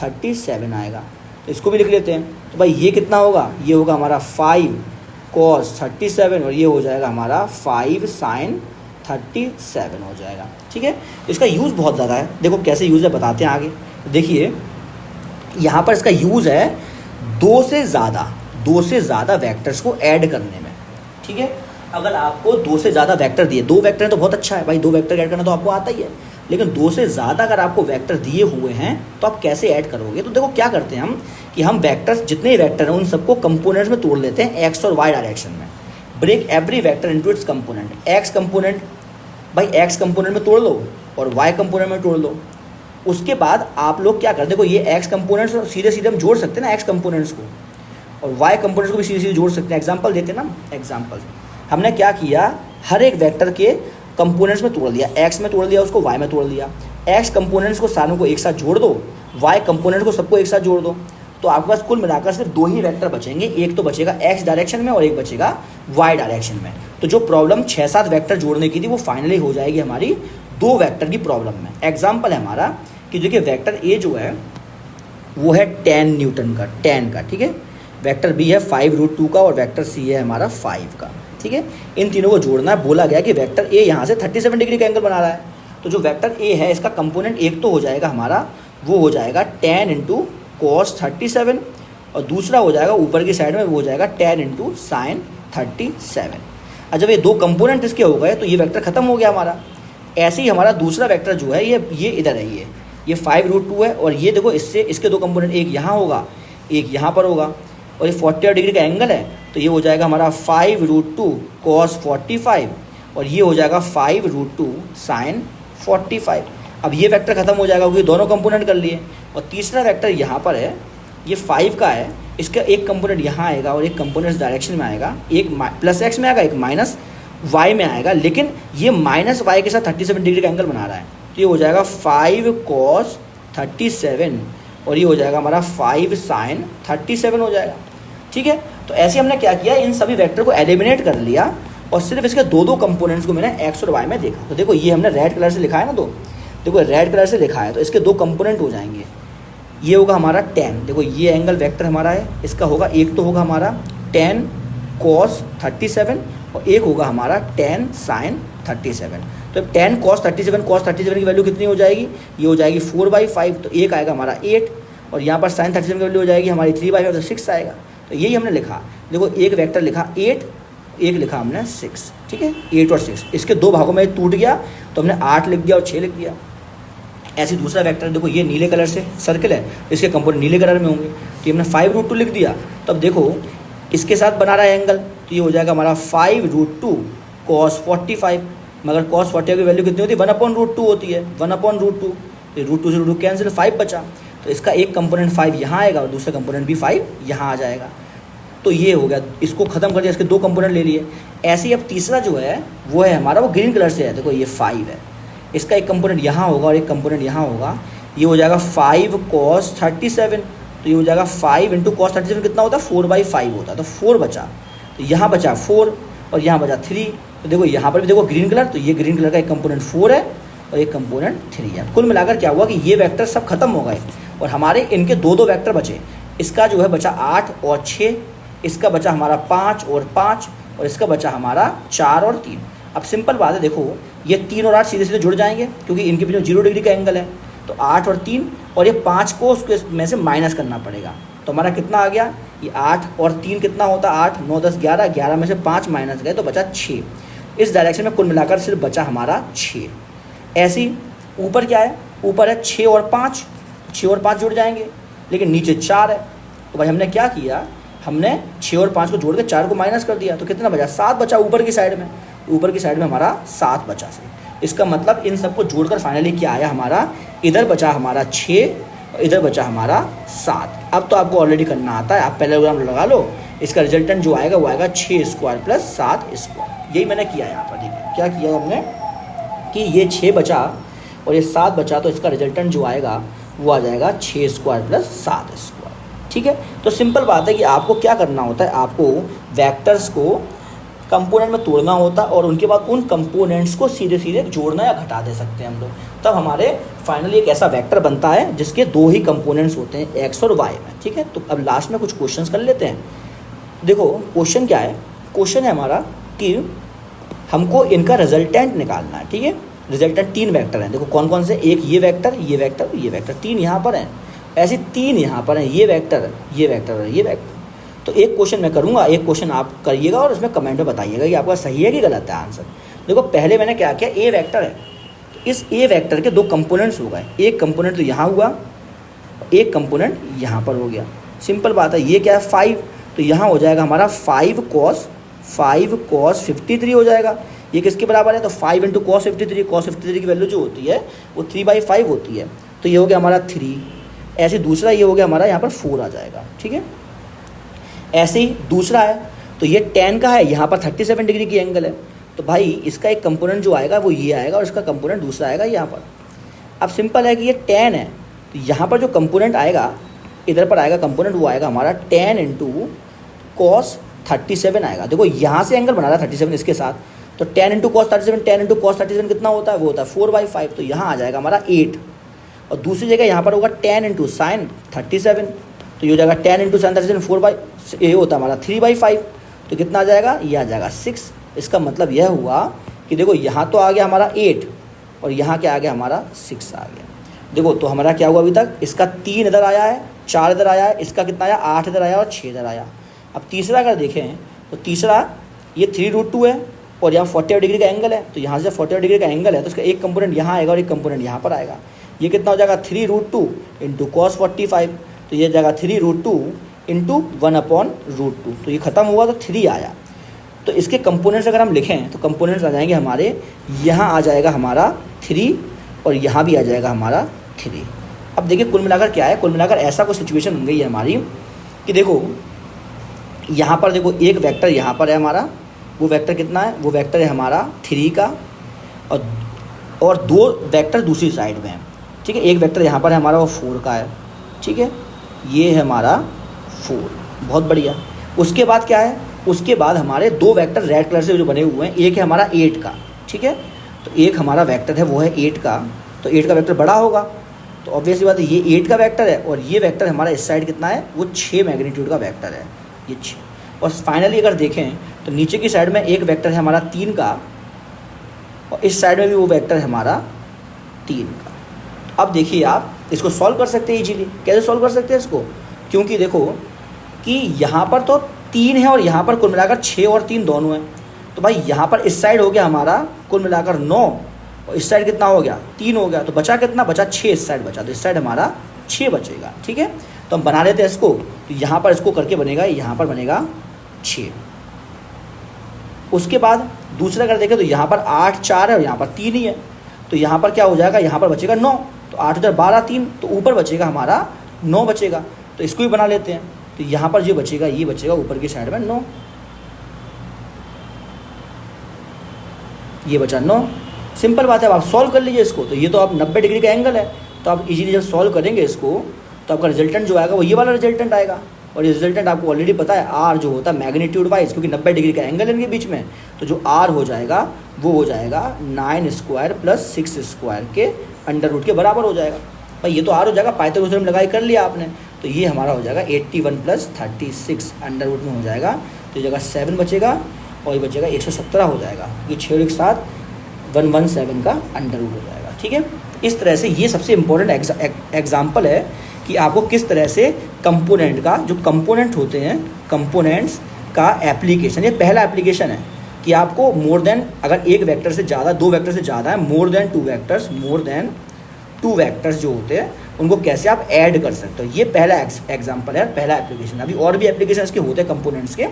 37 आएगा। तो इसको भी लिख लेते हैं। तो भाई ये कितना होगा, ये होगा हमारा 5 cos 37 और ये हो जाएगा हमारा 5 sin 37 हो जाएगा। ठीक है, इसका यूज़ बहुत ज़्यादा है, देखो कैसे यूज़ है बताते हैं आगे। देखिए यहाँ पर इसका यूज़ है दो से ज़्यादा वेक्टर्स को ऐड करने में। ठीक है, अगर आपको दो से ज़्यादा वेक्टर दिए, दो वेक्टर हैं तो बहुत अच्छा है भाई, दो वेक्टर ऐड करना तो आपको आता ही है, लेकिन दो से ज़्यादा अगर आपको वेक्टर दिए हुए हैं तो आप कैसे ऐड करोगे। तो देखो क्या करते हैं हम कि हम वेक्टर्स, जितने वेक्टर हैं उन सबको कंपोनेंट्स में तोड़ लेते हैं एक्स और वाई डायरेक्शन में। Break every vector into its component. X component भाई एक्स कंपोनेंट में तोड़ लो और वाई कंपोनेंट में तोड़ लो। उसके बाद आप लोग क्या करते, देखो ये एक्स कंपोनेंट्स सीधे सीधे हम जोड़ सकते हैं ना एक्स कंपोनेंट्स को, और वाई कंपोनेंट्स को भी सीधे सीधे जोड़ सकते हैं। एग्जाम्पल देते हैं ना, एग्जाम्पल हमने क्या किया, हर एक वेक्टर के कंपोनेंट्स में तोड़ लिया, एक्स में तोड़ लिया, उसको वाई में तोड़ लिया। एक्स कंपोनेंट्स को सारों को एक साथ जोड़ दो, वाई कंपोनेंट को सबको एक साथ जोड़ दो, तो आपके पास कुल मिलाकर सिर्फ दो ही वेक्टर बचेंगे, एक तो बचेगा एक्स डायरेक्शन में और एक बचेगा वाई डायरेक्शन में। तो जो प्रॉब्लम 6-7 वेक्टर जोड़ने की थी वो फाइनली हो जाएगी हमारी 2 वेक्टर की प्रॉब्लम में। एग्जाम्पल है हमारा कि देखिए वेक्टर ए जो है वो है 10 न्यूटन का, 10 का। ठीक है, वेक्टर बी है 5√2 का और वेक्टर सी है हमारा 5 का। ठीक है, इन तीनों को जोड़ना है। बोला गया कि वेक्टर ए यहाँ से 37 डिग्री का एंगल बना रहा है, तो जो वेक्टर ए है इसका कंपोनेंट एक तो हो जाएगा हमारा, वो हो जाएगा 10 × cos 37 और दूसरा हो जाएगा ऊपर की साइड में वो हो जाएगा 10 × sin 37। और जब ये दो कंपोनेंट इसके हो गए तो ये वेक्टर खत्म हो गया हमारा। ऐसे ही हमारा दूसरा वेक्टर जो है ये इधर है, ये 5√2 है, और ये देखो इससे इसके दो कंपोनेंट, एक यहाँ होगा एक यहाँ पर होगा, और ये 48 डिग्री का एंगल है, तो ये हो जाएगा हमारा 5√2 cos 45 और ये हो जाएगा 5√2 sin 45। अब ये वेक्टर खत्म हो जाएगा क्योंकि दोनों कंपोनेंट कर लिए। और तीसरा वेक्टर यहाँ पर है, ये 5 का है, इसका एक कंपोनेंट यहाँ आएगा और एक कंपोनेंट इस डायरेक्शन में आएगा, एक प्लस एक्स में आएगा एक माइनस वाई में आएगा, लेकिन ये माइनस वाई के साथ 37 डिग्री का एंगल बना रहा है, तो ये हो जाएगा 5 cos 37 और ये हो जाएगा हमारा 5 sin 37 हो जाएगा। ठीक है, तो ऐसे हमने क्या किया, इन सभी वेक्टर को एलिमिनेट कर लिया और सिर्फ इसके दो कंपोनेंट्स को मैंने एक्स और वाई में देखा। तो देखो ये हमने रेड कलर से लिखा है ना, देखो रेड कलर से लिखा है, तो इसके दो कंपोनेंट हो जाएंगे। ये होगा हमारा 10, देखो ये एंगल वेक्टर हमारा है, इसका होगा एक तो होगा हमारा 10 cos 37 और एक होगा हमारा 10 sin 37। तो 10 cos 37 की वैल्यू कितनी हो जाएगी, ये हो जाएगी 4/5, तो एक आएगा हमारा 8 और यहाँ पर sin 37 की वैल्यू हो जाएगी हमारी 3/5, तो 6 आएगा। तो यही हमने लिखा, देखो एक वेक्टर लिखा 8, एक लिखा हमने 6। ठीक है, 8 और 6 इसके दो भागों में टूट गया तो हमने 8 लिख दिया और 6 लिख दिया। ऐसे दूसरा वेक्टर देखो ये नीले कलर से सर्कल है, इसके कंपोनेंट नीले कलर में होंगे, तो ये हमने 5√2 लिख दिया। तो अब देखो इसके साथ बना रहा है एंगल, तो ये हो जाएगा हमारा 5√2 cos 45, मगर cos 45 की वैल्यू कितनी होती है 1/√2 होती है, 1/√2, तो √2 से √2 कैंसिल, 5 बचा, तो इसका एक कंपोनेंट 5 यहाँ आएगा और दूसरा कंपोनेंट भी 5 यहाँ आ जाएगा। तो ये हो गया, इसको ख़त्म कर दिया, इसके दो कंपोनेंट ले लिए। ऐसे ही अब तीसरा जो है वो है हमारा, वो ग्रीन कलर से है, देखो ये 5 है, इसका एक कंपोनेंट यहाँ होगा और एक कंपोनेंट यहाँ होगा, ये हो जाएगा 5 cos 37, तो ये हो जाएगा 5 × cos 37 कितना होता है 4/5 होता है, तो 4 बचा, तो यहाँ बचा 4 और यहाँ बचा 3, तो देखो यहाँ पर भी देखो ग्रीन कलर, तो ये ग्रीन कलर का एक कंपोनेंट 4 है और एक कंपोनेंट 3 है। कुल मिलाकर क्या हुआ कि ये वेक्टर सब खत्म हो गए और हमारे इनके दो दो वेक्टर बचे। इसका जो है बचा 8 और 6, इसका बचा हमारा 5 और 5, और इसका बचा हमारा 4 और 3। अब सिंपल बात है, देखो ये 3 और 8 सीधे सीधे जुड़ जाएंगे क्योंकि इनके बीच में 0 डिग्री का एंगल है। तो 8 और 3 और ये 5 को उसके में से माइनस करना पड़ेगा। तो हमारा कितना आ गया, ये 8 और 3 कितना होता है 8, 9, 10, 11, 11 में से 5 माइनस गए तो बचा 6। इस डायरेक्शन में कुल मिलाकर सिर्फ बचा हमारा 6। ऐसे ही ऊपर क्या है, ऊपर है 6 और 5, 6 और 5 जुड़ जाएंगे, लेकिन नीचे 4 है। तो भाई हमने क्या किया, हमने 6 और 5 को जोड़ के 4 को माइनस कर दिया, तो कितना बचा 7 बचा ऊपर की साइड में। ऊपर की साइड में हमारा 7 बचा से। इसका मतलब इन सबको जोड़कर फाइनली क्या आया हमारा, इधर बचा हमारा 6 और इधर बचा हमारा 7। अब तो आपको ऑलरेडी करना आता है, आप पैरेललोग्राम लगा लो। इसका रिजल्टेंट जो आएगा वो आएगा 6 स्क्वायर प्लस 7 स्क्वायर। यही मैंने किया यहाँ पर। देखिए क्या किया हमने कि ये 6 बचा और ये 7 बचा, तो इसका रिजल्टेंट जो आएगा वो आ जाएगा 6 स्क्वायर प्लस 7 स्क्वायर। ठीक है, तो सिंपल बात है कि आपको क्या करना होता है, आपको वेक्टर्स को कंपोनेंट में तोड़ना होता है और उनके बाद उन कंपोनेंट्स को सीधे सीधे जोड़ना या घटा दे सकते हैं हम लोग। तब हमारे फाइनली एक ऐसा वेक्टर बनता है जिसके 2 ही कंपोनेंट्स होते हैं, एक्स और वाई में। ठीक है, तो अब लास्ट में कुछ क्वेश्चंस कर लेते हैं। देखो क्वेश्चन क्या है, क्वेश्चन है हमारा कि हमको इनका रिजल्टेंट निकालना है। ठीक है, रिजल्टेंट 3 वेक्टर हैं। देखो कौन कौन से, एक ये वेक्टर, ये वेक्टर, ये वेक्टर, 3 यहाँ पर हैं, ऐसे 3 यहाँ पर हैं, ये वेक्टर, ये वेक्टर और ये वेक्टर। तो एक क्वेश्चन मैं करूँगा, एक क्वेश्चन आप करिएगा और उसमें कमेंट में बताइएगा कि आपका सही है कि गलत है आंसर। देखो पहले मैंने क्या किया, ए वेक्टर है, तो इस ए वेक्टर के 2 कंपोनेंट्स हो गए। एक कंपोनेंट तो यहाँ हुआ, एक कंपोनेंट यहाँ पर हो गया। सिंपल बात है, ये क्या है 5, तो यहाँ हो जाएगा हमारा 5 cos 53 हो जाएगा। ये किसके बराबर है, तो 5 इंटू कॉस 53, कॉस 53 की वैल्यू जो होती है वो 3/5 होती है। तो ये हो गया हमारा 3। ऐसे दूसरा ये हो गया हमारा यहाँ पर 4 आ जाएगा। ठीक है, ऐसे ही दूसरा है, तो ये tan का है, यहाँ पर 37 डिग्री की एंगल है। तो भाई इसका एक कंपोनेंट जो आएगा वो ये आएगा और इसका कंपोनेंट दूसरा आएगा यहाँ पर। अब सिंपल है कि ये tan है, तो यहाँ पर जो कंपोनेंट आएगा इधर पर आएगा कंपोनेंट, वो आएगा हमारा tan इंटू कॉस 37 आएगा। देखो यहाँ से एंगल बना रहा है 37 इसके साथ, तो tan into cos 37, tan into cos 37 कितना होता है, वो होता है 4/5। तो यहाँ आ जाएगा हमारा 8। और दूसरी जगह यहाँ पर होगा tan इंटू साइन 37, तो ये हो जाएगा tan इंटू साइन 37 ये होता है हमारा 3/5। तो कितना आ जाएगा, ये आ जाएगा 6। इसका मतलब यह हुआ कि देखो यहाँ तो आ गया हमारा 8 और यहाँ क्या आ गया हमारा 6 आ गया। देखो तो हमारा क्या हुआ अभी तक, इसका 3 इधर आया है, 4 इधर आया है, इसका कितना आया 8 इधर आया और 6 इधर आया। अब तीसरा अगर देखें तो तीसरा ये 3√2 है और यहाँ 45 डिग्री का एंगल है, तो यहाँ से 45 डिग्री का एंगल है तो इसका एक कंपोनेंट यहाँ आएगा और एक कंपोनेंट यहाँ पर आएगा। ये कितना हो जाएगा 3√2 इंटू कॉस 45, तो ये जाएगा 3√2 इंटू 1/√2। तो ये खत्म हुआ तो 3 आया। तो इसके कंपोनेंट्स अगर हम लिखें तो कंपोनेंट्स आ जाएंगे हमारे, यहाँ आ जाएगा हमारा 3 और यहाँ भी आ जाएगा हमारा 3। अब देखिए कुल मिलाकर क्या है, कुल मिलाकर ऐसा कोई सिचुएशन बन गई है हमारी कि देखो यहाँ पर देखो एक वेक्टर यहाँ पर है हमारा, वो वेक्टर कितना है, वो वेक्टर है हमारा 3 का और 2 वेक्टर दूसरी साइड में है। ठीक है, एक वेक्टर यहाँ पर है हमारा वो 4 का है। ठीक है, ये है हमारा 4, बहुत बढ़िया। उसके बाद क्या है, उसके बाद हमारे 2 वेक्टर रेड कलर से जो बने हुए हैं, एक है हमारा 8 का। ठीक है, तो एक हमारा वेक्टर है वो है 8 का, तो 8 का वेक्टर बड़ा होगा, तो ऑब्वियसली बात है ये 8 का वेक्टर है और ये वेक्टर हमारा इस साइड कितना है, वो 6 मैग्नीट्यूड का वेक्टर है, ये 6। और फाइनली अगर देखें तो नीचे की साइड में एक वेक्टर है हमारा 3 का और इस साइड में भी वो वेक्टर है हमारा 3 का। अब देखिए आप इसको सॉल्व कर सकते हैं इजीली। कैसे सॉल्व कर सकते हैं इसको, क्योंकि देखो कि यहाँ पर तो 3 है और यहाँ पर कुल मिलाकर 6 और 3 दोनों हैं। तो भाई यहाँ पर इस साइड हो गया हमारा कुल मिलाकर 9 और इस साइड कितना हो गया 3 हो गया, तो बचा कितना, बचा 6 इस साइड बचा, तो इस साइड हमारा 6 बचेगा। ठीक है, तो हम बना लेते हैं इसको, तो यहाँ पर इसको करके बनेगा, यहाँ पर बनेगा 6। उसके बाद दूसरा अगर देखें तो यहाँ पर 8 4 है और यहाँ पर 3 ही है, तो यहाँ पर क्या हो जाएगा, यहाँ पर बचेगा 9, तो 8 × 12 3, तो ऊपर बचेगा हमारा 9 बचेगा। तो इसको भी बना लेते हैं, तो यहाँ पर जो बचेगा ये बचेगा ऊपर की साइड में 9, ये बचा 9। सिंपल बात है, अब आप सॉल्व कर लीजिए इसको। तो ये तो आप 90 डिग्री का एंगल है, तो आप इजीली जब सॉल्व करेंगे इसको तो आपका रिजल्टेंट जो आएगा वो ये वाला रिजल्टेंट आएगा। और रिजल्टेंट आपको ऑलरेडी पता है आर जो होता है मैग्नीट्यूड वाइज, क्योंकि 90 डिग्री का एंगल है इनके बीच में, तो जो आर हो जाएगा वो हो जाएगा 9 स्क्वायर प्लस 6 स्क्वायर के अंडर रूट के बराबर हो जाएगा। भाई ये तो आर हो जाएगा, पाइथागोरस थ्योरम लगाई कर लिया आपने, तो ये हमारा हो जाएगा 81 प्लस 36 अंडर रूट में हो जाएगा, तो जगह 7 बचेगा और ये बचेगा 117 हो जाएगा, ये 6 और एक साथ 117 का अंडर रूट हो जाएगा। ठीक है, इस तरह से ये सबसे इम्पोर्टेंट एग्जाम्पल है कि आपको किस तरह से कंपोनेंट का, जो कंपोनेंट होते हैं कंपोनेंट्स का एप्लीकेशन, ये पहला एप्लीकेशन है कि आपको मोर देन, अगर एक वेक्टर से ज़्यादा, 2 वेक्टर से ज़्यादा है, मोर देन टू वेक्टर्स जो होते हैं उनको कैसे आप ऐड कर सकते हो, ये पहला एग्जाम्पल है, पहला एप्लीकेशन। अभी और भी एप्लीकेशन के होते हैं कंपोनेंट्स के,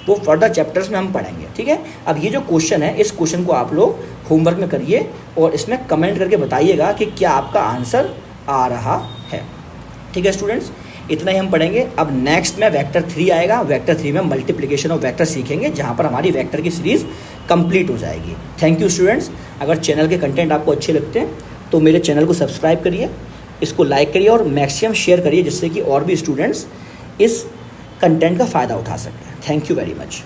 वो फर्दर चैप्टर्स में हम पढ़ेंगे। ठीक है, अब ये जो क्वेश्चन है, इस क्वेश्चन को आप लोग होमवर्क में करिए और इसमें कमेंट करके बताइएगा कि क्या आपका आंसर आ रहा है। ठीक है स्टूडेंट्स, इतना ही हम पढ़ेंगे। अब नेक्स्ट में वेक्टर 3 आएगा, वेक्टर 3 में मल्टीप्लिकेशन ऑफ वेक्टर सीखेंगे, जहाँ पर हमारी वेक्टर की सीरीज़ कंप्लीट हो जाएगी। Thank you students. अगर चैनल के कंटेंट आपको अच्छे लगते हैं तो मेरे चैनल को सब्सक्राइब करिए, इसको लाइक करिए और मैक्सिमम शेयर करिए, जिससे कि और भी स्टूडेंट्स इस कंटेंट का फ़ायदा उठा सकते हैं। Thank you very much.